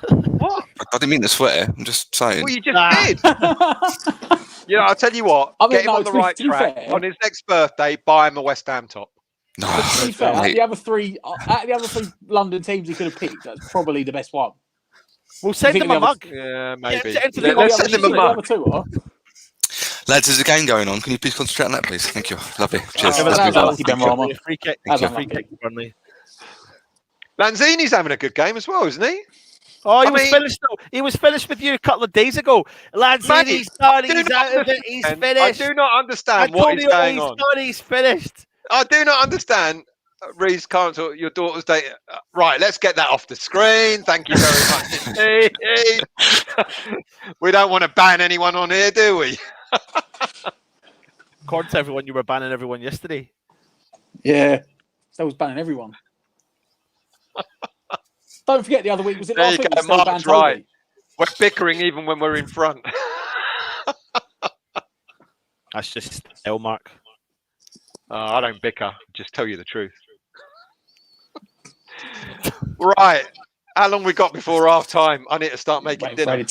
What? I didn't mean to swear. I'm just saying. Well, you just did. I'll tell you what. Get him on the right track. On his next birthday, buy him a West Ham top. No, to be fair, out of the other three London teams he could have picked, that's probably the best one. We'll send him a mug. Yeah, maybe. Let's send him a mug. Lads, there's a game going on. Can you please concentrate on that, please? Thank you. Lovely. Cheers. Free kick. Burnley. Lanzini's having a good game as well, isn't he? Oh, he was finished. He was finished with you a couple of days ago. Lanzini's done. He's out of it. He's finished. I do not understand what is going on. He's finished. I do not understand. Reese can't talk your daughter's date. Right, let's get that off the screen. Thank you very much. We don't want to ban anyone on here, do we? According to everyone, you were banning everyone yesterday. Yeah, so was banning everyone. Don't forget the other week was it last week? Mark's right. We're bickering even when we're in front. That's just L Mark. I don't bicker. Just tell you the truth. Right. How long we got before half time? I need to start making dinner.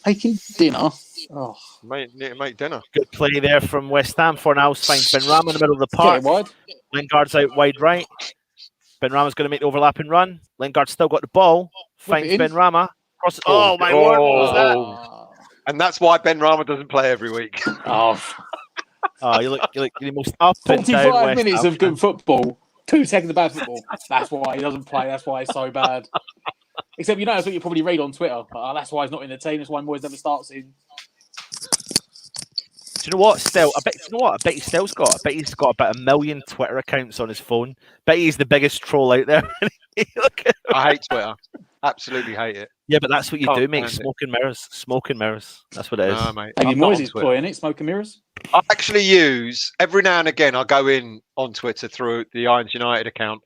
Making dinner? Oh, need to make dinner. Good play there from West Ham. Fornals finds Benrahma in the middle of the park. Lingard's out wide right. Benrahma's going to make the overlapping run. Lingard's still got the ball. Finds Benrahma. Oh, my word. What was that? And that's why Benrahma doesn't play every week. You look the most up and down. 45 minutes of good football. 2 seconds of bad football. That's why he doesn't play. That's why he's so bad. Except that's what you probably read on Twitter. That's why he's not in the team. That's why Moyes never starts in. Do you know what? I bet he's got about 1 million Twitter accounts on his phone. Bet he's the biggest troll out there. I hate Twitter. Absolutely hate it. Yeah, but that's what you do, mate. Smoke and mirrors. That's what it is. No, mate. Maybe Moyes is employing it. Smoke and mirrors. I actually use every now and again. I go in on Twitter through the Irons United account,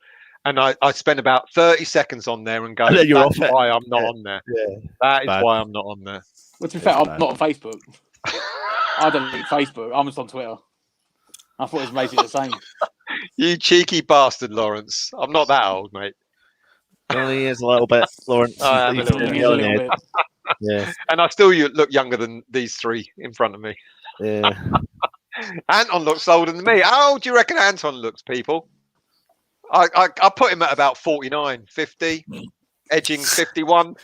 and I spend about 30 seconds on there and go. That's why I'm not on there. Yeah, that is why I'm not on there. Well, to be fair, I'm not on Facebook. I don't need Facebook. I'm just on Twitter. I thought it was basically the same. You cheeky bastard, Lawrence. I'm not that old, mate. Only is a little bit, Lawrence. I am a little bit. Yeah. And I still look younger than these three in front of me. Yeah. Anton looks older than me. How old do you reckon Anton looks, people? I put him at about 49, 50, edging 51.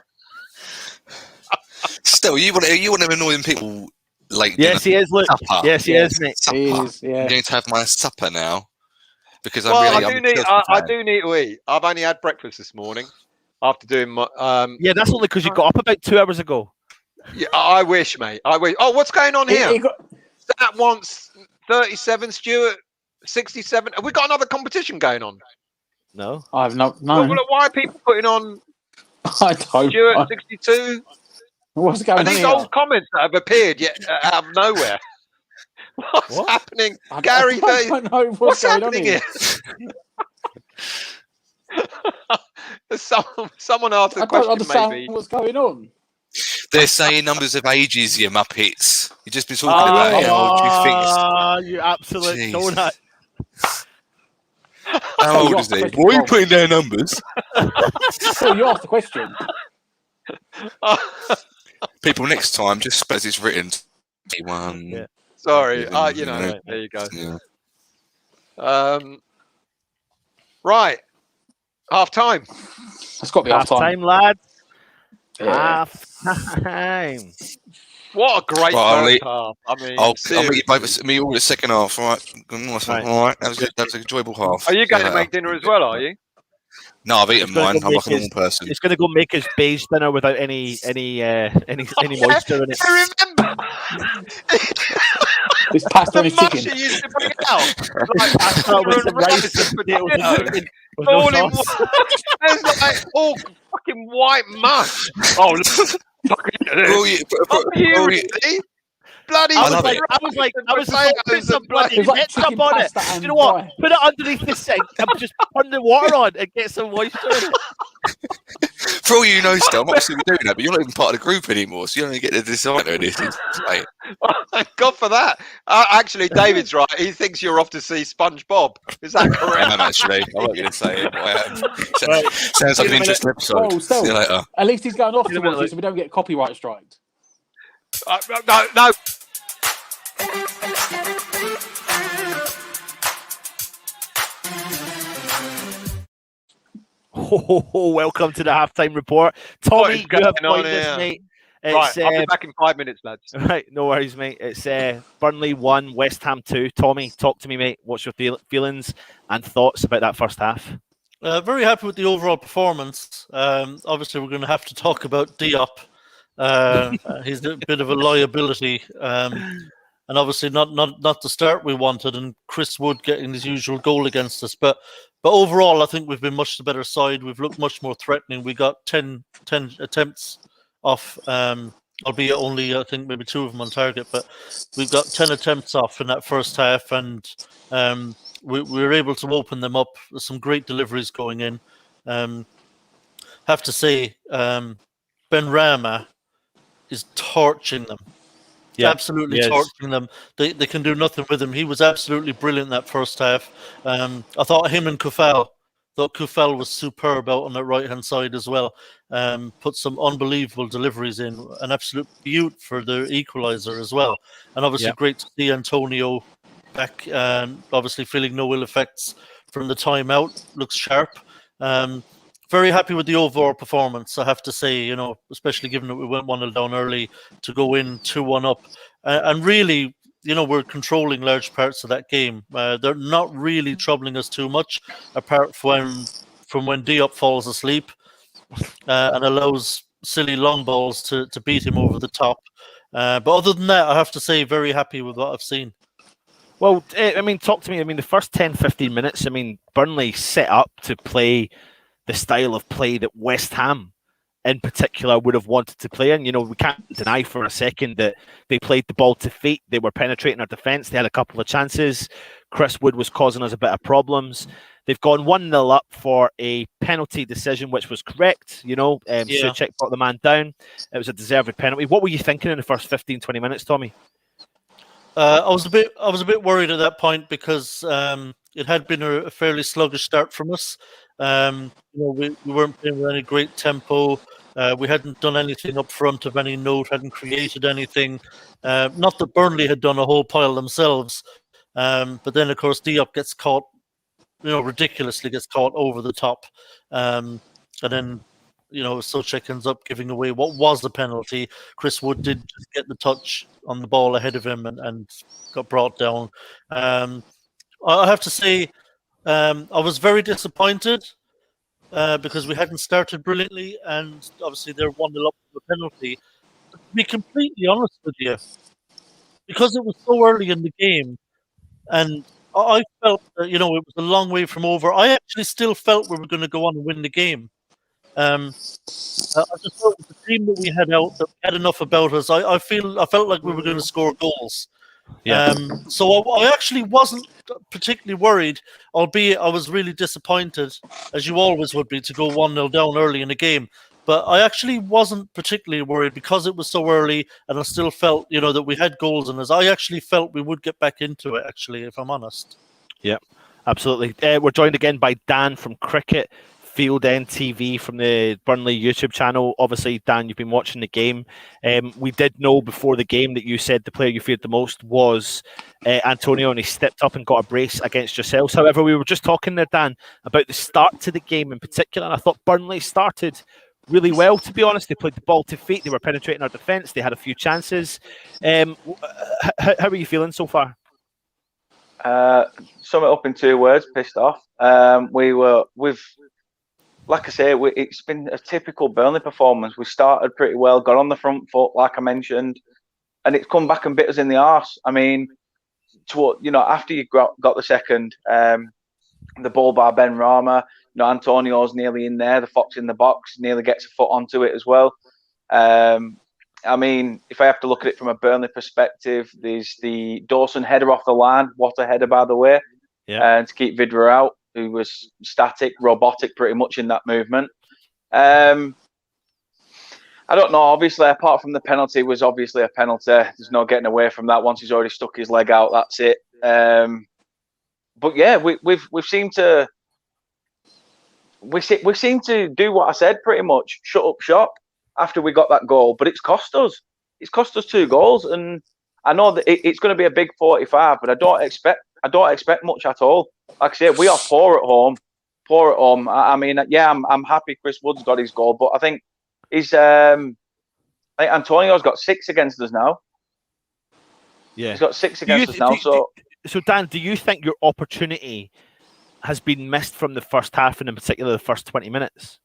Still, you want to annoying people late. Yes, he is. Look. Supper. Yes, he is, mate. He is, yeah. I'm going to have my supper now because I do need to eat. I've only had breakfast this morning after doing my. Yeah, that's only because you got up about 2 hours ago. Yeah, I wish, mate. I wish. Oh, what's going on here? That wants 37, Stuart 67. Have we got another competition going on? No, I've not. No. Well, why are people putting on? I don't. Stuart 62. What's going on? These old comments that have appeared yet out of nowhere. What's happening, Gary? I don't know what's happening here? Someone asked a question. I don't understand what's going on. They're saying numbers of ages, you muppets. You've just been talking about how old you think. Ah, you absolute donut. How old is he? Why are you putting down numbers? Well, you asked the question. People, next time, just as it's written. Yeah. Sorry, there you go. Yeah. Right. Half time. It's got to be half time, lads. Yeah. Half time. What a great first half. I mean, I'll meet you both. Meet you all the second half. All right. Nice one. All right. That was an enjoyable half. Are you going to make dinner as well? Are you? No, I've eaten mine. I'm like a normal person. He's going to go make his beige dinner without any moisture in it. I remember. It's pasta and chicken. She used to bring it out. Like pasta with some rice and potatoes. All in one. There's like all fucking white mush. Oh, look. Bloody! I was like, put some bloody ketchup on it. You know what? Put it underneath the sink and just turn the water on and get some moisture in it. For all you know, still, I'm not still doing that, but you're not even part of the group anymore, so you don't get to decide this. Like... Thank God for that. Actually, David's right. He thinks you're off to see SpongeBob. Is that correct? I am actually. I'm not going to say it, but I am. Sounds like an interesting episode. Oh, see you later. At least he's going off to watch it, so we don't get copyright striked. No. Welcome to the halftime report. Tommy, you have joined us, mate. Right, I'll be back in 5 minutes, lads. Right, no worries, mate. It's Burnley 1, West Ham 2. Tommy, talk to me, mate. What's your feelings and thoughts about that first half? Very happy with the overall performance. Obviously, we're going to have to talk about Diop. He's a bit of a liability. And obviously not the start we wanted, and Chris Wood getting his usual goal against us. But overall, I think we've been much the better side. We've looked much more threatening. We got 10 attempts off, albeit only, I think, maybe 2 of them on target. But we've got 10 attempts off in that first half, and we were able to open them up with some great deliveries going in. Have to say, Benrahma is torching them. Yeah, absolutely torching them. They can do nothing with him. He was absolutely brilliant in that first half. I thought him and Kufal was superb out on the right-hand side as well. Put some unbelievable deliveries in. An absolute beaut for the equaliser as well. And obviously great to see Antonio back, obviously feeling no ill effects from the timeout. Looks sharp. Very happy with the overall performance, I have to say, especially given that we went 1-0 down early to go in 2-1 up. And really, we're controlling large parts of that game. They're not really troubling us too much, apart from when Diop falls asleep and allows silly long balls to beat him over the top. But other than that, I have to say, very happy with what I've seen. Well, talk to me. The first 10, 15 minutes, Burnley set up to play the style of play that West Ham in particular would have wanted to play in. We can't deny for a second that they played the ball to feet. They were penetrating our defence. They had a couple of chances. Chris Wood was causing us a bit of problems. They've gone 1-0 up for a penalty decision, which was correct. Suchek brought the man down. It was a deserved penalty. What were you thinking in the first 15, 20 minutes, Tommy? I was a bit worried at that point because it had been a fairly sluggish start from us. We weren't playing with any great tempo. We hadn't done anything up front of any note, hadn't created anything. Not that Burnley had done a whole pile themselves. But then, of course, Diop gets caught, ridiculously gets caught over the top. And then, Suchek ends up giving away what was the penalty. Chris Wood did just get the touch on the ball ahead of him and got brought down. I have to say, I was very disappointed because we hadn't started brilliantly, and obviously they're 1-0 up for the penalty. But to be completely honest with you, because it was so early in the game, and I felt that, it was a long way from over, I actually still felt we were going to go on and win the game. I just felt with the team that we had out, that we had enough about us. I felt like we were going to score goals. Yeah. So I actually wasn't particularly worried, albeit I was really disappointed, as you always would be, to go 1-0 down early in a game. But I actually wasn't particularly worried because it was so early, and I still felt, that we had goals in us. I actually felt we would get back into it, actually, if I'm honest. Yeah, absolutely. We're joined again by Dan from Cricket Field End TV from the Burnley YouTube channel. Obviously, Dan, you've been watching the game. We did know before the game that you said the player you feared the most was Antonio, and he stepped up and got a brace against yourselves. However, we were just talking there, Dan, about the start to the game in particular, and I thought Burnley started really well, to be honest. They played the ball to feet. They were penetrating our defence. They had a few chances. How are you feeling so far? Sum it up in 2 words: pissed off. Like I say, it's been a typical Burnley performance. We started pretty well, got on the front foot, like I mentioned, and it's come back and bit us in the arse. I mean, after you got the second, the ball by Ben Rama, Antonio's nearly in there. The fox in the box nearly gets a foot onto it as well. I mean, if I have to look at it from a Burnley perspective, there's the Dawson header off the line. What a header, by the way. Yeah. And to keep Vidra out, who was static, robotic pretty much in that movement. I don't know. Obviously, apart from the penalty, was obviously a penalty. There's no getting away from that. Once he's already stuck his leg out, that's it. But yeah, we've seemed to do what I said pretty much. Shut up shop after we got that goal, but it's cost us. It's cost us 2 goals, and I know that it's going to be a big 45, but I don't expect much at all. Like I said, we are poor at home. I mean, yeah, I'm happy Chris Wood's got his goal, but I think Antonio's got 6 against us now. Yeah, he's got 6 against us now. So Dan, do you think your opportunity has been missed from the first half, and in particular the first 20 minutes?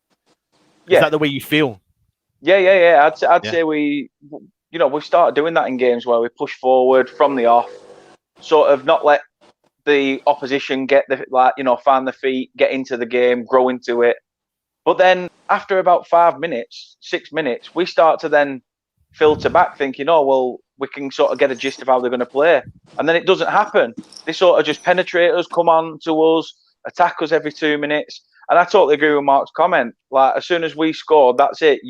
Is that the way you feel? Yeah. I'd say we started doing that in games where we push forward from the off, sort of not let the opposition get find the feet, get into the game, grow into it. But then after about 5 minutes, 6 minutes, we start to then filter back thinking, we can sort of get a gist of how they're going to play. And then it doesn't happen. They sort of just penetrate us, come on to us, attack us every 2 minutes. And I totally agree with Mark's comment. Like, as soon as we scored, that's it.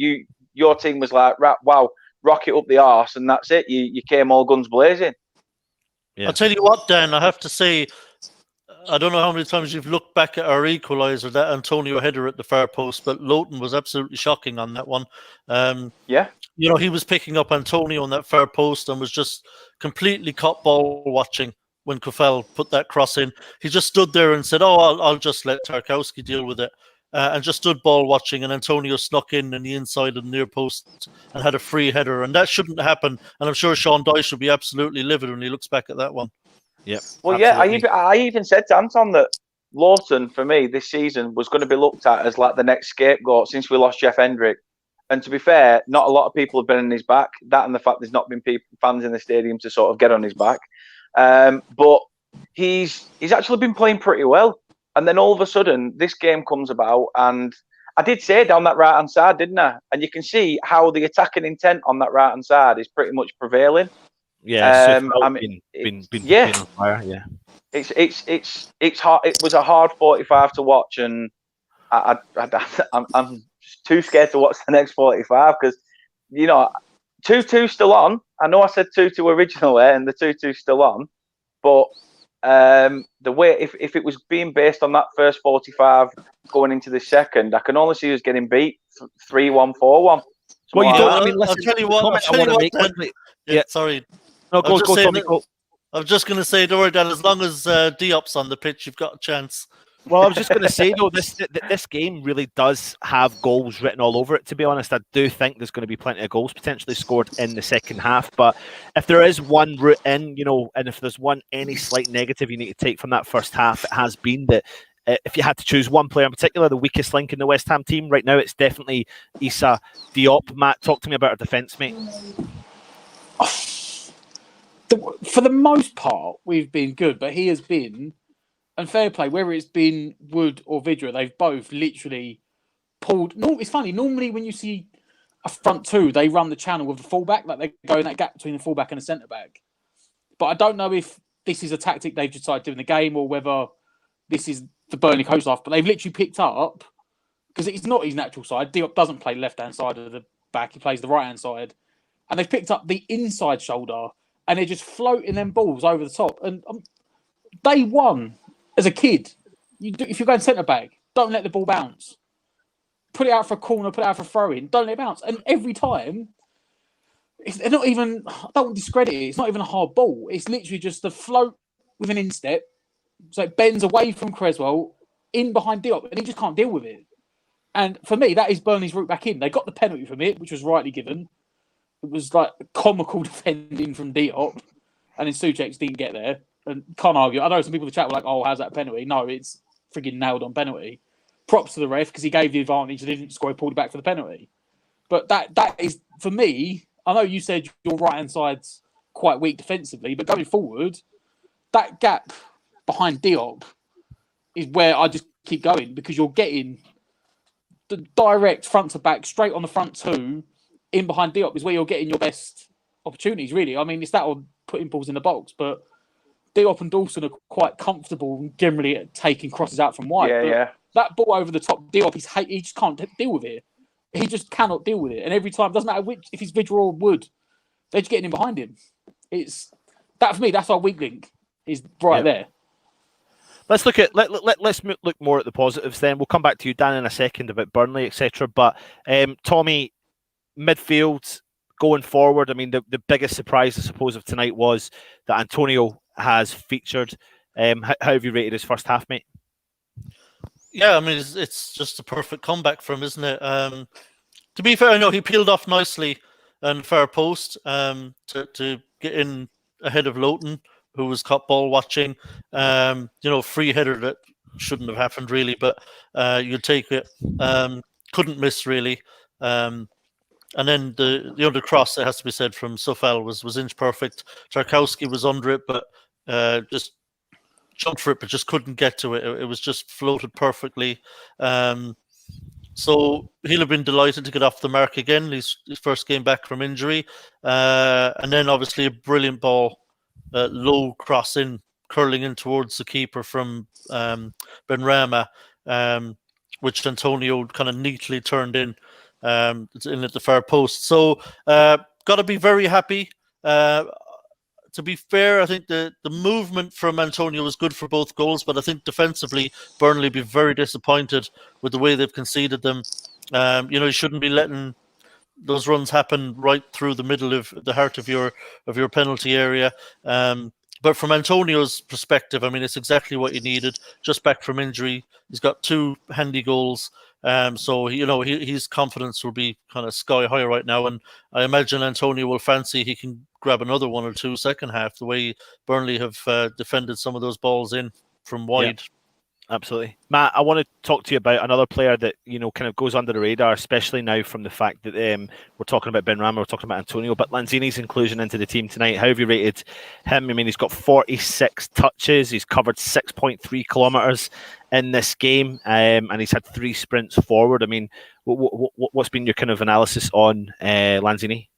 Your team was like, wow, rocket up the arse, and that's it. You came all guns blazing. Yeah. I'll tell you what, Dan, I have to say, I don't know how many times you've looked back at our equaliser, that Antonio header at the far post, but Lowton was absolutely shocking on that one. Yeah. He was picking up Antonio on that far post and was just completely caught ball watching when Kufel put that cross in. He just stood there and said, I'll just let Tarkowski deal with it. And just stood ball watching, and Antonio snuck in the inside of the near post and had a free header. And that shouldn't happen. And I'm sure Sean Dyche will be absolutely livid when he looks back at that one. Yep. Well, absolutely. yeah, I even said to Anton that Lawton, for me, this season was going to be looked at as like the next scapegoat since we lost Jeff Hendrick. And to be fair, not a lot of people have been on his back. That and the fact there's not been fans in the stadium to sort of get on his back. But he's actually been playing pretty well. And then all of a sudden, this game comes about, and I did say down that right-hand side, didn't I? And you can see how the attacking intent on that right-hand side is pretty much prevailing. Yeah, been on fire. Yeah, it's hard. It was a hard 45 to watch, and I'm just too scared to watch the next 45 because 2-2 still on. I know I said 2-2 originally, and the 2-2 still on, but. The way if it was being based on that first 45 going into the second, I can only see us getting beat 3-1, 4-1. Well, you don't. I mean, listen, I'll tell you what. Yeah, sorry. No, go, Tommy. I was just going to say, don't worry, Dan. As long as Diop's on the pitch, you've got a chance. Well, I was just going to say, though, this game really does have goals written all over it, to be honest. I do think there's going to be plenty of goals potentially scored in the second half. But if there is one route in, and if there's any slight negative you need to take from that first half, it has been that if you had to choose one player in particular, the weakest link in the West Ham team right now, it's definitely Issa Diop. Matt, talk to me about our defence, mate. For the most part, we've been good, but he has been... And fair play, whether it's been Wood or Vidra, they've both literally pulled. No, it's funny. Normally, when you see a front two, they run the channel with the fullback, like they go in that gap between the fullback and the centre back. But I don't know if this is a tactic they've decided to do in the game or whether this is the Burnley coach off. But they've literally picked up because it's not his natural side. Diop doesn't play left hand side of the back; he plays the right hand side, and they've picked up the inside shoulder and they're just floating them balls over the top. And day one. As a kid, if you're going centre back, don't let the ball bounce. put it out for a corner, put it out for a throw-in, don't let it bounce. And every time, they're not even, I don't want to discredit it, it's not even a hard ball. It's literally just the float with an instep. So it bends away from Creswell, in behind Diop, and he just can't deal with it. And for me, that is Burnley's route back in. They got the penalty from it, which was rightly given. It was like comical defending from Diop, and then Souček didn't get there. And can't argue. I know some people in the chat were like, "Oh, how's that a penalty?" No, it's frigging nailed on penalty. Props to the ref because he gave the advantage and didn't score. He pulled it back for the penalty. But that is for me. I know you said your right hand side's quite weak defensively, but going forward, that gap behind Diop is where I just keep going because you're getting the direct front to back, straight on the front two, in behind Diop is where you're getting your best opportunities. Really, I mean, it's that or putting balls in the box, but Diop and Dawson are quite comfortable generally at taking crosses out from wide. Yeah. That ball over the top, Diop, he just can't deal with it. He just cannot deal with it. And every time, doesn't matter if he's Vidra or Wood, they're just getting in behind him. It's that for me. That's our weak link. Is right there. Let's look at let's look more at the positives. Then we'll come back to you, Dan, in a second about Burnley, etc. But Tommy, midfield going forward. I mean, the biggest surprise, I suppose, of tonight was that Antonio has featured. How have you rated his first half, mate? Yeah, I mean, it's just a perfect comeback for him, isn't it? To be fair, I know he peeled off nicely and far post to get in ahead of Lowton, who was caught ball watching. Free header that shouldn't have happened really, but you take it. Couldn't miss really. And then the other cross, it has to be said, from Sofal was inch perfect. Tarkowski was under it, but just jumped for it, but just couldn't get to it. It was just floated perfectly. So he'll have been delighted to get off the mark again. His first game back from injury. And then obviously a brilliant ball, low cross in, curling in towards the keeper from Benrahma, which Antonio kind of neatly turned in. It's in at the far post. So got to be very happy. To be fair, I think the movement from Antonio was good for both goals, but I think defensively, Burnley be very disappointed with the way they've conceded them. You shouldn't be letting those runs happen right through the middle of the heart of your penalty area. But from Antonio's perspective, I mean, it's exactly what you needed. Just back from injury, he's got 2 handy goals. So his confidence will be kind of sky high right now, and I imagine Antonio will fancy he can grab another 1 or 2 second half. The way Burnley have defended some of those balls in from wide. Yeah. Absolutely. Matt, I want to talk to you about another player that, kind of goes under the radar, especially now from the fact that we're talking about Benrahma, we're talking about Antonio, but Lanzini's inclusion into the team tonight. How have you rated him? I mean, he's got 46 touches, he's covered 6.3 kilometres in this game, and he's had 3 sprints forward. I mean, what's been your kind of analysis on Lanzini?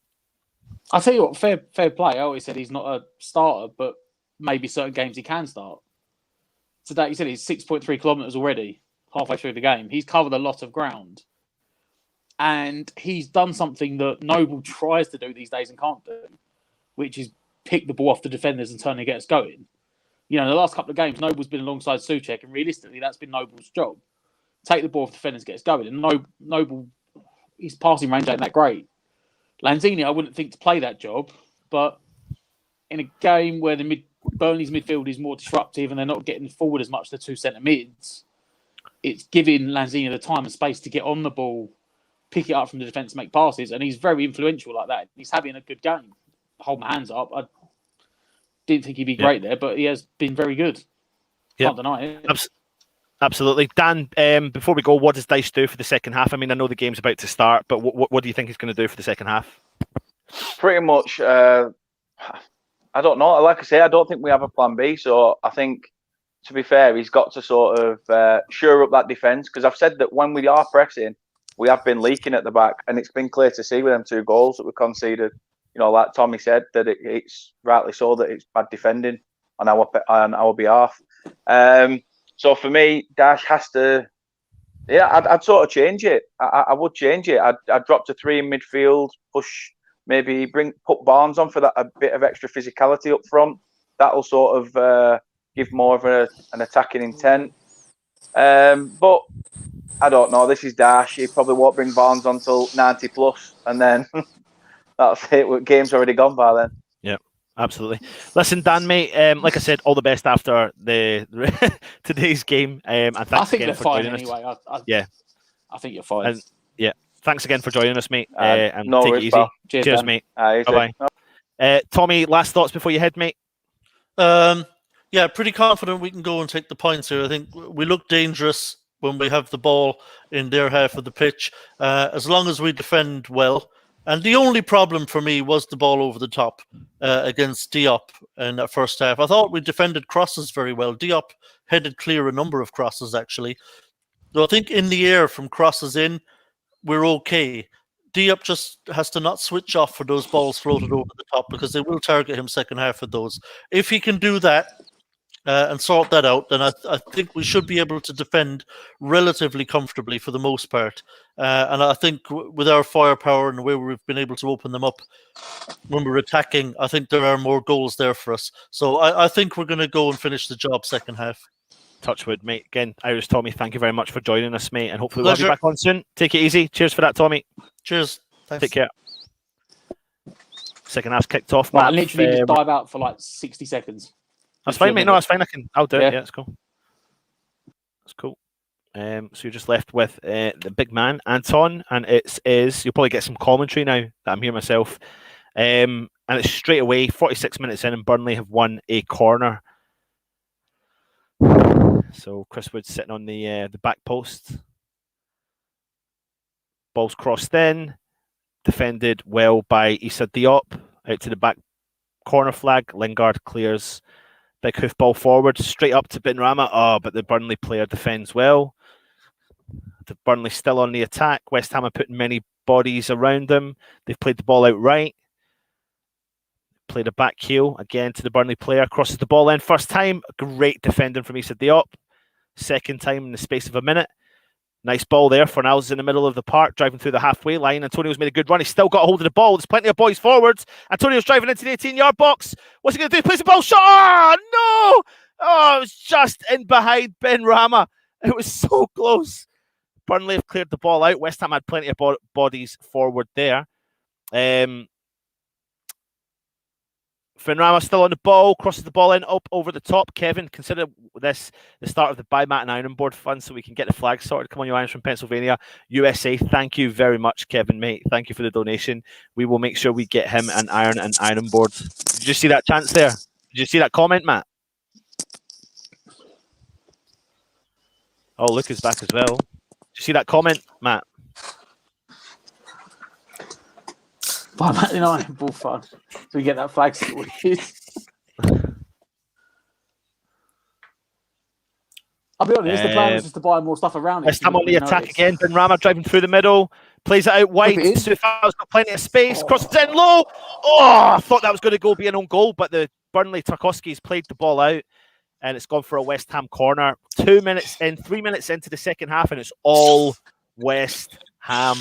I'll tell you what, fair play. I always said he's not a starter, but maybe certain games he can start. Today, you said he's 6.3 kilometres already, halfway through the game. He's covered a lot of ground. And he's done something that Noble tries to do these days and can't do, which is pick the ball off the defenders and turn and get us going. The last couple of games, Noble's been alongside Souček, and realistically, that's been Noble's job. Take the ball off the defenders, get us going. And Noble, his passing range ain't that great. Lanzini, I wouldn't think to play that job, but in a game where Burnley's midfield is more disruptive and they're not getting forward as much, the 2 centre mids, it's giving Lanzini the time and space to get on the ball, pick it up from the defence, make passes, and he's very influential like that. He's having a good game. Hold my hands up. I didn't think he'd be great there, but he has been very good. Can't deny it. Absolutely. Dan, before we go, what does Dyche do for the second half? I mean, I know the game's about to start, but what do you think he's going to do for the second half? Pretty much, I don't know. Like I say, I don't think we have a plan B. So I think, to be fair, he's got to sort of shore up that defence, because I've said that when we are pressing, we have been leaking at the back, and it's been clear to see with them 2 goals that we conceded. Like Tommy said, that it's rightly so that it's bad defending on our behalf. So for me, Dash has to. Yeah, I'd sort of change it. I would change it. I'd drop to 3 in midfield, push. Maybe put Barnes on for that, a bit of extra physicality up front. That'll sort of give more of an attacking intent. But I don't know. This is Dash. He probably won't bring Barnes on until 90 plus, and then that's it. Game's already gone by then. Yeah, absolutely. Listen, Dan, mate. Like I said, all the best after the today's game. And thanks I think again they're for fine joining anyway. us. I think you're fine. And yeah, thanks again for joining us, mate. And no take worries, it easy. pal. Cheers, mate. Bye bye. Tommy, last thoughts before you head, mate. Yeah, pretty confident we can go and take the points here. I think we look dangerous when we have the ball in their half of the pitch, as long as we defend well. And the only problem for me was the ball over the top against Diop in that first half. I thought we defended crosses very well. Diop headed clear a number of crosses, actually. So I think in the air from crosses in, we're okay. Diop just has to not switch off for those balls floated over the top, because they will target him second half of those. If he can do that, and sort that out, then I think we should be able to defend relatively comfortably for the most part. And I think with our firepower and the way we've been able to open them up when we're attacking, I think there are more goals there for us. So I think we're going to go and finish the job second half. Touchwood, mate. Again, Irish Tommy, thank you very much for joining us, mate. And hopefully we'll have you back on soon. Take it easy. Cheers for that, Tommy. Cheers. Thanks. Take care. Second half's kicked off. Right, I literally just dive out for like 60 seconds. That's fine, mate. No, that's fine. I'll do it. Yeah, that's cool. That's cool. So you're just left with the big man, Anton, and you'll probably get some commentary now that I'm here myself. And it's straight away, 46 minutes in, and Burnley have won a corner. So Chris Wood's sitting on the back post. Ball's crossed in, defended well by Issa Diop, out to the back corner flag. Lingard clears. Big hoof ball forward, straight up to Benrahma. Oh, but the Burnley player defends well. The Burnley still on the attack. West Ham are putting many bodies around them. They've played the ball out right. Played a back heel again to the Burnley player. Crosses the ball in. First time, great defending from Issa Diop. Second time in the space of a minute. Nice ball there. Fornals in the middle of the park, driving through the halfway line. Antonio's made a good run. He's still got a hold of the ball. There's plenty of boys forwards. Antonio's driving into the 18-yard box. What's he going to do? He plays the ball. Shot! Oh, no! Oh, it was just in behind Benrahma. It was so close. Burnley have cleared the ball out. West Ham had plenty of bodies forward there. Benrahma still on the ball, crosses the ball in, up over the top. Kevin, consider this the start of the Buy Mat and Iron Board Fund so we can get the flag sorted. Come on, you irons from Pennsylvania, USA. Thank you very much, Kevin, mate. Thank you for the donation. We will make sure we get him an iron board. Did you see that chance there? Did you see that comment, Matt? Oh, Luke is back as well. Did you see that comment, Matt? Buy Mat and Iron Board Fund so we get that flag sorted. I'll be honest, the plan was just to buy more stuff around it. West Ham on the attack again. Benrahma driving through the middle. Plays it out wide. Soufal's got plenty of space. Crosses in low. Oh, I thought that was going to go be an own goal, but the Burnley Tarkowski's played the ball out, and it's gone for a West Ham corner. 3 minutes into the second half, and it's all West Ham.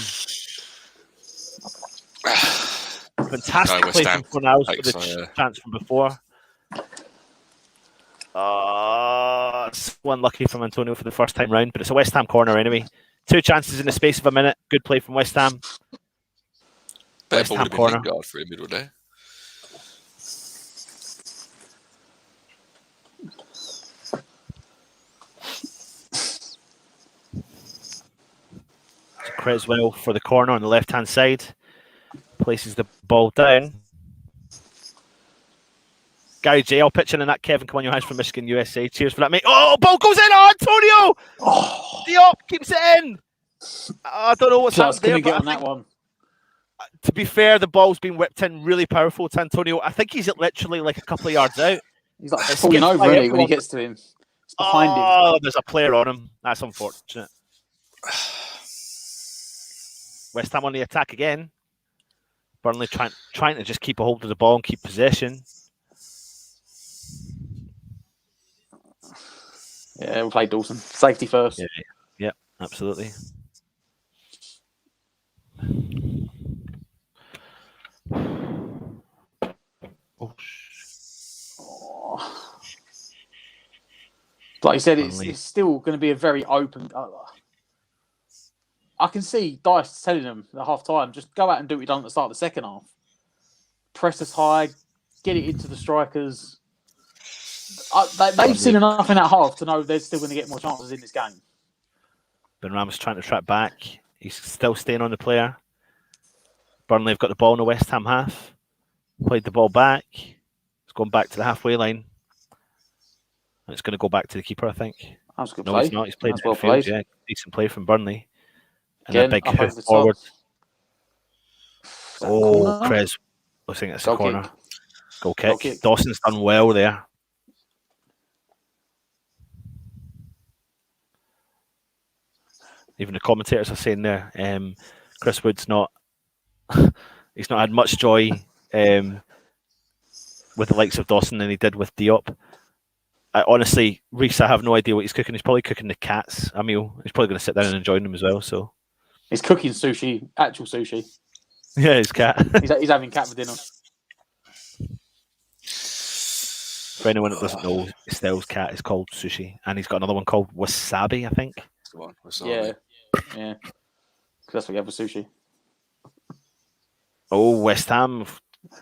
Fantastic play from Fornals for the chance from before. It's unlucky from Antonio for the first time round, but it's a West Ham corner anyway. 2 chances in the space of a minute. Good play from West Ham. West Ham corner. Lingard for a middle there. Creswell for the corner on the left-hand side. Places the ball down. Gary J, I'll pitch in that. Kevin, come on, your hands from Michigan, USA. Cheers for that, mate. Oh, ball goes in. Oh, Antonio! Oh. Diop keeps it in. I don't know what's happened there. Get on that one. To be fair, the ball's been whipped in really powerful to Antonio. I think he's literally like a couple of yards out. He's like falling over really when he gets to him. It's behind him. Oh, there's a player on him. That's unfortunate. West Ham on the attack again. Burnley trying to just keep a hold of the ball and keep possession. Yeah, we'll play Dawson. Safety first. Yeah, absolutely. Like you said, it's still going to be a very open. I can see Dice telling them at half time, just go out and do what you done at the start of the second half. Press us high, get it into the strikers. They've seen enough in that half to know they're still going to get more chances in this game. Benrahma's trying to track back. He's still staying on the player. Burnley have got the ball in the West Ham half. Played the ball back. It's gone back to the halfway line. And it's going to go back to the keeper, I think. That was a good No, play. he's not. He's played well midfield, played. yeah. Decent play from Burnley. And Again, a big up over hoof the top. forward. That Oh, corner? Krez. I think that's a Goal corner. kick. Goal Goal kick. kick. Dawson's done well there. Even the commentators are saying there, Chris Wood's not. He's not had much joy with the likes of Dawson than he did with Diop. Honestly, Reese, I have no idea what he's cooking. He's probably cooking the cats a meal. He's probably going to sit down and enjoy them as well. So He's cooking sushi, actual sushi. yeah, his cat. He's having cat for dinner. For anyone that doesn't know, Estelle's cat is called Sushi, and he's got another one called Wasabi, I think. Yeah. Because that's what you have with sushi. Oh, West Ham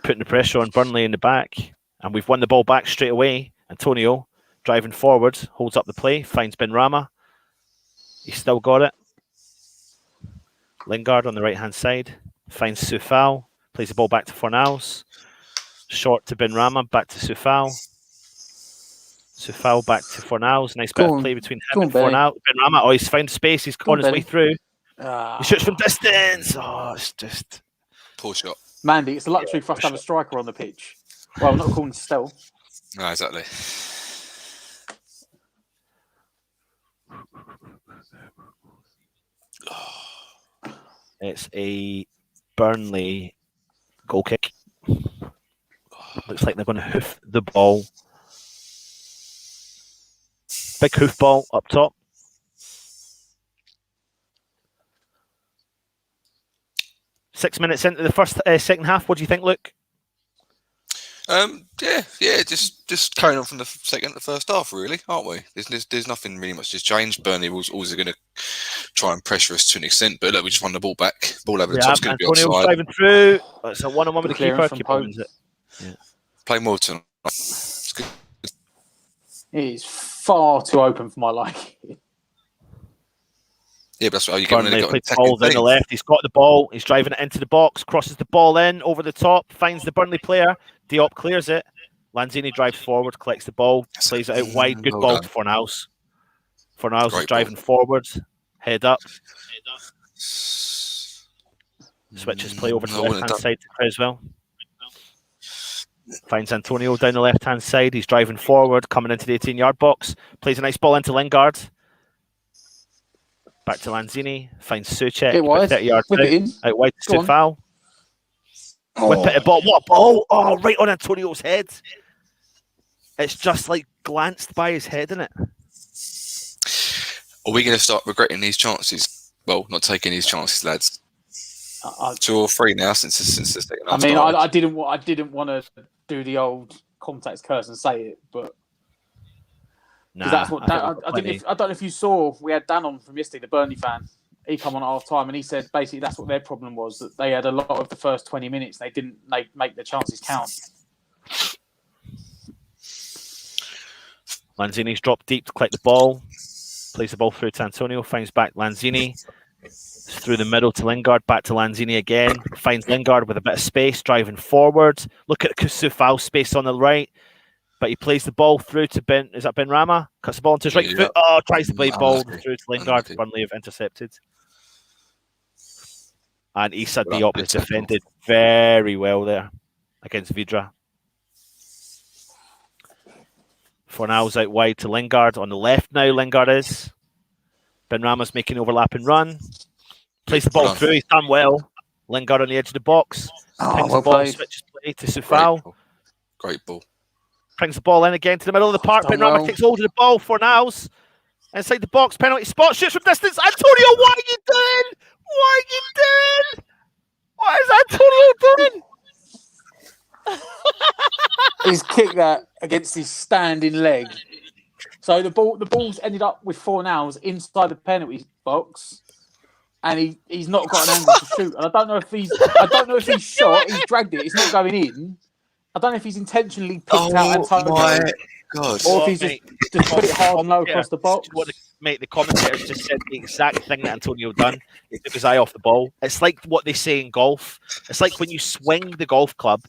putting the pressure on Burnley in the back, and we've won the ball back straight away. Antonio driving forward, holds up the play, finds Benrahma. He's still got it. Lingard on the right-hand side finds Soufal, plays the ball back to Fornals. Short to Benrahma, back to Soufal. Soufal back to Fornals. Nice bit of play between him and Fornals. Benrahma, oh, he's found space. He's on his way through. He shoots from distance. Oh, it's just... Poor shot. Mandy, it's a luxury for us to have a striker on the pitch. Well, I'm not calling Stell. No, exactly. It's a Burnley goal kick. Looks like they're going to hoof the ball. Big hoof ball up top. Six minutes into the first second half. What do you think, Luke? Yeah, just carrying on from the second to the first half, really, aren't we? There's nothing really much has changed. Burnley was always going to try and pressure us to an extent, but look, we just won the ball back. Ball over the top's going to be Antonio's offside. driving through. It's a one-on-one with the keeper. Keeper wins it. Yeah. Play more tonight. It's good. It is far too open for my liking. Yeah, but that's what you Burnley plays the ball down the left. He's got the ball. He's driving it into the box. Crosses the ball in over the top. Finds the Burnley player. Diop clears it. Lanzini drives forward, collects the ball, plays it out wide. Good ball to Fornals. Fornals is driving forward. Head up. Switches play over to the left-hand side to Creswell. Finds Antonio down the left-hand side. He's driving forward, coming into the 18-yard box. Plays a nice ball into Lingard. Back to Lanzini. Finds Soucek. 30 yards out wide to Soufal. Whip it a ball. What a ball! Oh, right on Antonio's head. It's just like glanced by his head, isn't it? Are we going to start regretting these chances? Well, not taking these chances, lads. 2 or 3 now since the second half. I mean, I didn't want to do the old contacts curse and say it, but that's what I don't know if you saw. We had Dan on from yesterday, the Burnley fan. He come on at half time and he said basically that's what their problem was, that they had a lot of the first 20 minutes. They didn't make the chances count. Lanzini's dropped deep to collect the ball. Plays the ball through to Antonio. Finds back Lanzini. Through the middle to Lingard. Back to Lanzini again. Finds Lingard with a bit of space. Driving forward. Look at Soufal space on the right. But he plays the ball through to Benrahma? Cuts the ball into his right foot. Oh, tries to play ball through to Lingard. Burnley have intercepted. And Issa Diop has defended very well there against Vidra. Fornals out wide to Lingard. On the left now, Lingard is. Benrahma's making overlapping run. Plays the ball through. He's done well. Lingard on the edge of the box. Pings the ball, switches play to Soufal. Great ball. Brings the ball in again to the middle of the park. Benrahma takes hold of the ball. Fornals inside the box. Penalty spot. Shoots from distance. Antonio, what are you doing? What are you doing? What is Antonio doing? He's kicked that against his standing leg. So the ball's ended up with Fornals inside the penalty box. and he's not got an angle to shoot. And I don't know if he's shot. He's dragged it. It's not going in. I don't know if he's intentionally picked out Antonio. My God. Or if he's just put it hard and low across the box. Mate, the commentators just said the exact thing that Antonio done. He took his eye off the ball. It's like what they say in golf. It's like when you swing the golf club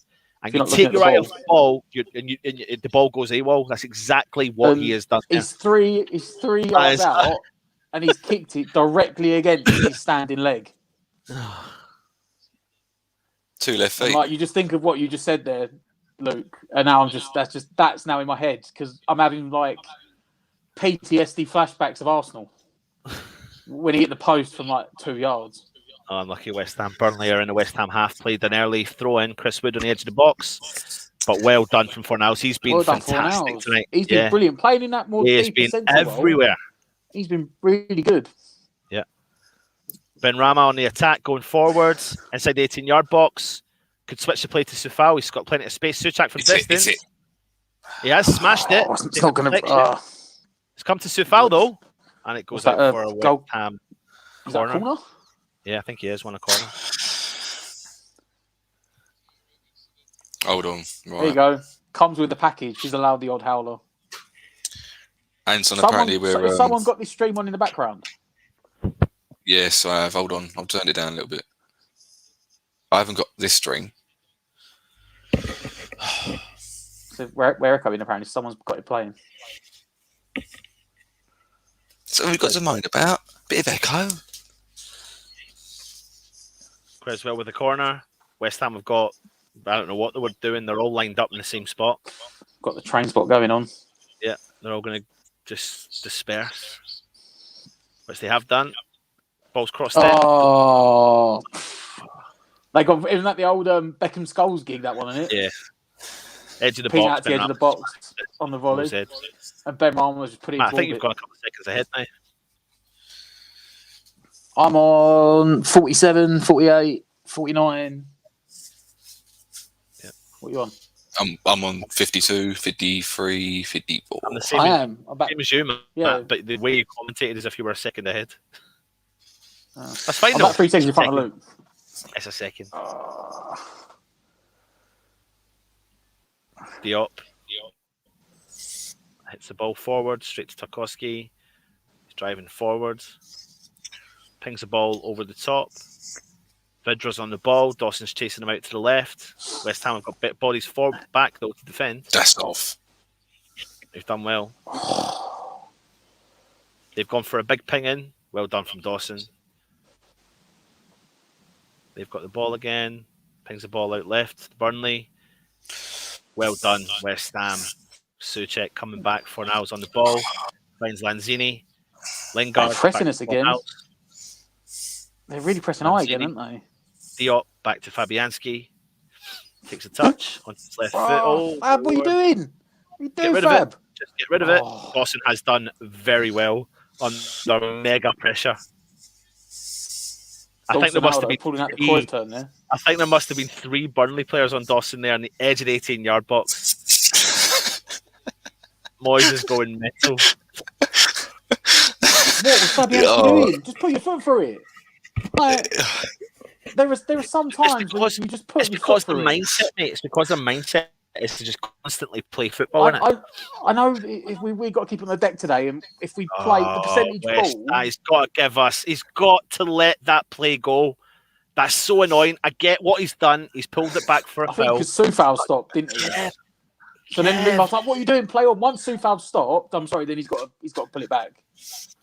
and you take your eye off the ball, and the ball goes AWOL. That's exactly what he has done. He's three yards out, and he's kicked it directly against his standing leg. 2 left feet. And like, you just think of what you just said there, Luke, and now that's now in my head because I'm having like PTSD flashbacks of Arsenal when he hit the post from like 2 yards. Oh, unlucky West Ham. Burnley are in the West Ham half. Played an early throw in. Chris Wood on the edge of the box, but well done from Fornals. He's been fantastic tonight. He's been brilliant playing in that more. He has been everywhere. Role. He's been really good. Yeah. Ben Rama on the attack, going forwards inside the 18-yard box. Could switch the play to Sufal. He's got plenty of space. Suchak from distance. He has smashed it. It's not going to. It's come to Sufal though, and it goes out for a goal. West Ham corner. Corner? Yeah, I think he is one a corner. Hold on. Right. There you go. Comes with the package. He's allowed the odd howler. And apparently we're. Someone got this stream on in the background. Yes, I have. Hold on. I've turned it down a little bit. I haven't got this string. So we're echoing apparently. Someone's got it playing. So we've got to moan about. Bit of echo. Creswell with the corner. West Ham have got, I don't know what they were doing. They're all lined up in the same spot. Got the train spot going on. Yeah, they're all going to just disperse, which they have done. Ball's crossed in. Oh. Isn't that the old Beckham Skulls gig, that one, isn't it? Yeah. Edge of the Ping box. out to the edge of the box on the volley. And Ben Rama was just putting it I think you've got a couple of seconds ahead now. I'm on 47, 48, 49. Yeah. What are you on? I'm on 52, 53, 54. I'm the same. I am. Same as you, man. Yeah. But the way you commentated is if you were a second ahead. That's fine. I'm about 3 seconds in front of Luke. It's a second. Diop hits the ball forward, straight to Tarkowski. He's driving forwards. Pings the ball over the top. Vidra's on the ball. Dawson's chasing him out to the left. West Ham have got bit bodies forward, back though to defend. That's off. They've done well. They've gone for a big ping in. Well done from Dawson. They've got the ball again. Pings the ball out left to Burnley. Well done, West Ham. Souček coming back for Niles on the ball. Finds Lanzini. Lingard. Pressing us again. They're really pressing high again, aren't they? Diop back to Fabianski. Takes a touch on his left foot. Oh, Fab, what are you doing? What are you doing, Fab? Just get rid of it. Dawson has done very well under mega pressure. I think there must have been pulling out the Cruyff turn there. I think there must have been 3 Burnley players on Dawson there on the edge of the 18-yard box. Moyes is going mental. What was Fabianski doing? Just put your foot through it. Like, there are some times when you just put your foot through it. It's because the mindset is to just constantly play football. I know if we got to keep on the deck today, and if we play the percentage ball, he's got to give us. He's got to let that play go. That's so annoying. I get what he's done. He's pulled it back for a foul. Because Sufal stopped, didn't he? Yeah. So then I was like, "What are you doing? Play on." Once Sufal stopped, I'm sorry. Then he's got to pull it back.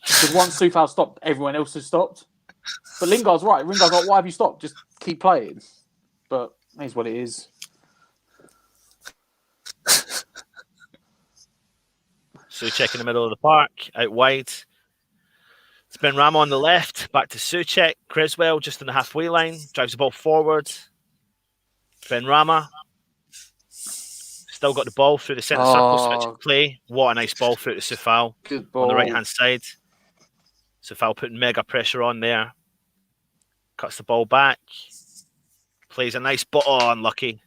Because once Sufal stopped, everyone else has stopped. But Lingard's right. Lingard's like, "Why have you stopped? Just keep playing." But here's what it is. Souček in the middle of the park, out wide. It's Ben Rama on the left, back to Souček. Creswell just on the halfway line, drives the ball forward. Ben Rama still got the ball through the centre circle, switching play. What a nice ball through to Sufal on the right hand side. Sufal putting mega pressure on there. Cuts the ball back. Plays a nice ball. Oh, unlucky.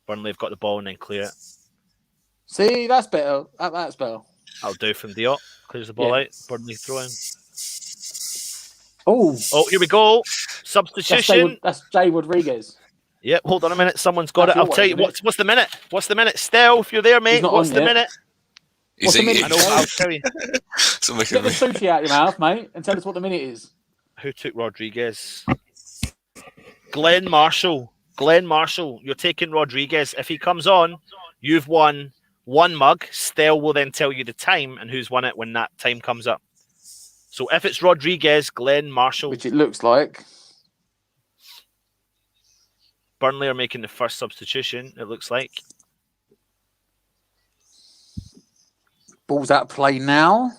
Burnley have got the ball and then clear it. See, that's better. That's better. That'll do from Diop. Clears the ball out. Burnley throw in. Oh, here we go. Substitution. That's Jay Rodriguez. Yep, hold on a minute. Someone's got it. I'll tell you what's the minute. What's the minute? Stell, if you're there, mate. What's the minute? What's the minute? I know, I'll tell you. Get the sushi out your mouth, mate, and tell us what the minute is. Who took Rodriguez? Glenn Marshall. Glenn Marshall. You're taking Rodriguez. If he comes on, you've won one mug. Stell will then tell you the time and who's won it when that time comes up. So if it's Rodriguez, Glenn Marshall. Which it looks like. Burnley are making the first substitution, it looks like. Ball's out of play now. Are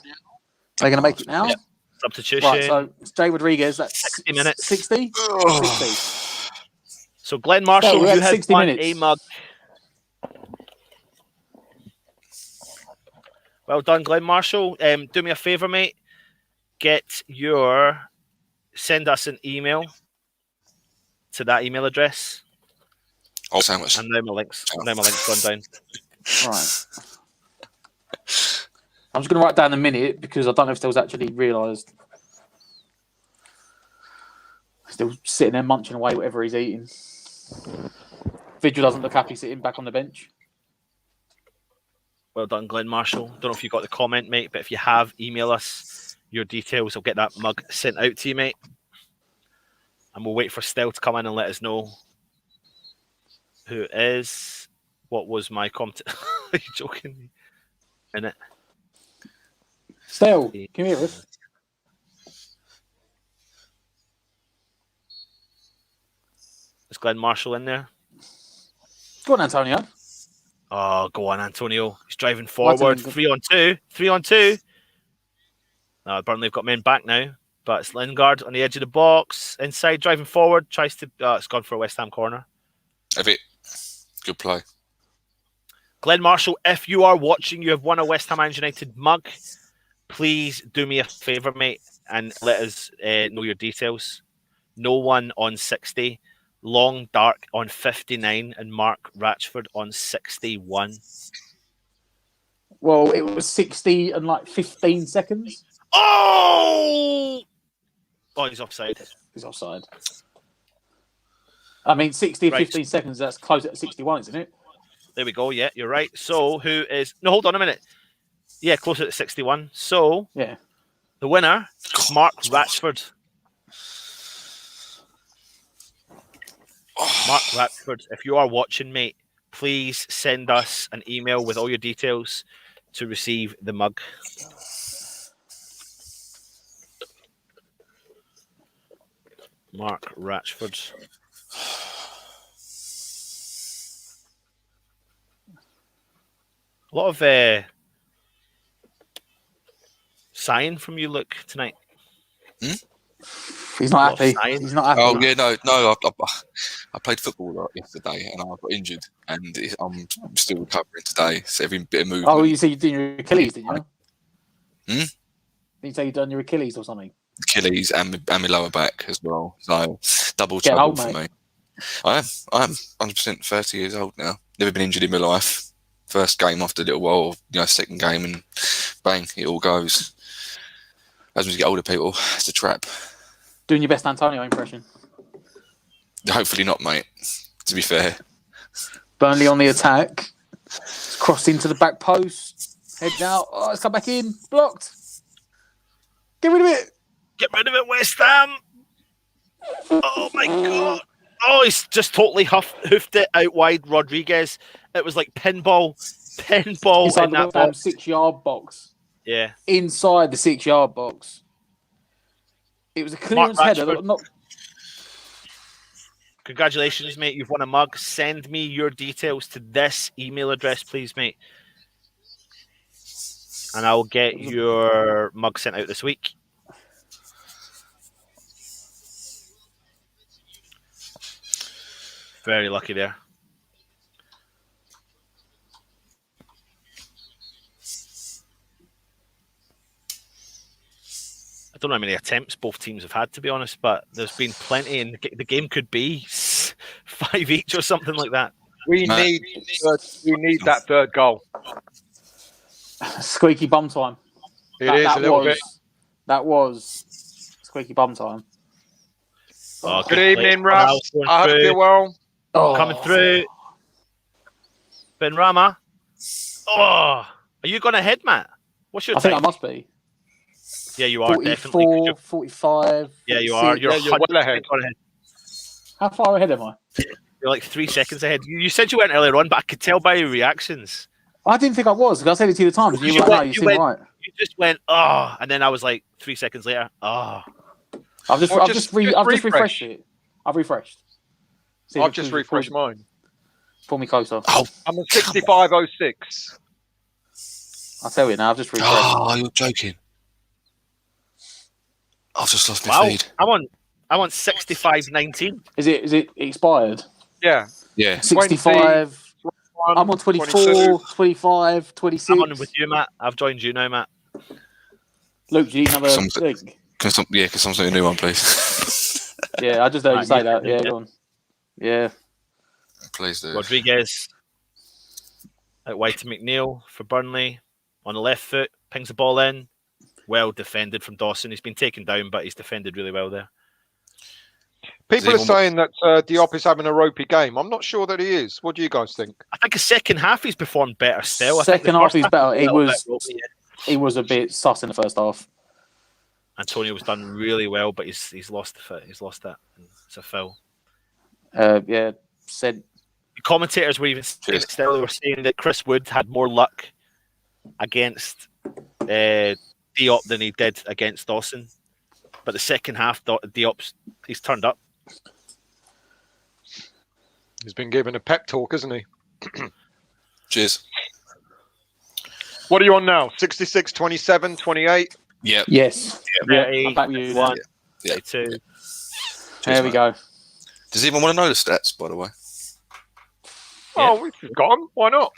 they going to make it now? Yep. Substitution. Right, so it's Jay Rodriguez. That's 60 minutes. 60? 60. So Glenn Marshall, you have 60 won minutes. a mug. Well done, Glenn Marshall. Do me a favour, mate. Send us an email to that email address. Oh, sandwich. And now my link's gone down. Right. I'm just going to write down the minute because I don't know if Still's actually realised. Still sitting there munching away whatever he's eating. Vigil doesn't look happy sitting back on the bench. Well done, Glenn Marshall. Don't know if you got the comment, mate, but if you have, email us your details. I'll get that mug sent out to you, mate. And we'll wait for Stell to come in and let us know who it is. What was my comment? Are you joking? In it. Stell, can you hear us? Is Glenn Marshall in there? Go on, Antonio. Oh, go on, Antonio. He's driving forward. 3 on 2. 3 on 2. No, Burnley have got men back now. But it's Lingard on the edge of the box. Inside, driving forward. Tries to... it's gone for a West Ham corner. Have it. Good play. Glenn Marshall, if you are watching, you have won a West Ham United mug. Please do me a favour, mate, and let us know your details. No one on 60. Long Dark on 59 and Mark Ratchford on 61. Well, it was 60 and like 15 seconds. Oh, he's offside. He's offside. I mean, 60 and Right. 15 seconds, that's close at 61, isn't it? There we go. Yeah, you're right. So who is... No, hold on a minute. Yeah, closer to 61. So yeah, the winner is Mark Ratchford. Mark Ratchford, if you are watching, mate, please send us an email with all your details to receive the mug. Mark Ratchford. A lot of sighing from you, Luke, tonight. he's not happy. He's not happy. Oh yeah, no. I played football yesterday and I got injured, and I'm still recovering today. So every bit of movement. Oh, you say you did your Achilles, didn't you? Did you say you done your Achilles or something? Achilles and my lower back as well. So double Getting trouble old, for me. I am 100% 30 years old now. Never been injured in my life. First game after a little while, second game, and bang, it all goes. As we get older, people, it's a trap. Doing your best Antonio impression. Hopefully not, mate. To be fair. Burnley on the attack. Crossed into the back post. Heads out. Oh, it's come back in. Blocked. Get rid of it. Get rid of it, West Ham. Oh, my God. Oh, he's just totally hoofed it out wide, Rodriguez. It was like pinball Inside in the that box. 6-yard box. Yeah. Inside the 6-yard box. It was a clearance header. Congratulations, mate. You've won a mug. Send me your details to this email address, please, mate. And I'll get your mug sent out this week. Very lucky there. I don't know how many attempts both teams have had, to be honest, but there's been plenty, and the game could be 5 each or something like that. We need that third goal. Squeaky bum time. It is a little bit. That was Squeaky bum time. Oh, Good evening, Russ. Going I hope through. you're well. Coming through. Ben Rama. Oh, are you going ahead, Matt? What's your I think time? I must be. Yeah, you are 44, definitely. 45. Yeah, you are. 46. You're well ahead. How far ahead am I? You're like 3 seconds ahead. You said you went earlier on, but I could tell by your reactions. I didn't think I was because I said it to you the times. And you were like, no, you seem right. You just went, oh, and then I was like 3 seconds later, oh. I've just refreshed it. I've refreshed. See I've just refreshed mine. Pull me closer. Oh, I'm on 65.06. I'll tell you now. I've just refreshed. Oh, you're joking. I've just lost my feed. I'm on 65.19. Is it expired? Yeah. 65. I'm on 24, 22. 25, 26. I'm on with you, Matt. I've joined you now, Matt. Luke, do you need another thing? Can someone a new one, please? Yeah, I just heard you say that. Yeah, go on. Yeah. Please do. Rodriguez out wide to McNeil for Burnley on the left foot, pings the ball in. Well defended from Dawson. He's been taken down, but he's defended really well there. People are saying that Diop is having a ropey game. I'm not sure that he is. What do you guys think? I think the second half he's performed better still. Second half he's better. He was a bit sus in the first half. Antonio was done really well, but he's lost the fit. He's lost that. It's a foul. Said the commentators were even still they were saying that Chris Wood had more luck against Diop than he did against Dawson. But the second half, Diop's he's turned up. He's been given a pep talk, hasn't he? Cheers. What are you on now? 66, 27, 28? Yep. yes. Yeah, I'm back with you. 1, Yeah. 2. Cheers, There we mate. go. Does anyone want to know the stats, by the way? Oh, we've gone. Why not?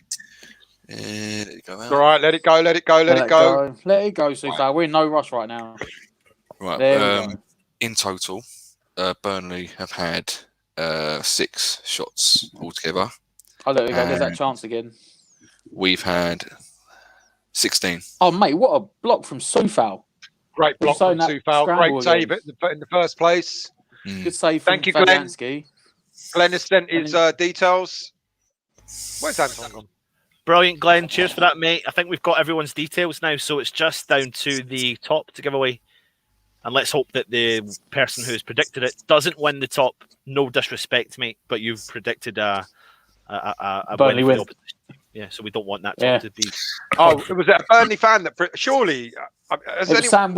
Let it go out. All right, let it go, let it go, let it go. Let it go, Super. We're in no rush right now. Right. There we go. In total, Burnley have had 6 shots altogether. Oh, there we go. There's that chance again. We've had 16. Oh, mate, what a block from Soufal. Great block from Soufal. Great save again. in the first place. Good save from Thank you, Glenn. Fabianski. Glenn has sent his details. Where's Anton gone? Brilliant, Glenn. Cheers for that, mate. I think we've got everyone's details now, so it's just down to the top to give away. And let's hope that the person who's predicted it doesn't win the top. No disrespect, mate, but you've predicted a Burnley win. Yeah, so we don't want that top to be. Oh, was it a Burnley fan that surely? Sam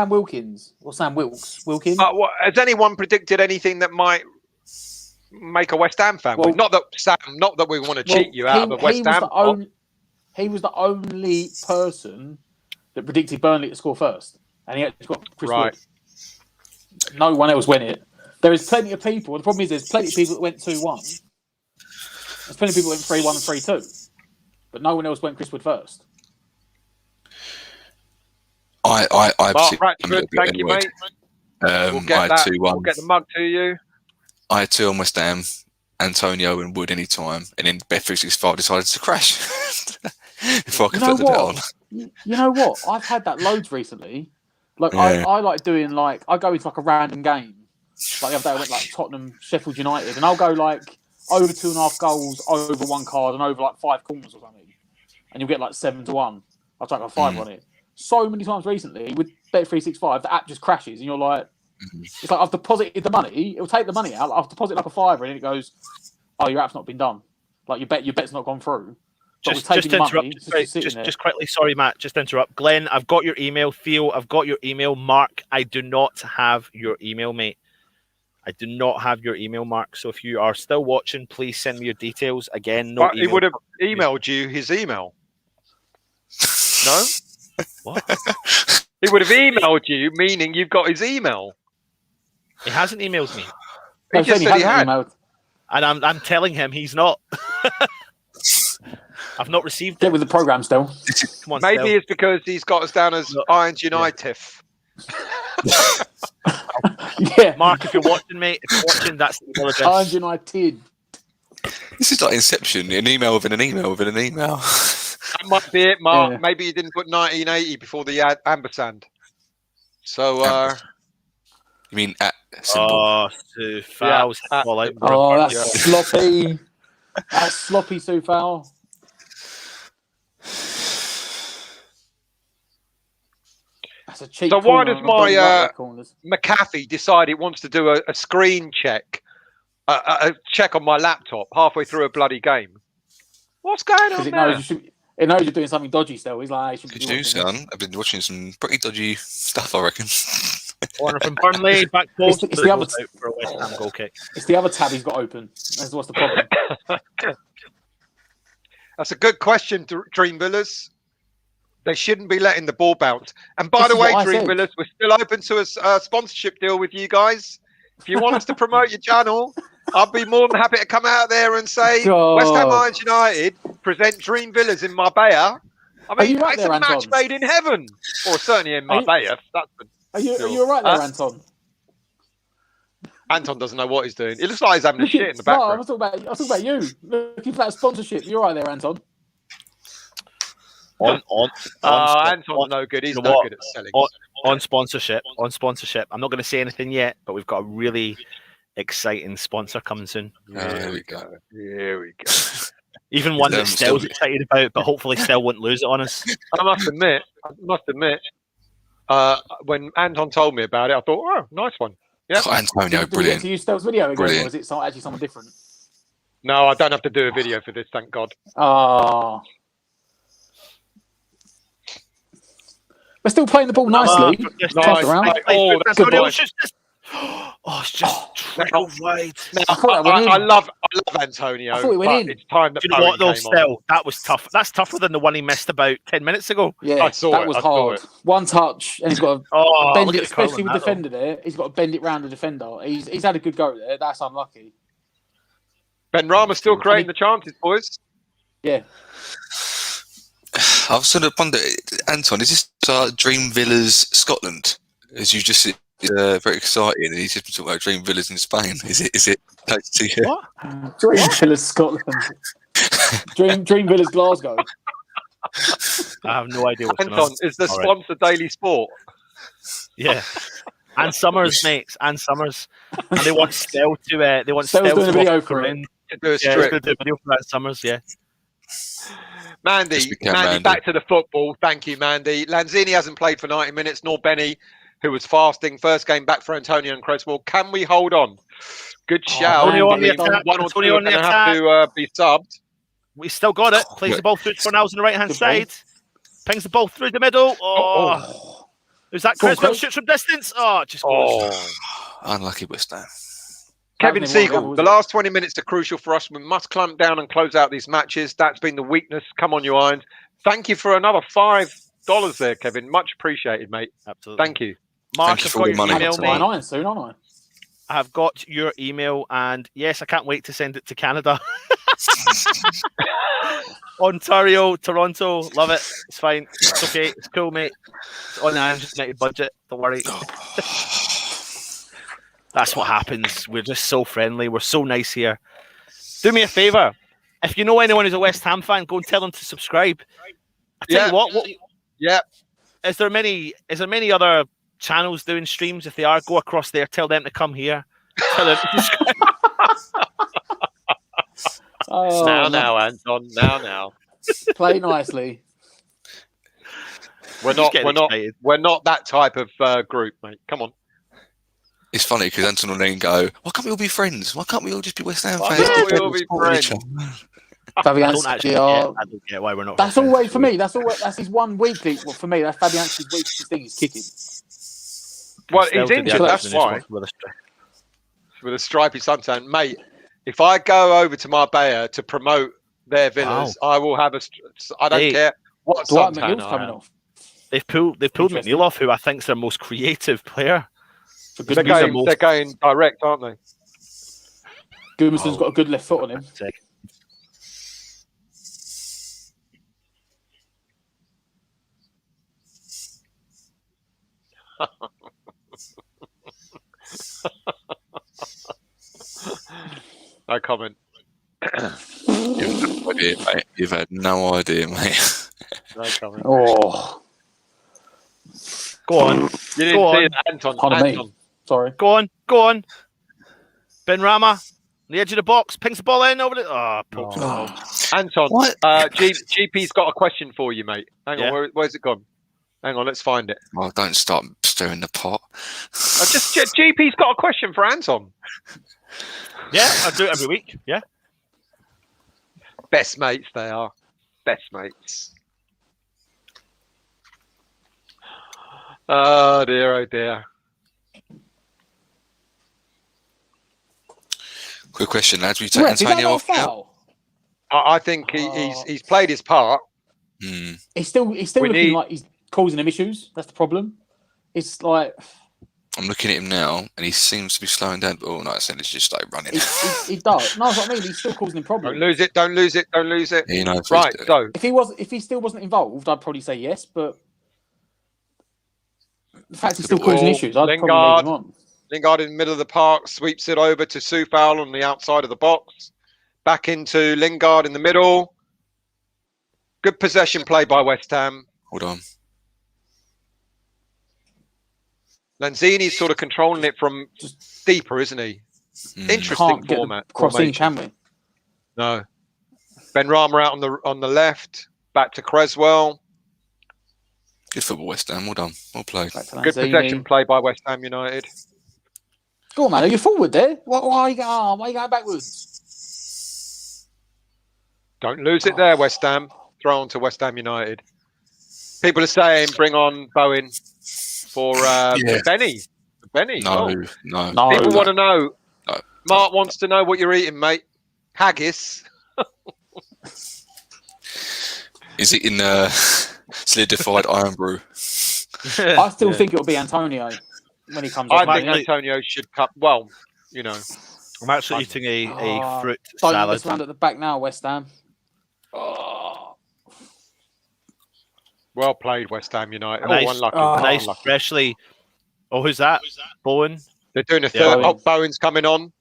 Wilkins or Sam Wilkins? Has anyone predicted anything that might make a West Ham fan? Well, not that we want to cheat you out of a West Ham. He was the only person that predicted Burnley to score first, and he actually got Chris Wood. No one else went it. There is plenty of people. The problem is there's plenty of people that went 2-1. There's plenty of people that went 3-1 and 3-2, but no one else went Chris Wood first. Mark Ratchford, thank you, mate. We'll get that. 2-1. We'll get the mug to you. I had 2 on West Ham, Antonio and Wood any time, and then Bet365 decided to crash before I could put the bet on. You know what? I've had that loads recently. Like I like doing I go into a random game. Like the other day I went Tottenham, Sheffield United, and I'll go over 2.5 goals, over 1 card, and over 5 corners or something, and you'll get 7-1. I'll take a 5 on it. So many times recently with Bet365, the app just crashes, and you're like, it's like I've deposited the money. It'll take the money out. I've deposited a $5, and it goes, "Oh, your app's not been done. Your bet's not gone through." Just to interrupt, just quickly. Sorry, Matt. Just to interrupt, Glenn. I've got your email. Theo, I've got your email. Mark, I do not have your email, mate. I do not have your email, Mark. So if you are still watching, please send me your details. Again, no. But he would have emailed you his email. No. What? He would have emailed you, meaning you've got his email. He hasn't emailed me. He just said he had. Emailed. And I'm telling him he's not. I've not received it. Get with the program still. Come on, maybe it's because he's got us down as Irons United. Yeah. Mark, if you're watching, mate, that's the email address. Irons United. This is like Inception, an email within an email within an email. That might be it, Mark. Yeah. Maybe you didn't put 1980 before the ampersand. So, You mean at symbol? Oh, Soufal's that's sloppy. That's sloppy, Soufal. That's a cheap. So why does my corners. McAfee decide it wants to do a screen check, a check on my laptop halfway through a bloody game? What's going on there? It knows you're doing something dodgy still. He's like, good news, son. I've been watching some pretty dodgy stuff, I reckon. Corner from Burnley, back post. It's the other for a West Ham goal kick. It's the other tab he's got open. That's what's the problem. That's a good question, Dream Villas. They shouldn't be letting the ball bounce. And by the way, Dream Villas, we're still open to a sponsorship deal with you guys. If you want us to promote your channel, I'd be more than happy to come out there and say West Ham United present Dream Villas in Marbella. I mean, it's a match made in heaven, or certainly in Marbella. Are you all right there, Anton? Anton doesn't know what he's doing. It looks like he's having a shit in the background. I was talking about you. Looking for that sponsorship. You're right there, Anton. Anton's no good. He's no good at selling. On sponsorship. I'm not going to say anything yet, but we've got a really exciting sponsor coming soon. Here we go. Even one that Stell's excited about, but hopefully Stell won't lose it on us. I must admit, when Anton told me about it, I thought, oh, nice one. Yeah, Antonio, brilliant. Did you use Stell's video again, or is it actually someone different? No, I don't have to do a video for this, thank God. Oh. We're still playing the ball nicely. It's just trickled wide. I love Antonio. I thought he went in. It's time that what though, Still, that was tough. That's tougher than the one he missed about 10 minutes ago. Yeah, that was hard. One touch, and he's got to bend it, especially with the defender there. He's got to bend it round the defender. He's had a good go there. That's unlucky. Ben Rama's still creating the chances, boys. Yeah. I've sort of wondered, Anton, is this Dream Villas Scotland? As you just very exciting, and he's just talking about Dream Villas in Spain. Is it? What? Dream Villas Scotland. Dream Villas Glasgow. I have no idea what's Anton going on. Is the sponsor Daily Sport. Yeah. And Summers, mates, and Summers. And they want Stell to they want Stell's Stell doing to a video for him. Do a strip. Do a video for that Summers, yeah. Mandy, back to the football. Thank you, Mandy. Lanzini hasn't played for 90 minutes, nor Benny, who was fasting. First game back for Antonio and Creswell. Can we hold on? Good shout. One or two are going to have to be subbed. We still got it. Plays the ball through for Niles on the right-hand side. Pings the ball through the middle. Who's that? Creswell shoots from distance. Just goes. Unlucky West Ham. Kevin Siegel, the last 20 minutes are crucial for us. We must clamp down and close out these matches. That's been the weakness. Come on, you Irons. Thank you for another $5 there, Kevin. Much appreciated, mate. Absolutely. Thank you. Mark, I've got your email, mate. I'm soon, aren't I? I've got your email, and yes, I can't wait to send it to Canada. Ontario, Toronto, love it. It's fine. It's okay. It's cool, mate. It's on the Irish United budget. Don't worry. That's what happens. We're just so friendly. We're so nice here. Do me a favour. If you know anyone who's a West Ham fan, go and tell them to subscribe. I tell you what. Yeah. Is there many other channels doing streams? If they are, go across there. Tell them to come here. Tell them to subscribe. Now, Anton. Now. Play nicely. We're not that type of group, mate. Come on. It's funny because Anton will then go, why can't we all be friends? Why can't we all just be West Ham fans? Why can't we all be friends? I don't get why we're not. That's always for me. That's his one weekly. Well, for me, that's Fabianski's weekly thing. Is kicking. Well, he's injured. That's why. With a stripy suntan, mate. If I go over to Marbella to promote their villas, I will have I don't care what suntan I have. They've pulled McNeil off, who I think is their most creative player. They're going direct, aren't they? Goomerson's got a good left foot on him. No comment. You've had no idea, mate. No comment. Oh. Go on. You didn't see it, Anton. Sorry. Go on. Ben Rama, the edge of the box, pings the ball in over the. Anton, What? GP's got a question for you, mate. Hang on, where's it gone? Hang on, let's find it. Well, don't start stirring the pot. GP's got a question for Anton. Yeah, I do it every week. Yeah. Best mates they are. Best mates. Oh dear. Quick question, lads. We take Antonio off now? I think he's played his part. He's still looking like he's causing him issues. That's the problem. It's like I'm looking at him now, and he seems to be slowing down. But all night, it's just like running. He does. No, that's what I mean. He's still causing him problems. Don't lose it. He knows right. So if he still wasn't involved, I'd probably say yes. But the fact he's still causing issues, I'd probably leave him on. Lingard in the middle of the park sweeps it over to Soufal on the outside of the box. Back into Lingard in the middle. Good possession play by West Ham. Hold on. Lanzini's sort of controlling it from deeper, isn't he? Interesting format. Crossing, can we? No. Ben Rama out on the left. Back to Creswell. Good football, West Ham. Well done. Well played. Good possession play by West Ham United. Go on, man. Are you forward there? Why are you going backwards? Don't lose it there, West Ham. Throw on to West Ham United. People are saying bring on Bowen for Benny. No. People want to know. No. Mark wants to know what you're eating, mate. Haggis. Is it in solidified iron brew? I still think it'll be Antonio when he comes. I think Antonio should cut. Well, you know, I'm actually eating a fruit don't salad. Let's round at the back now, West Ham. Well played, West Ham United. Nice, unlucky. Freshly. Oh, who's that? Bowen. They're doing a third. Oh, Bowen's coming on.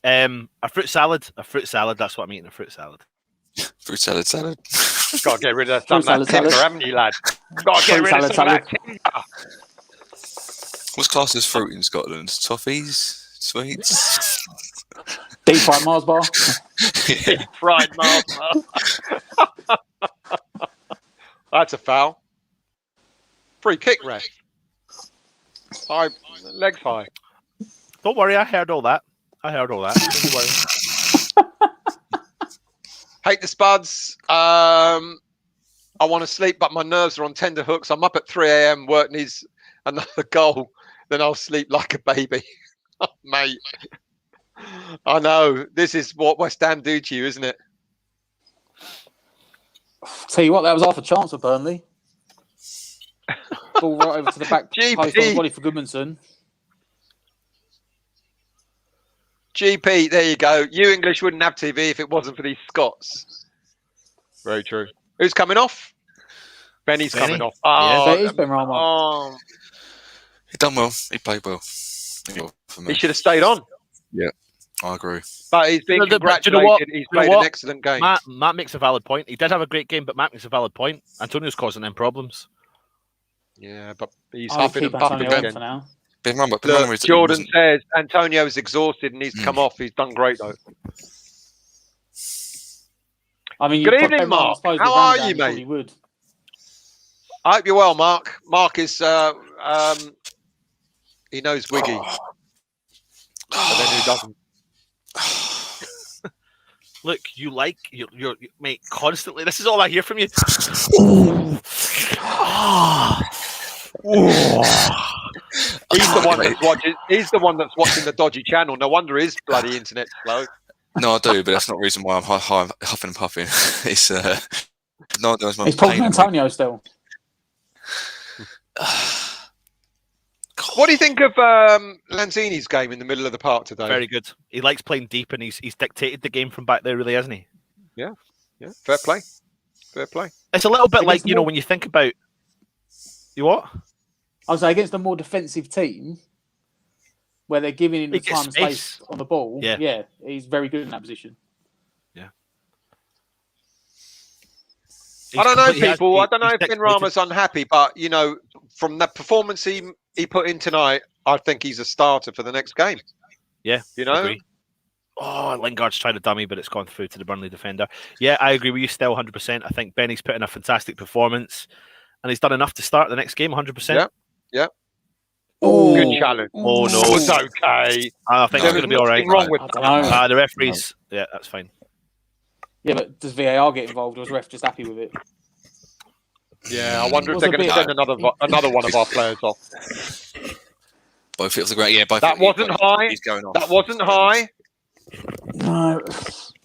A fruit salad. That's what I'm eating. A fruit salad. Fruit salad. Got to get rid of some of that timber, haven't you, lad? Got to get rid of some of that timber. What's classed as fruit in Scotland? Toffees, sweets, deep fried Mars bar. Deep fried Mars bar. That's a foul. Free kick, ref. High, legs high. Don't worry, I heard all that. Don't worry. Hate the Spuds. I want to sleep, but my nerves are on tender hooks. I'm up at 3 a.m. Work needs another goal. Then I'll sleep like a baby. Oh, mate. I know. This is what West Ham do to you, isn't it? Tell you what, that was half a chance for Burnley. Ball right over to the back post on the body for Goodmanson. GP, there you go. You English wouldn't have TV if it wasn't for these Scots. Very true. Who's coming off? Benny's coming off. Oh, it is Ben Rama. He done well. He played well. He should have stayed on. Yeah, I agree. But he's been congratulated. He's played an excellent game. Matt makes a valid point. He did have a great game, but Matt makes a valid point. Antonio's causing them problems. Yeah, but he's huffing and puffing again. Look, Jordan says Antonio's exhausted and needs to come off. He's done great though. I mean, good evening, Mark. How are you, mate? I hope you're well, Mark. Mark is he knows Wiggy, but then who doesn't? Look, you're mate constantly. This is all I hear from you. He's the one that's watching the dodgy channel. No wonder his bloody internet's slow. No, I do, but that's not the reason why I'm huffing and puffing. It's he's talking Antonio still. What do you think of Lanzini's game in the middle of the park today? Very good. He likes playing deep, and he's dictated the game from back there, really, hasn't he? Yeah. Fair play. It's a little bit like when you think about you what? I was against a more defensive team where they're giving him the time and space on the ball. Yeah, he's very good in that position. Yeah. I don't know, people. I don't know if Ben Rama's unhappy, but from the performance he he put in tonight, I think he's a starter for the next game. Yeah, you know. Agree. Oh, Lingard's tried to dummy, but it's gone through to the Burnley defender. Yeah, I agree with you still 100%. I think Benny's put in a fantastic performance, and he's done enough to start the next game 100%. Yeah. Oh, Good challenge. Oh, no. It's okay. I think it's going to be all right. Wrong with the referees. Yeah, that's fine. Yeah, but does VAR get involved, or is ref just happy with it? Yeah, I wonder if they're going to send another one of our players off. Both feet off the ground. Yeah, that wasn't high. He's going off. That wasn't high. No.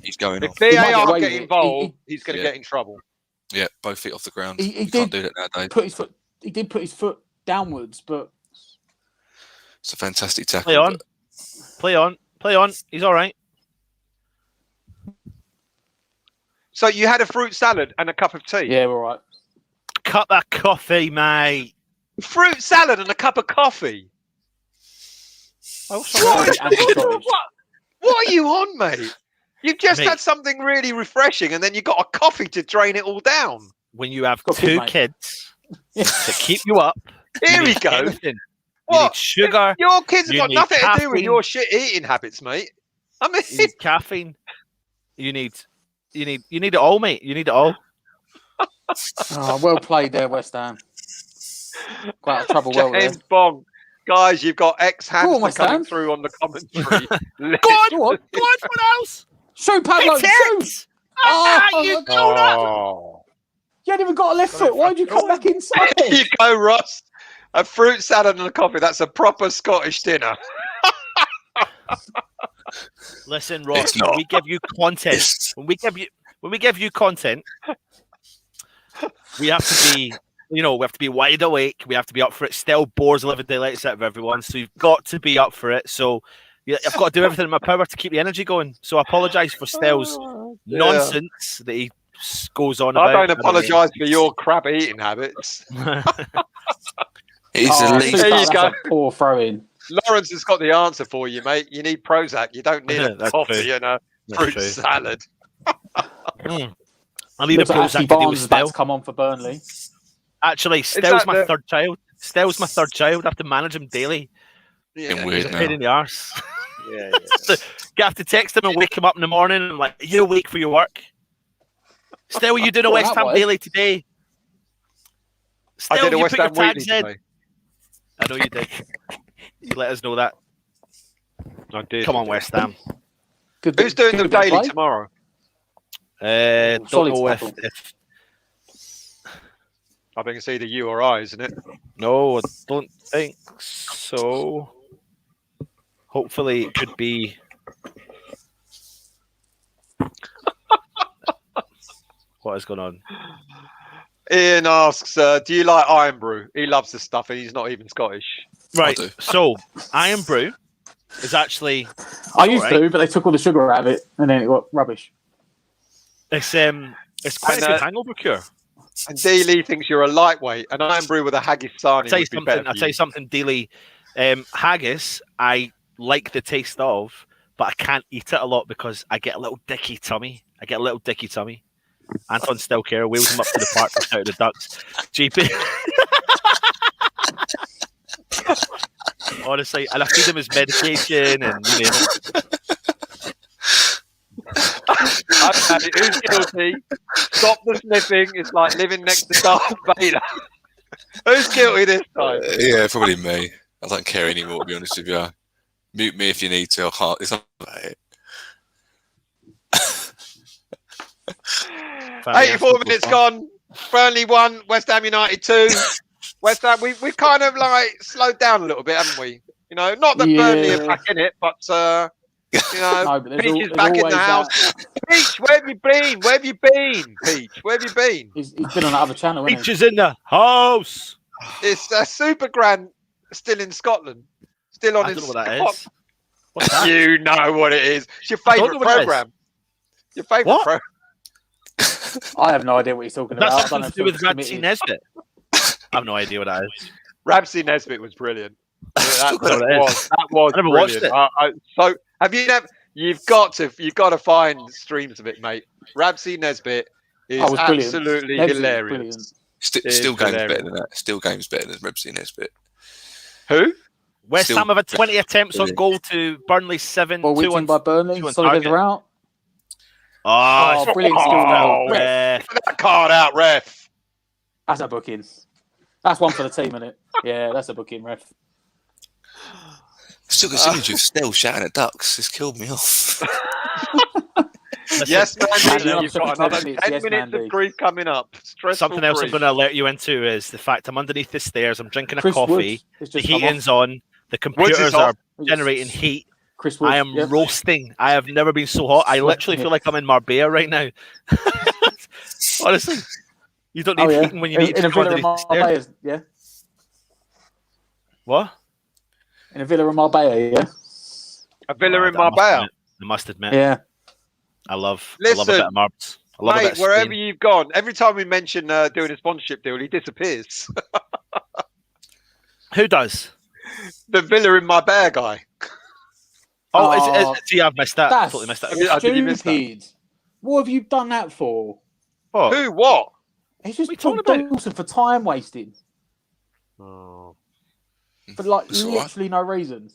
He's going if off. If VAR get involved, he's going to get in trouble. Yeah, both feet off the ground. He can't do that nowadays. He did put his foot downwards, but it's a fantastic tackle. Play on. He's all right. So you had a fruit salad and a cup of tea? Yeah, we're all right. Cup of coffee, mate. Fruit salad and a cup of coffee? What are you on, mate? You've just had something really refreshing and then you got a coffee to drain it all down. When you have two kids to keep you up. Here we go. Anything. What? You need sugar. Your kids have got nothing to do with your shit eating habits, mate. I mean, you need caffeine. You need it all, mate. You need it all. Oh, well played there, West Ham. Quite out of trouble, well there. James Bond. Guys, you've got ex-Hamster coming through on the commentary. Go on, what else? Show Pablo, shoot! You donut! You hadn't even got a left foot. Why'd you come back inside? There you go, Ross. A fruit salad and a coffee. That's a proper Scottish dinner. Listen, Ross, when we give you content, when we give you content, we have to be, we have to be wide awake. We have to be up for it. Still bores 11 daylights out of everyone, so you've got to be up for it. So I've got to do everything in my power to keep the energy going. So I apologise for Stell's nonsense that he goes on about. I don't apologise for your crap eating habits. He's elite. There you go. Poor throw-in. Lawrence has got the answer for you, mate. You need Prozac. You don't need a coffee and a fruit salad. I need a Prozac to deal with Stell. To come on for Burnley. Actually, Stell's my third child. Stell's my third child. I have to manage him daily. Yeah, weird it's a pain in the arse. Yeah. You have to text him and wake him up in the morning and like, you're awake for your work. Stell, you doing a West Ham daily today? Stell, I did a West Ham weekly today. I know you did. You let us know that. I did. Come on, West Ham. Who's doing the daily tomorrow? Don't know if I think it's either you or I, isn't it? No, I don't think so. Hopefully it could be. What is going on? Ian asks, do you like Iron Brew? He loves the stuff and he's not even Scottish. Right, so Iron Brew is actually... I used to, but they took all the sugar out of it and then it got rubbish. It's quite a good hangover cure. And Dealey thinks you're a lightweight. An Iron Brew with a haggis sarnie would be better. I'll tell you something, Dealey. Haggis, I like the taste of, but I can't eat it a lot because I get a little dicky tummy. Anton Stilcare wheels him up to the park to shout at the Ducks. GP. Honestly, and I feed him his medication and you name it. Okay, who's guilty? Stop the sniffing. It's like living next to Darth Vader. Who's guilty this time? Yeah, probably me. I don't care anymore, to be honest with you. Mute me if you need to. It's not about it. 84 minutes gone. Burnley 1, West Ham United 2. West Ham, we kind of like slowed down a little bit, haven't we? Not that Burnley are back in it, but No, but Peach is back in the house. Peach, where have you been? Peach, where have you been? He's been on that other channel, hasn't Peach is in the house. It's Super Grand still in Scotland. Still on his... I don't know what that is. What's that? You know what it is. It's your favourite programme. Your favourite programme. I have no idea what he's talking about. That's something to do with Ramsey Nesbitt. I have no idea what that is. Ramsey Nesbitt was brilliant. That was I never watched it. So have you never? You've got to find streams of it, mate. Ramsey Nesbitt is absolutely hilarious. Still game's better than that. Still game's better than Ramsey Nesbitt. Who? West Still- Ham have had 20 attempts on goal to Burnley 7. Well, 2 whipped on in by Burnley. two on Solid target. out. Oh, Oh, brilliant skill now. Oh, Ref. Get that card out, ref. That's a booking. That's one for the team, isn't it? Yeah, that's a booking, ref. Still got image of Still shouting at ducks. It's killed me off. Yes, Mandy, Mandy, you've got another 10 yes, minutes Mandy. of grief coming up. something else I'm going to alert you into is the fact I'm underneath the stairs. I'm drinking a Chris coffee. Woods The has just come heating's off. on. The computers are off. generating heat. Chris Woods. I am yep. roasting. I have never been so hot. I literally feel like I'm in Marbella right now. Honestly, you don't need heating when you need in to a go villa in underneath the stairs. Marbella, yeah. What? In a villa in Marbella, yeah. A villa in I must Marbella. admit- I must admit. Yeah. I love a Listen, bit of Marbs. I love a bit Mate, of wherever Spain. you've gone, every time we mention doing a sponsorship deal, he disappears. Who does? The villa in Marbella guy. Oh, see, I've missed that. That's Totally missed that. Did you miss that? stupid. What have you done that for? Oh, Who? What? It's just What are you told talking about? Dawson for time wasting. Oh. For like That's all right. literally no reason.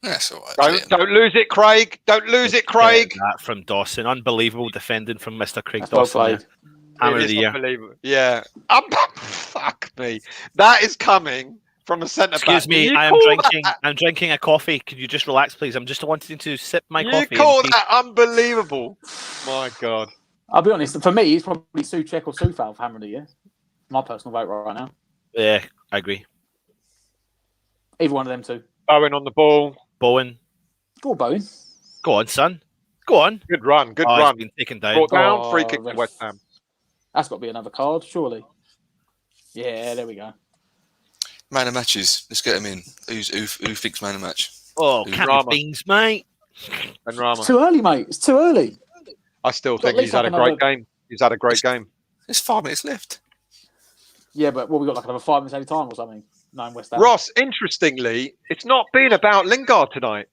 That's all right. Don't lose it, Craig. Don't lose it, Craig. That from Dawson. Unbelievable defending from Mr. Craig That's well Dawson. played. Hammer It of is the year. unbelievable. Yeah. Fuck me. That is coming from a centre back. Excuse me, You I am call drinking. that- I'm drinking a coffee. Could you just relax, please? I'm just wanting to sip my You coffee. call in peace. that unbelievable? My God. I'll be honest. For me, it's probably Souček or Soufal for Hammer of the Year. My personal vote right now. Yeah, I agree. Either one of them two. Owen on the ball. Bowen, Go on, Bowen. go on, son. Go on. Good run. Good Oh, he's run. been taken down. Brought down. Oh, Free kick to ref. West Ham. That's got to be another card, surely. Yeah, there we go. Man of matches. Let's get him in. Who thinks man of match? Oh, Who- can't Rama. be beans, mate. And Rama. It's too early, mate. It's too early. I still Got at think he's least had a like great game. He's had a great game. There's 5 minutes left. Yeah, but we got like another 5 minutes any time or something. No, in West Ham. Ross, interestingly, it's not been about Lingard tonight.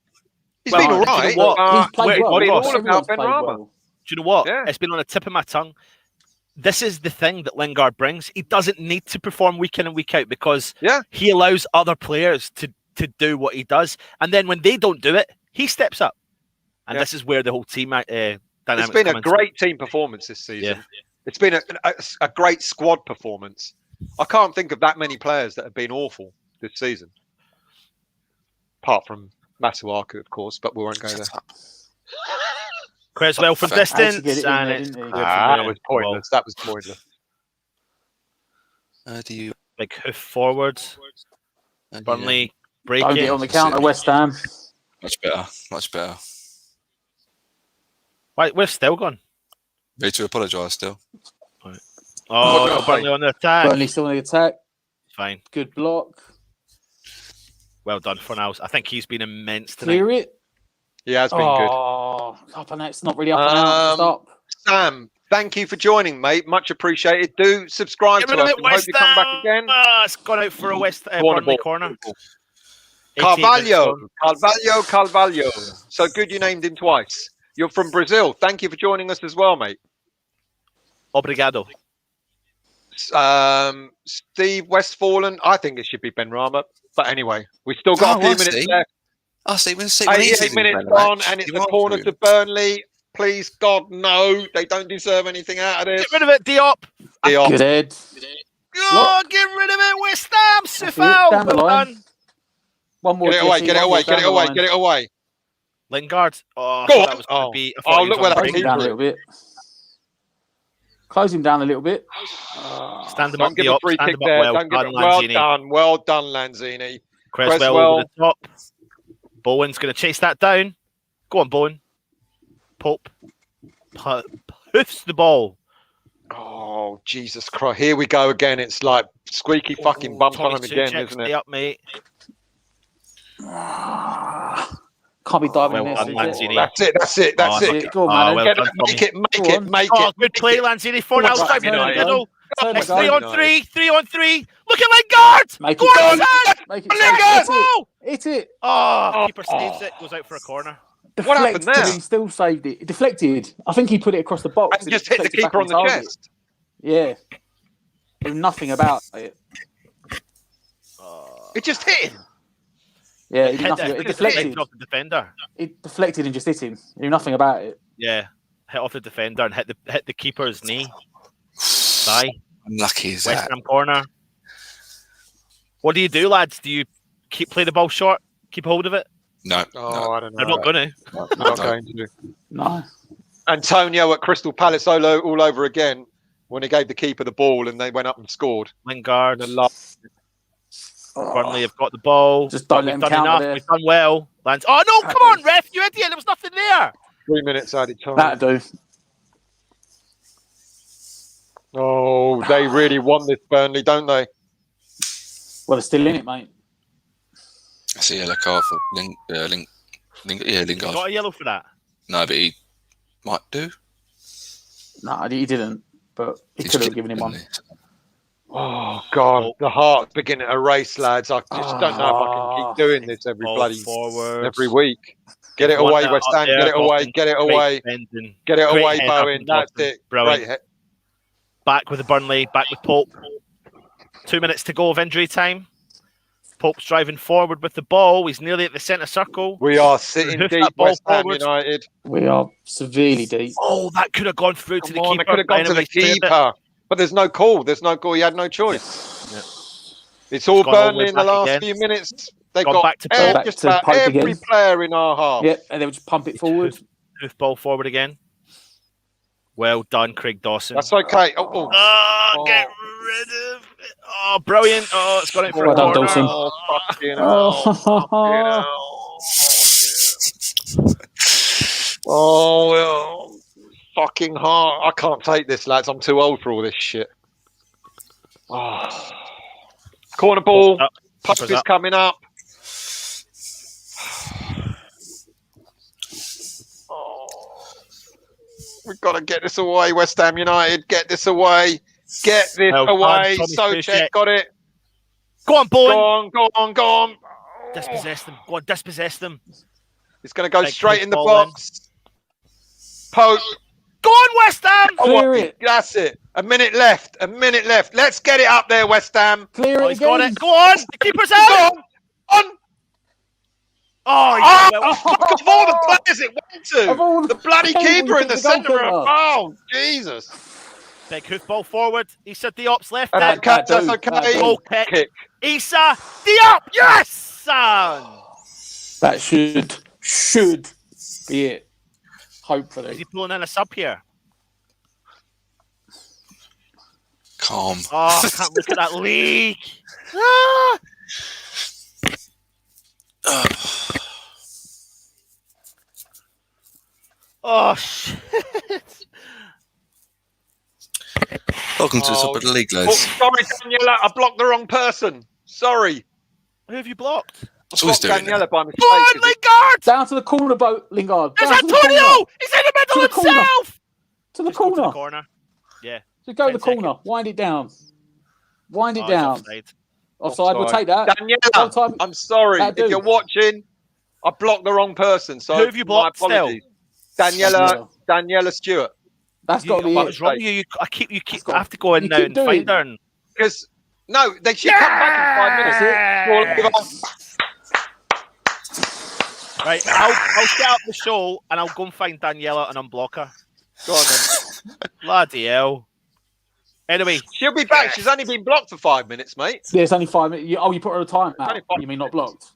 He's Well, been all do you know right. what? He's played wait, well. what it's all Everyone's about Ben played Rama. well. Do you know what? Yeah. It's been on the tip of my tongue. This is the thing that Lingard brings. He doesn't need to perform week in and week out because Yeah. he allows other players to do what he does. And then when they don't do it, he steps up. And Yeah. this is where the whole team dynamic. It's been a great team performance this season. Yeah. It's been a great squad performance. I can't think of that many players that have been awful this season. Apart from Masuaku, of course, but we won't go there. Shut up. Creswell from Actually distance. get it in And there, it's didn't he? good That from was there. Well, pointless. That was pointless. How do you? big hoof forwards. how do you- Burnley Don't get breaking. on the counter, West Ham. Much better. Much better. Why, we're still gone. Ready to apologise still. Oh, no, Burnley on the attack. Burnley still on the attack. Fine. Good block. Well done for now. I think he's been immense tonight. Clear it. He has been good. Oh, up and out. It's not really up and out. Stop. Sam, thank you for joining, mate. Much appreciated. Do subscribe Give to it a us bit, and hope West you come back Ham. again. Ah, it's gone out for a Burnley corner. 88 Carvalho, minutes Carvalho. So good you named him twice. You're from Brazil. Thank you for joining us as well, mate. Obrigado. Steve Westfallen. I think it should be Ben Rama. But anyway, we've still got a few minutes left. I see. When 88 minutes on, and it's a corner to Burnley. Please, God, no. They don't deserve anything out of this. Get rid of it, Diop. Diop. Good head. Oh, get rid of it, West Ham. That's it, Sifal. down the Well line. done. One more. Get it away, Jesse, get it one away, more get it down the away, line. get it away. Lingard. Oh, I Go thought on. that was going Oh. to be. I Oh, thought he look was where on that the Close came him down a through. little bit. Close him down a little bit. Stand him Don't up, give a Diop. free Stand kick him up there. well. Don't give Done, it. Well Lanzini. done. Well done, Lanzini. Creswell over the top. Bowen's going to chase that down. Go on, Bowen. Pope. Hoofs the ball. Oh, Jesus Christ. Here we go again. It's like squeaky fucking bum time again, isn't Stay it? up, mate. Can't be diving Well in there. done, Suze. Lanzini. That's it. That's it. That's Oh, it. That's it. Go on, Oh, man. well Get done, it, make Tommy. it, make Go it, on. make Oh, it. good play, Lanzini. 4 now. Right, Five in the turn it middle. Turn It's it 3 on. on 3. 3 on 3. Look at Lingard. Make Go it on, go. son. Make it Lingard! Oh, Hit it. keeper saves it. Goes out for a corner. What happened Deflected, there? He still saved it. It deflected. I think he put it across the box. And just hit the keeper on the chest. Yeah. Knew nothing about it. It just hit him. Yeah, it did nothing. It deflected off the defender. It deflected and just hit him. He knew nothing about it. Yeah, hit off the defender and hit the keeper's knee. Bye. Unlucky as West that. Ham corner. What do you do, lads? Do you play the ball short? Keep hold of it? No. I don't know. I'm not going to. Not going to. No. Antonio at Crystal Palace all over again when he gave the keeper the ball and they went up and scored. Lingard. Oh. Burnley have got the ball. Just don't let him done counter enough. there. We've done well. Lance. Oh no! Come on, ref! You idiot! There was nothing there. 3 minutes added time. That'll do. Oh, they really want this, Burnley, don't they? Well, they're still in it, mate. That's a yellow card for Lingard. He got a yellow for that. No, but he might do. No, he didn't. But he could have given him one. Oh God, the heart's beginning to race, lads. I just don't know if I can keep doing this every week. Get it away, West Ham. Get it away. Get it away. Get it away, Bowen. That's it. Great. Back with the Burnley. Back with Pope. 2 minutes to go of injury time. Pope's driving forward with the ball. He's nearly at the centre circle. We are sitting deep, West Ham United. We are severely deep. Oh, that could have gone through to the keeper. It could have gone to the keeper. But there's no call. There's no call. He had no choice. Yeah. It's all Burnley in the last few minutes. They've got just about every player in our half. Yep, and they'll just pump it forward. Move ball forward again. Well done, Craig Dawson. That's okay. Get rid of it. Oh, brilliant. Oh, it's got it for a corner. Dawson. Oh, fucking hell. Oh, fucking hard. I can't take this, lads. I'm too old for all this shit. Oh. Corner ball. Puck is coming up. We've got to get this away, West Ham United. Get this away. Get this away. Socek got it. Go on, Bowen. Go on. Dispossess them. Go on, dispossess them. It's going to go straight in the box. Pope. Go on, West Ham. Clear it. That's it. A minute left. Let's get it up there, West Ham. Clear it again. Got it. Go on. The keeper's out. Go on. Fuck of all the players it went to. The bloody keeper in the centre. Oh, Jesus. Big hoof ball forward. Issa Diop's left. That's okay. Goal kick. Issa Diop. Yes, son. That should be it. Hopefully. Is he pulling in a sub here? Calm. Oh, I can't look at that leak. Oh, shit. Welcome to the top of the league, lads. Oh, sorry, Daniela. I blocked the wrong person. Sorry. Who have you blocked? That's what he's doing. Daniela by mistake. Go on, Lingard! Down to the corner, Lingard. There's Antonio! He's in the middle himself! To the corner. To the corner. Yeah. So go to the corner. Wind it down. Wind it down. Offside. We'll take that. Daniela, I'm sorry. If you're watching, I blocked the wrong person. So who have you blocked still? Daniela Stewart. That's got to be What's wrong with you? I have to go in now and find her. Because, no, she come back in 5 minutes. Right, I'll set up the show and I'll go and find Daniela and unblock her. Go on then. Bloody hell. Anyway. She'll be back. She's only been blocked for 5 minutes, mate. Yeah, it's only 5 minutes. You put her a time out. You mean not blocked?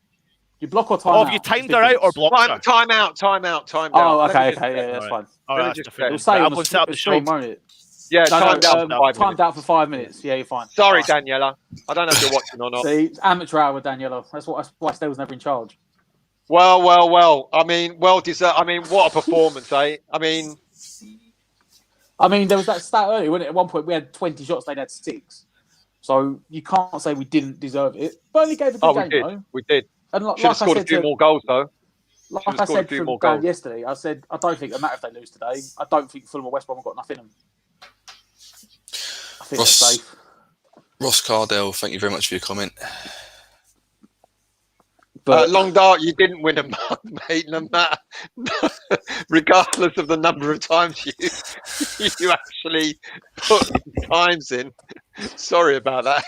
You block or time out? Have you timed her out or blocked her? Time out. Oh, okay, yeah, that's fine. We'll say on the stream, won't it? Yeah, timed out for 5 minutes. Yeah, you're fine. Sorry, Daniela. I don't know if you're watching or not. See, it's amateur hour with Daniela. That's why Stel's never in charge. Well. I mean, well deserved. I mean, what a performance, eh? I mean, there was that stat earlier, wasn't it? At one point, we had 20 shots, they'd had 6. So you can't say we didn't deserve it. Burnley gave a good game, though. We did. And should have scored a few more goals, though. Like I said from going yesterday, I said, I don't think it matters if they lose today. I don't think Fulham or West Brom have got nothing in them. I think they're safe. Ross Cardell, thank you very much for your comment. But Long Dart, you didn't win a mug, mate, no matter, regardless of the number of times you actually put times in. Sorry about that.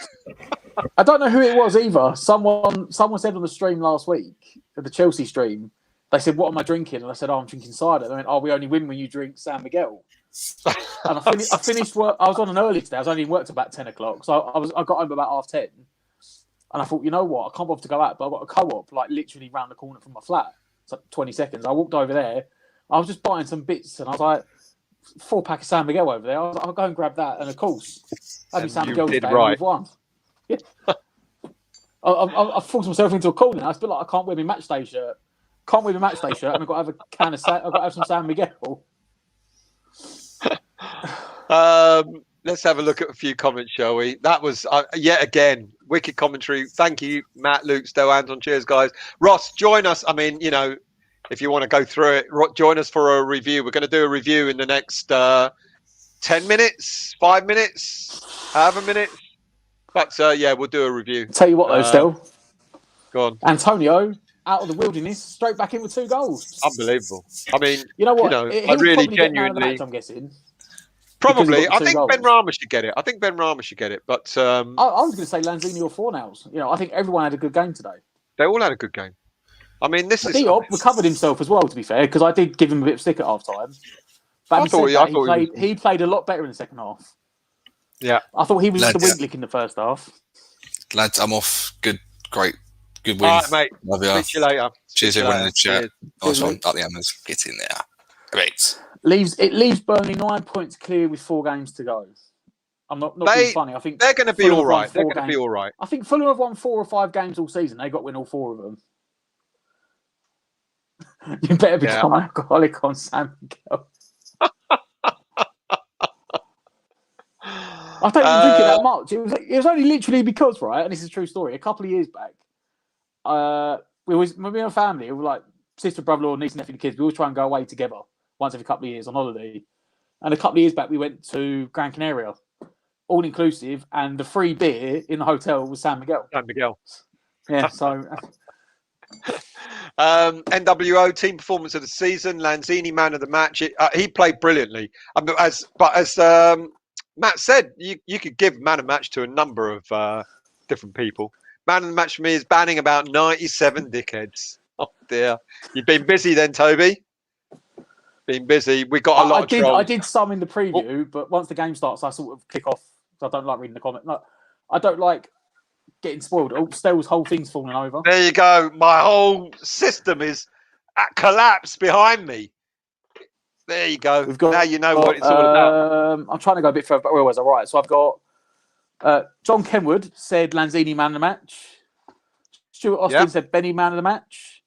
I don't know who it was either. Someone said on the stream last week, the Chelsea stream, they said, "What am I drinking?" And I said, "Oh, I'm drinking cider." They went, "Oh, we only win when you drink San Miguel." And I finished work. I was on an early today. I was only in work till about 10 o'clock, so I got home about 10:30. And I thought, you know what? I can't bother to go out, but I've got a co-op like literally round the corner from my flat. It's like 20 seconds. I walked over there. I was just buying some bits, and I was like, 4-pack of San Miguel over there. I'll go and grab that. And of course, having San Miguel today with one. Yeah. I forced myself into a corner. I was like, I can't wear my match day shirt. And I've got to have a can of I've got to have some San Miguel. Let's have a look at a few comments, shall we? That was yet again wicked commentary. Thank you, Matt, Luke, Stowe, Anton. Cheers, guys. Ross, join us. I mean, if you want to go through it, join us for a review. We're going to do a review in the next 10 minutes, 5 minutes, however minutes. But we'll do a review. Tell you what, though, still. Go on. Antonio, out of the wilderness, straight back in with 2 goals. Unbelievable. I mean, you know what? I really genuinely. Match, I'm guessing. Probably. I think Ben Rama should get it. But I was going to say Lanzini or Fornals. I think everyone had a good game today. They all had a good game. I mean, Diop recovered himself as well, to be fair, because I did give him a bit of stick at half time. But he played a lot better in the second half. Yeah. I thought he was the weak link in the first half. Lads, I'm off. Good win. All right, mate. Love you. Speak to you later. Cheers, everyone in the chat. Nice one. Up the hammers. Get in there. Great. It leaves Burnley 9 points clear with 4 games to go. I'm not being funny. I think they're going to be all right. They're going to be all right. I think Fulham have won 4 or 5 games all season. They got to win all 4 of them. You better become alcoholic on San Miguel. I don't even drink it that much. It was only literally because, right, and this is a true story, a couple of years back, we were a family, we were like sister, brother-in-law, niece, nephew, and kids. We always try and go away together once every couple of years on holiday. And a couple of years back, we went to Gran Canaria, all inclusive, and the free beer in the hotel was San Miguel. San Miguel. Yeah, so. NWO team performance of the season. Lanzini man of the match. He played brilliantly. As Matt said, you could give man of match to a number of different people. Man of the match for me is banning about 97 dickheads. Oh dear, you've been busy then, Toby. Been busy. We got a lot of trolls. I did some in the preview, but once the game starts, I sort of kick off. So I don't like reading the comment. No, I don't like getting spoiled. Stell's whole thing's falling over. There you go. My whole system is at collapse behind me. There you go. Now you know what it's all about. I'm trying to go a bit further, but where was I? Right. So I've got John Kenwood said Lanzini man of the match. Stuart Austin said Benny man of the match.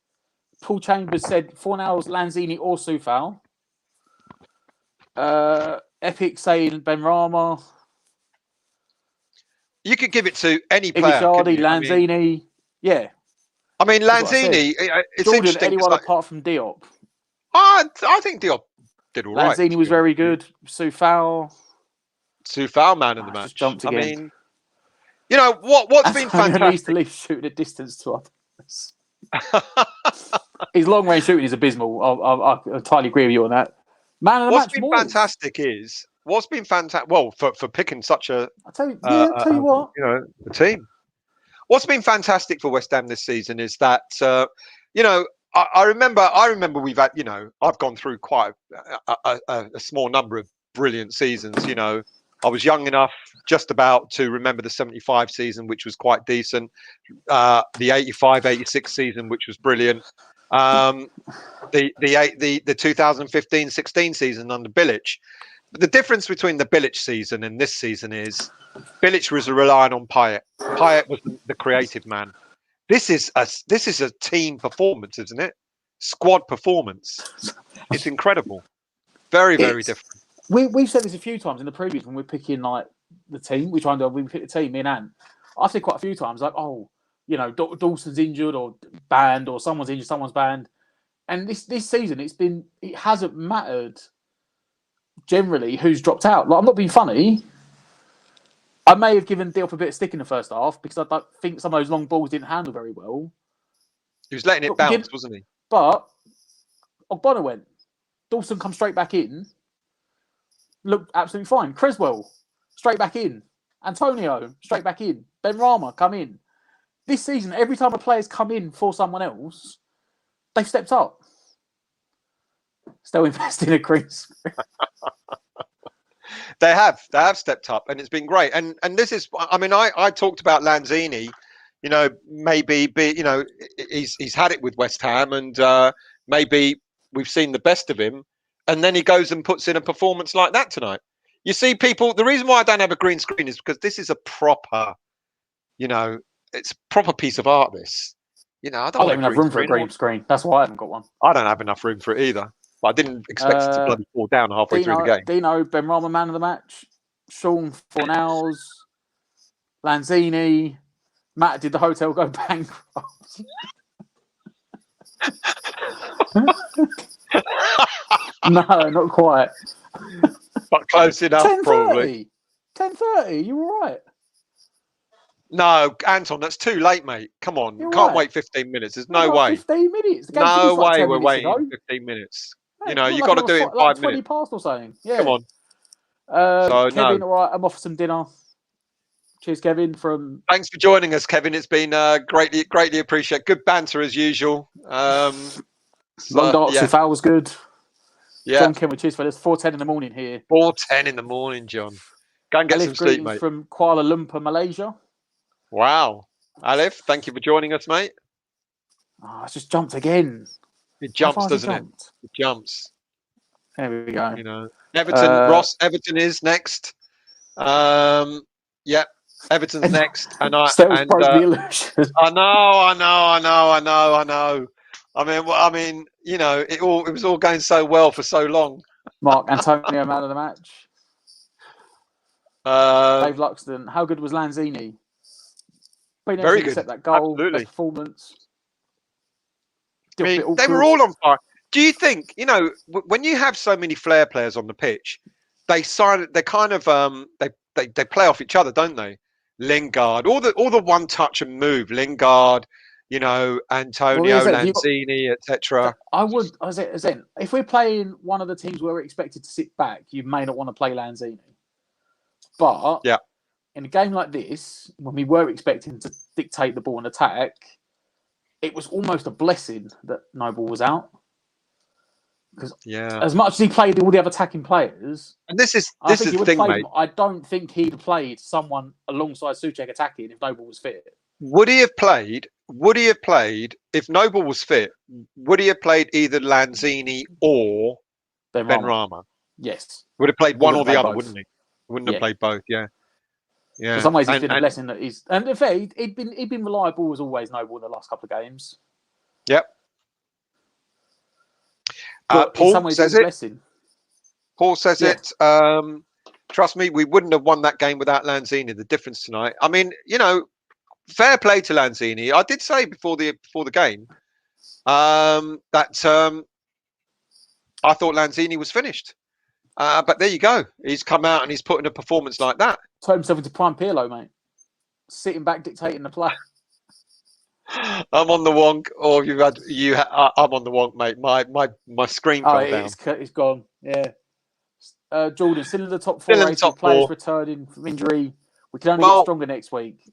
Paul Chambers said Fornals, Lanzini or Soufal. Epic saying Ben Rama. You could give it to any player. Iggy Lanzini. I mean, Lanzini, it's Jordan, interesting. anyone apart from Diop. I think Diop did all right. Lanzini was very good. Soufal man of the match. Jumped again. I mean, what's been fantastic. Needs to leave shooting a distance to others. His long range shooting is abysmal. I entirely agree with you on that. Man of the match. What's been fantastic? Well, for picking such a. I'll tell you what. The team. What's been fantastic for West Ham this season is that I remember we've had I've gone through quite a small number of brilliant seasons. I was young enough just about to remember the 75 season, which was quite decent. The 85-86 season, which was brilliant. The 2015-16 season under Bilic. But the difference between the Bilic season and this season is Bilic was relying on Payet. Payet was the creative man. This is a team performance, isn't it? Squad performance. It's incredible. Very, very different. We've said this a few times in the previews when we're picking like the team. We pick the team, me and Anne. I've said quite a few times like, Dawson's injured or banned or someone's injured, someone's banned. And this season it hasn't mattered generally who's dropped out. Like, I'm not being funny. I may have given Diop a bit of stick in the first half because I don't think some of those long balls didn't handle very well. He was letting it bounce, wasn't he? But Ogbonna went. Dawson come straight back in. Looked absolutely fine. Creswell, straight back in. Antonio, straight back in. Ben Rama, come in. This season, every time a player's come in for someone else, they've stepped up. Still investing in a green screen. They have stepped up, and it's been great. And this is, I mean, I talked about Lanzini, you know, maybe he's had it with West Ham, and maybe we've seen the best of him, and then he goes and puts in a performance like that tonight. You see, people, the reason why I don't have a green screen is because this is a proper, you know, it's a proper piece of art. This, you know, I don't even have room for a green screen. That's why I haven't got one. I don't have enough room for it either. But I didn't expect it to bloody fall down halfway through the game. Dino, Ben Rama, man of the match. Sean Fornals, Lanzini. Matt, did the hotel go bankrupt? No, not quite. But close enough, 10:30. probably. 10:30, you all right? No, Anton, that's too late, mate. Come on. You're Can't right. wait 15 minutes. There's no way. 15 minutes. The No like way 10 we're minutes waiting ago. 15 minutes. Mate, You know, you've like got to do it in 5 like 20 minutes. past or something. Yeah. Come on. Kevin, no. all right, I'm off for some dinner. Cheers, Kevin. Thanks for joining us, Kevin. It's been greatly appreciated. Good banter as usual. Long darts if that was good. Yeah. John Kenwood, cheers for this. 4:10 in the morning here. 4:10 in the morning, John. Go and get some sleep, mate. From Kuala Lumpur, Malaysia. Wow. Alif, thank you for joining us, mate. Oh, it's just jumped again. It jumps, doesn't it? It jumps. There we go. You know, Everton is next. Yeah, Everton's next, and I broke the illusion. I know. I mean, you know, it was all going so well for so long. Mark Antonio, man of the match. Dave Luxton, how good was Lanzini? Very good. Except that goal, absolutely. Performance. I mean, they were all on fire. Do you think, you know, when you have so many flair players on the pitch, they kind of they play off each other, don't they? Lingard, all the one touch and move. Lingard, you know, Antonio, Lanzini, etc. If we're playing one of the teams where we're expected to sit back, you may not want to play Lanzini. But yeah, in a game like this, when we were expecting to dictate the ball and attack, it was almost a blessing that Noble was out. Because as much as he played all the other attacking players, and this is the thing, mate. I don't think he'd have played someone alongside Souček attacking if Noble was fit. Would he have played if Noble was fit? Would he have played either Lanzini or Ben Rama? Yes. Would have played one or the other, wouldn't he? Wouldn't have played both. Yeah. In some ways, it's been a blessing that he's. And in fact, he'd been reliable as always, Noble, in the last couple of games. Yep. Paul says it. Paul says it. Trust me, we wouldn't have won that game without Lanzini. The difference tonight. I mean, you know, fair play to Lanzini. I did say before the game that I thought Lanzini was finished. But there you go. He's come out and he's put in a performance like that. Turned himself into prime Pirlo, mate. Sitting back, dictating the play. I'm on the wonk, or I'm on the wonk, mate. My screen fell down. It's gone. Yeah. Jordan, still in the top four. Still in the top players four. Returning from injury. We can only get stronger next week.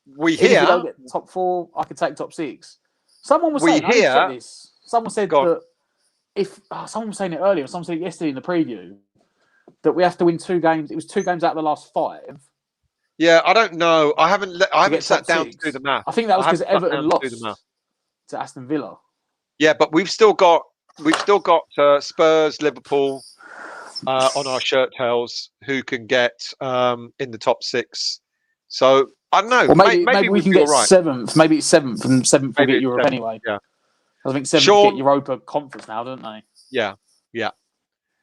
If we don't get top four, I could take top six. Someone was saying this. Someone said that someone was saying it earlier. Someone said it yesterday in the preview that we have to win 2 games. It was 2 games out of the last 5. Yeah, I don't know. I haven't sat down to do the math. I think that was because Everton lost to Aston Villa. Yeah, but we've still got Spurs, Liverpool on our shirt tails who can get in the top 6. So I don't know. Well, maybe we can get 7th. Maybe it's 7th, and 7th will get Europe anyway. Yeah, I think 7th get Europa Conference now, don't they? Yeah.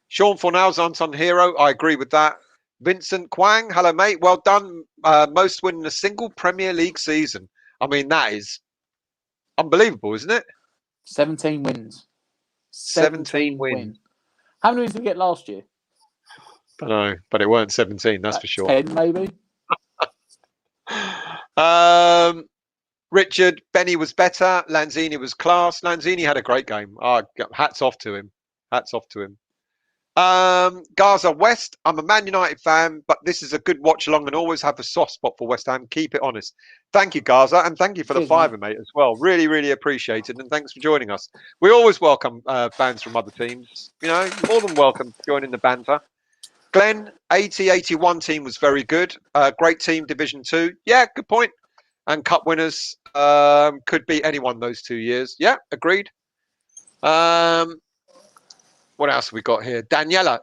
Sean Fornals, unsung hero. I agree with that. Vincent Quang, hello mate, well done. Most win in a single Premier League season. I mean, that is unbelievable, isn't it? 17 wins. 17 wins. How many wins did we get last year? I know, but it weren't 17, that's for sure. 10 maybe. Richard, Benny was better. Lanzini was class. Lanzini had a great game. Hats off to him. Gaza West, I'm a Man United fan, but this is a good watch along and always have a soft spot for West Ham. Keep it honest. Thank you, Gaza, and thank you for the fiver, mate, as well. Really, really appreciate it, and thanks for joining us. We always welcome fans from other teams. You know, more than welcome joining the banter. Glenn, 80-81 team was very good. Great team, Division 2. Yeah, good point. And cup winners could be anyone those 2 years. Yeah, agreed. What else have we got here? Daniela,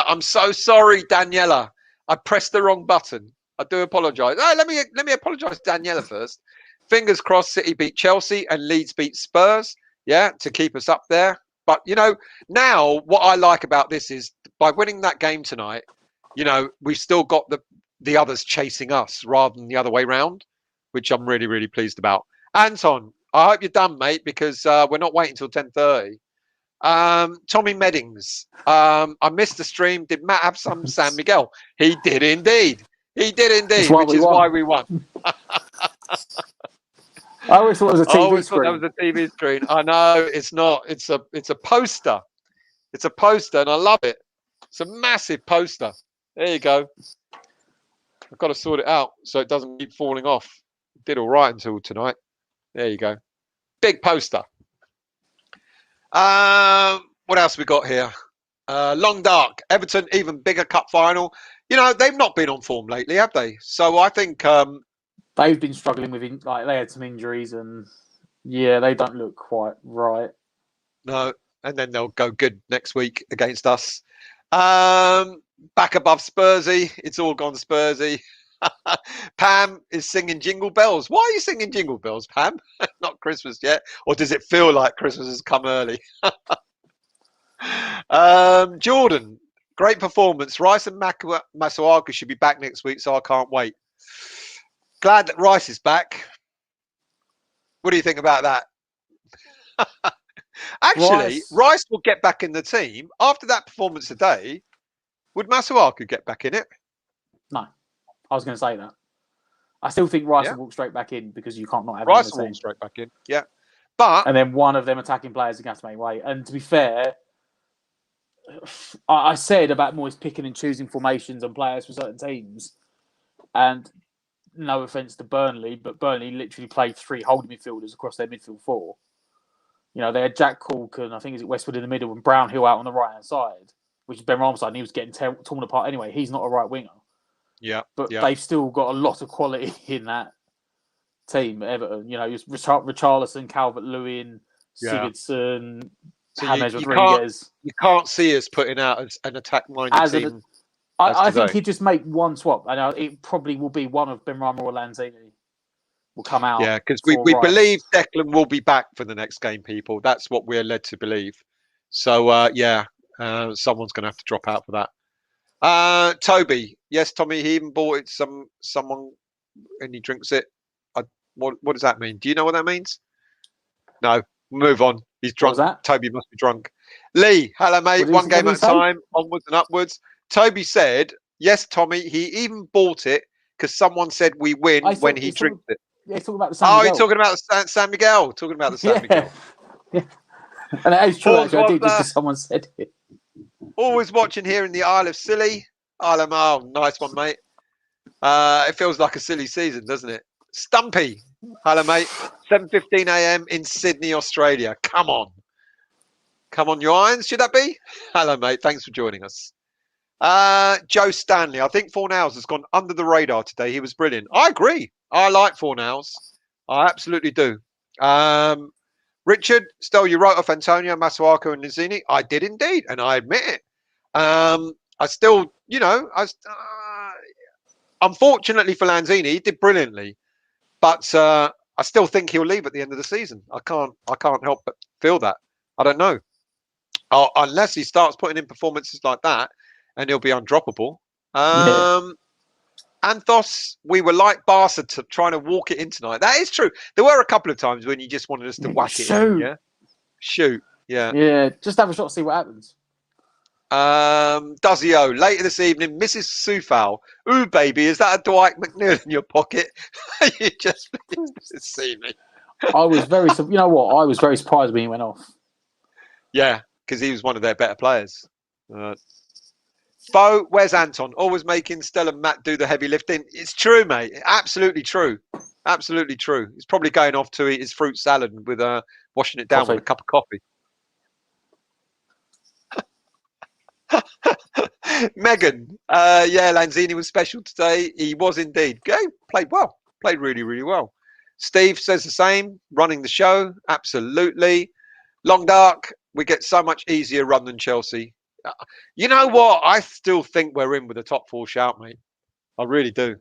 I'm so sorry, Daniela. I pressed the wrong button. I do apologise. Oh, let me apologise to Daniela first. Fingers crossed City beat Chelsea and Leeds beat Spurs. Yeah, to keep us up there. But, you know, now what I like about this is by winning that game tonight, you know, we've still got the others chasing us rather than the other way round, which I'm really, really pleased about. Anton, I hope you're done, mate, because we're not waiting until 10:30. Tommy Meddings, I missed the stream. Did Matt have some San Miguel? He did indeed. He did indeed, which is why we won. I always thought it was a TV screen. That was a TV screen. I know it's not. It's a poster. It's a poster, and I love it. It's a massive poster. There you go. I've got to sort it out so it doesn't keep falling off. Did all right until tonight. There you go. Big poster. What else we got here? Long Dark, Everton, even bigger cup final. You know, they've not been on form lately, have they? So I think they've been struggling with they had some injuries, and yeah, they don't look quite right. No, and then they'll go good next week against us. Back above Spursy, it's all gone Spursy. Pam is singing Jingle Bells. Why are you singing Jingle Bells, Pam? Not Christmas yet. Or does it feel like Christmas has come early? Jordan, great performance. Rice and Masuaku should be back next week, so I can't wait. Glad that Rice is back. What do you think about that? Actually, Rice will get back in the team. After that performance today, would Masuaku get back in it? No. I was going to say that. I still think Rice will walk straight back in because you can't not have Rice will walk straight back in. Yeah, and then one of them attacking players is going to have to make way. And to be fair, I said about Moyes picking and choosing formations and players for certain teams, and no offence to Burnley, but Burnley literally played 3 holding midfielders across their midfield 4. You know, they had Jack Cork and I think it's Westwood in the middle and Brownhill out on the right hand side, which is Ben Ramside, and he was getting torn apart anyway. He's not a right winger. Yeah, but they've still got a lot of quality in that team. Everton, you know, Richarlison, Calvert-Lewin, Sigurdsson, James Rodriguez. You can't see us putting out an attack-minded team. I think he'd just make one swap, and it probably will be one of Benrahma or Lanzini will come out. Yeah, because we believe Declan will be back for the next game. People, that's what we're led to believe. So someone's going to have to drop out for that. Toby, yes, Tommy, he even bought it someone and he drinks it. What does that mean? Do you know what that means? No, move on. He's drunk. Toby must be drunk. Lee, hello mate, one game at a time, onwards and upwards. Toby said, yes, Tommy, he even bought it because someone said we win when he drinks it. Yeah, he's talking about the San Miguel. You're talking about the San Miguel. Talking about the San Miguel. Yeah. And that is true, actually. I did just because someone said it. Always watching here in the Isle of Scilly. Isle of Man, nice one, mate. It feels like a silly season, doesn't it? Stumpy, hello, mate. 7:15 a.m. in Sydney, Australia. Come on, your irons. Should that be? Hello, mate. Thanks for joining us. Joe Stanley. I think Fornals has gone under the radar today. He was brilliant. I agree. I like Fornals. I absolutely do. Richard, still, you wrote off Antonio, Masuaku, and Lanzini. I did indeed, and I admit it. I still, unfortunately for Lanzini, he did brilliantly, but I still think he'll leave at the end of the season. I can't help but feel that. I don't know, unless he starts putting in performances like that, and he'll be undroppable. Anthos, we were like Barca trying to walk it in tonight. That is true. There were a couple of times when you just wanted us to whack it in. Yeah, shoot. Yeah. Just have a shot, see what happens. Duzio, later this evening, Mrs. Sufal. Ooh, baby, is that a Dwight McNeil in your pocket? You just see me. I was very surprised when he went off. Yeah, because he was one of their better players. Bo, where's Anton? Always making Stella and Matt do the heavy lifting. It's true, mate. Absolutely true. Absolutely true. He's probably going off to eat his fruit salad with washing it down with a cup of coffee. Megan, Lanzini was special today. He was indeed. Played well. Played really, really well. Steve says the same. Running the show. Absolutely. Long Dark, we get so much easier run than Chelsea. You know what? I still think we're in with a top 4 shout, mate. I really do.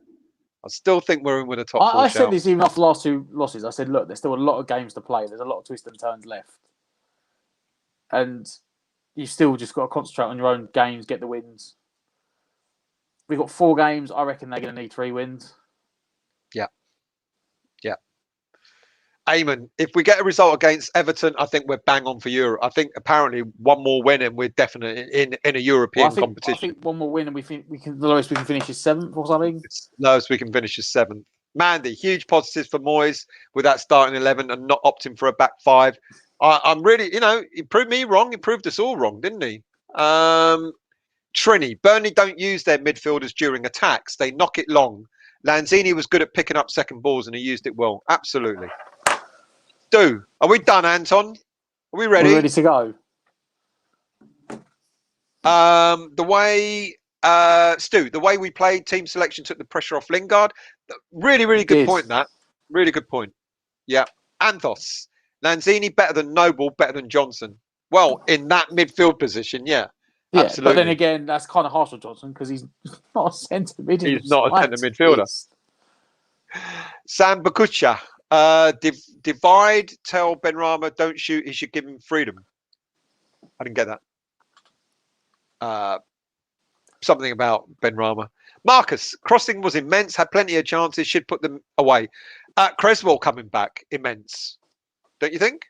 I still think we're in with a top 4 I shout. said this even after the last 2 losses. I said, look, there's still a lot of games to play. There's a lot of twists and turns left. And you still just got to concentrate on your own games, get the wins. We've got 4 games. I reckon they're going to need 3 wins. Yeah. Eamon, if we get a result against Everton, I think we're bang on for Europe. I think apparently one more win and we're definitely in a European competition. I think one more win and the lowest we can finish is 7th or something. It's lowest we can finish is 7th. Mandy, huge positives for Moyes with that starting 11 and not opting for a back 5. I'm really, he proved me wrong. He proved us all wrong, didn't he? Trini, Burnley don't use their midfielders during attacks. They knock it long. Lanzini was good at picking up second balls and he used it well. Absolutely. Are we done, Anton? Are we ready? We're ready to go. The way we played, team selection took the pressure off Lingard. Really, really good point, that. Really good point. Yeah. Anthos. Lanzini better than Noble, better than Johnson. Well, in that midfield position, yeah. Yeah, absolutely. But then again, that's kind of harsh on Johnson because he's not a centre mid. He's not a centre midfielder. Sam Bakucha. Divide, tell Benrahma, don't shoot, he should give him freedom. I didn't get that. Something about Benrahma. Marcus, crossing was immense, had plenty of chances, should put them away. Creswell coming back, immense. Don't you think?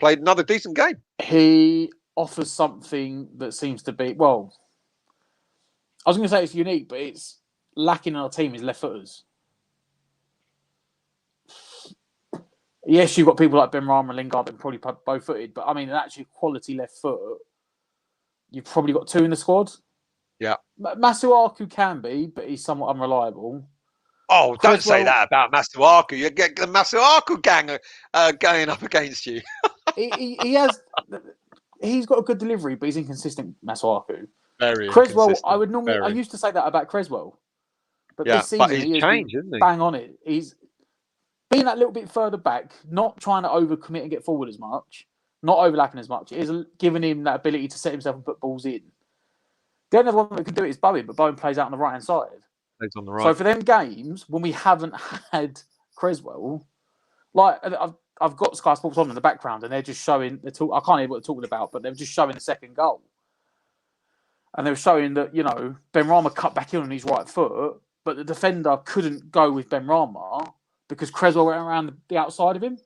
Played another decent game. He offers something that seems to be, well, I was going to say it's unique, but it's lacking in our team is left footers. Yes, you've got people like Benrahma and Lingard and probably both footed, but I mean, an actually quality left foot, you've probably got 2 in the squad. Yeah. Masuaku can be, but he's somewhat unreliable. Oh, don't say that about Masuaku. You get the Masuaku gang going up against you. He's got a good delivery, but he's inconsistent, Masuaku. Very Creswell, I used to say that about Creswell. But this season, he's changed, isn't he? Bang on it. He's being that little bit further back, not trying to overcommit and get forward as much, not overlapping as much. It is giving him that ability to set himself and put balls in. The only one that can do it is Bowen, but Bowen plays out on the right-hand side. Plays on the right. So for them games, when we haven't had Creswell, like I've got Sky Sports on in the background and they're just showing, I can't hear what they're talking about, but they're just showing the second goal. And they were showing that, Benrahma cut back in on his right foot, but the defender couldn't go with Benrahma because Creswell went around the outside of him.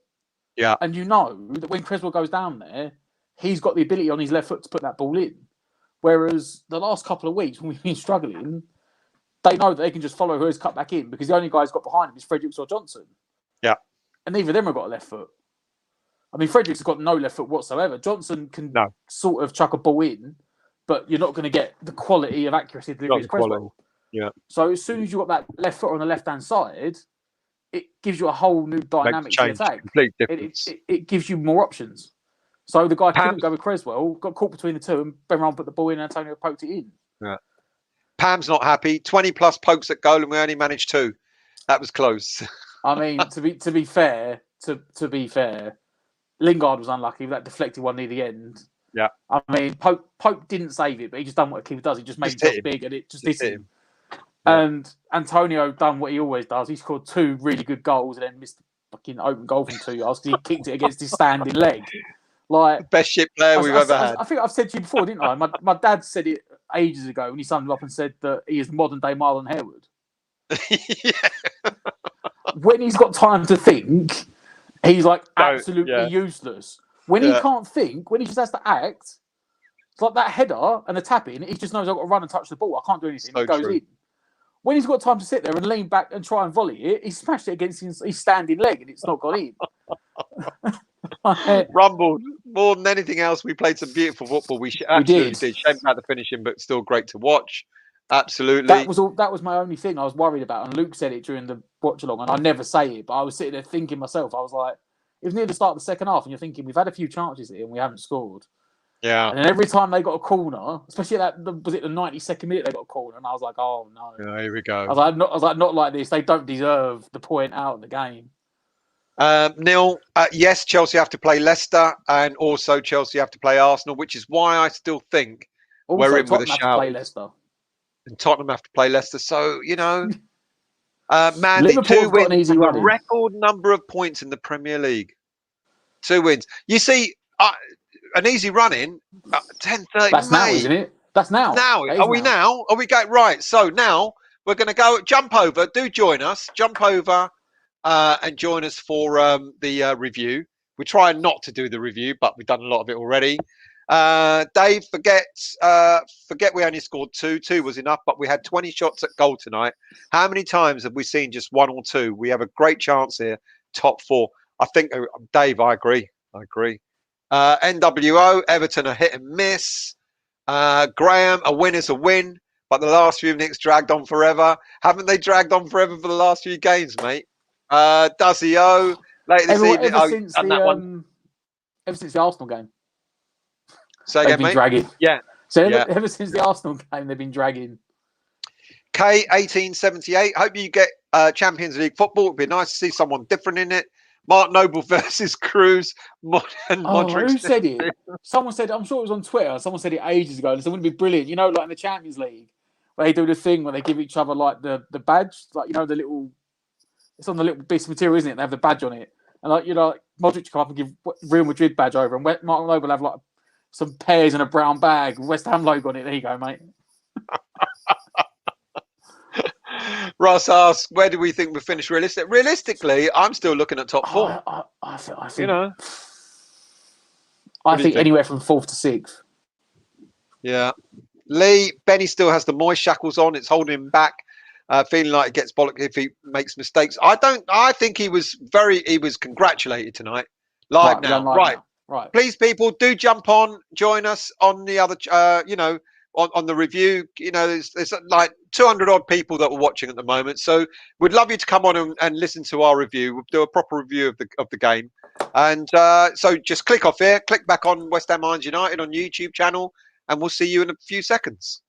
Yeah. And you know that when Creswell goes down there, he's got the ability on his left foot to put that ball in. Whereas the last couple of weeks when we've been struggling, they know that they can just follow who has cut back in because the only guy who's got behind him is Fredericks or Johnson. Yeah. And neither of them have got a left foot. I mean, Fredericks has got no left foot whatsoever. Johnson can sort of chuck a ball in, but you're not going to get the quality of accuracy delivery as Creswell. Yeah. So as soon as you've got that left foot on the left-hand side, it gives you a whole new dynamic to attack. Complete difference. It gives you more options. So the guy couldn't go with Creswell, got caught between the two, and Benrahma put the ball in and Antonio poked it in. Yeah. Pam's not happy. 20+ pokes at goal and we only managed 2. That was close. I mean, to be fair, Lingard was unlucky with that deflected one near the end. Yeah. I mean, Pope didn't save it, but he just done what a keeper does. He just made himself big and it just hit him. And Antonio done what he always does. He scored 2 really good goals and then missed the fucking open goal from 2 yards because he kicked it against his standing leg. Like best shit player we've ever had. I think I've said to you before, didn't I? My dad said it ages ago when he summed him up and said that he is modern day Marlon Harewood. Yeah. When he's got time to think, he's like absolutely useless. When he can't think, when he just has to act, it's like that header and the tap in, he just knows I've got to run and touch the ball. I can't do anything. It goes in. When he's got time to sit there and lean back and try and volley it, he smashed it against his standing leg and it's not gone in. Rumbled. more than anything else, we played some beautiful football. We absolutely did. Shame about the finishing, but still great to watch. Absolutely. That was my only thing I was worried about. And Luke said it during the watch along, and I never say it, but I was sitting there thinking myself, I was like, it was near the start of the second half, and you're thinking, we've had a few chances here and we haven't scored. Yeah. And then every time they got a corner, especially was it the 92nd minute they got a corner, and I was like, oh no. Yeah, here we go. I was like, not like this. They don't deserve the point out of the game. Neil, yes, Chelsea have to play Leicester, and also Chelsea have to play Arsenal, which is why I still think we're in with a shout. Play Leicester. And Tottenham have to play Leicester. So, Man, Liverpool's 2 wins, got an easy a run. record number of points in the Premier League. 2 wins. You see, an easy run in 10:30 That's May. now, isn't it? That's now. Now, are we now? Are we going right? So now we're going to jump over. Do join us. Jump over and join us for the review. We're trying not to do the review, but we've done a lot of it already. Dave, forget we only scored 2. 2 was enough, but we had 20 shots at goal tonight. How many times have we seen just 1 or 2? We have a great chance here. Top 4. I think, Dave, I agree. NWO, Everton a hit and miss. Graham, a win is a win, but the last few minutes dragged on forever. Haven't they dragged on forever for the last few games, mate? Duzzy O, later this evening. Ever since the Arsenal game. Say again, mate? Dragging. Yeah. So ever since the Arsenal game, they've been dragging. K1878, hope you get Champions League football. It'd be nice to see someone different in it. Mark Noble versus Cruz. Who said it? Someone said, I'm sure it was on Twitter. Someone said it ages ago. And it would be brilliant. Like in the Champions League, where they do the thing where they give each other like the badge, like the little. It's on the little piece of material, isn't it? They have the badge on it, and Modric come up and give Real Madrid badge over, and Mark Noble will have like some pears in a brown bag, West Ham logo on it. There you go, mate. Ross asks, where do we think we'll finish realistically? I'm still looking at top 4. I think I think anywhere from 4th to 6th. Yeah. Lee, Benny still has the Moyes shackles on. It's holding him back, feeling like it gets bollocked if he makes mistakes. I think he was congratulated tonight. Live now. Right. Please, people, do jump on, join us on the other, on the review. There's like 200 odd people that are watching at the moment, so we'd love you to come on and listen to our review. We'll do a proper review of the game, and so just click off here, click back on West Ham Irons United on YouTube channel, and we'll see you in a few seconds.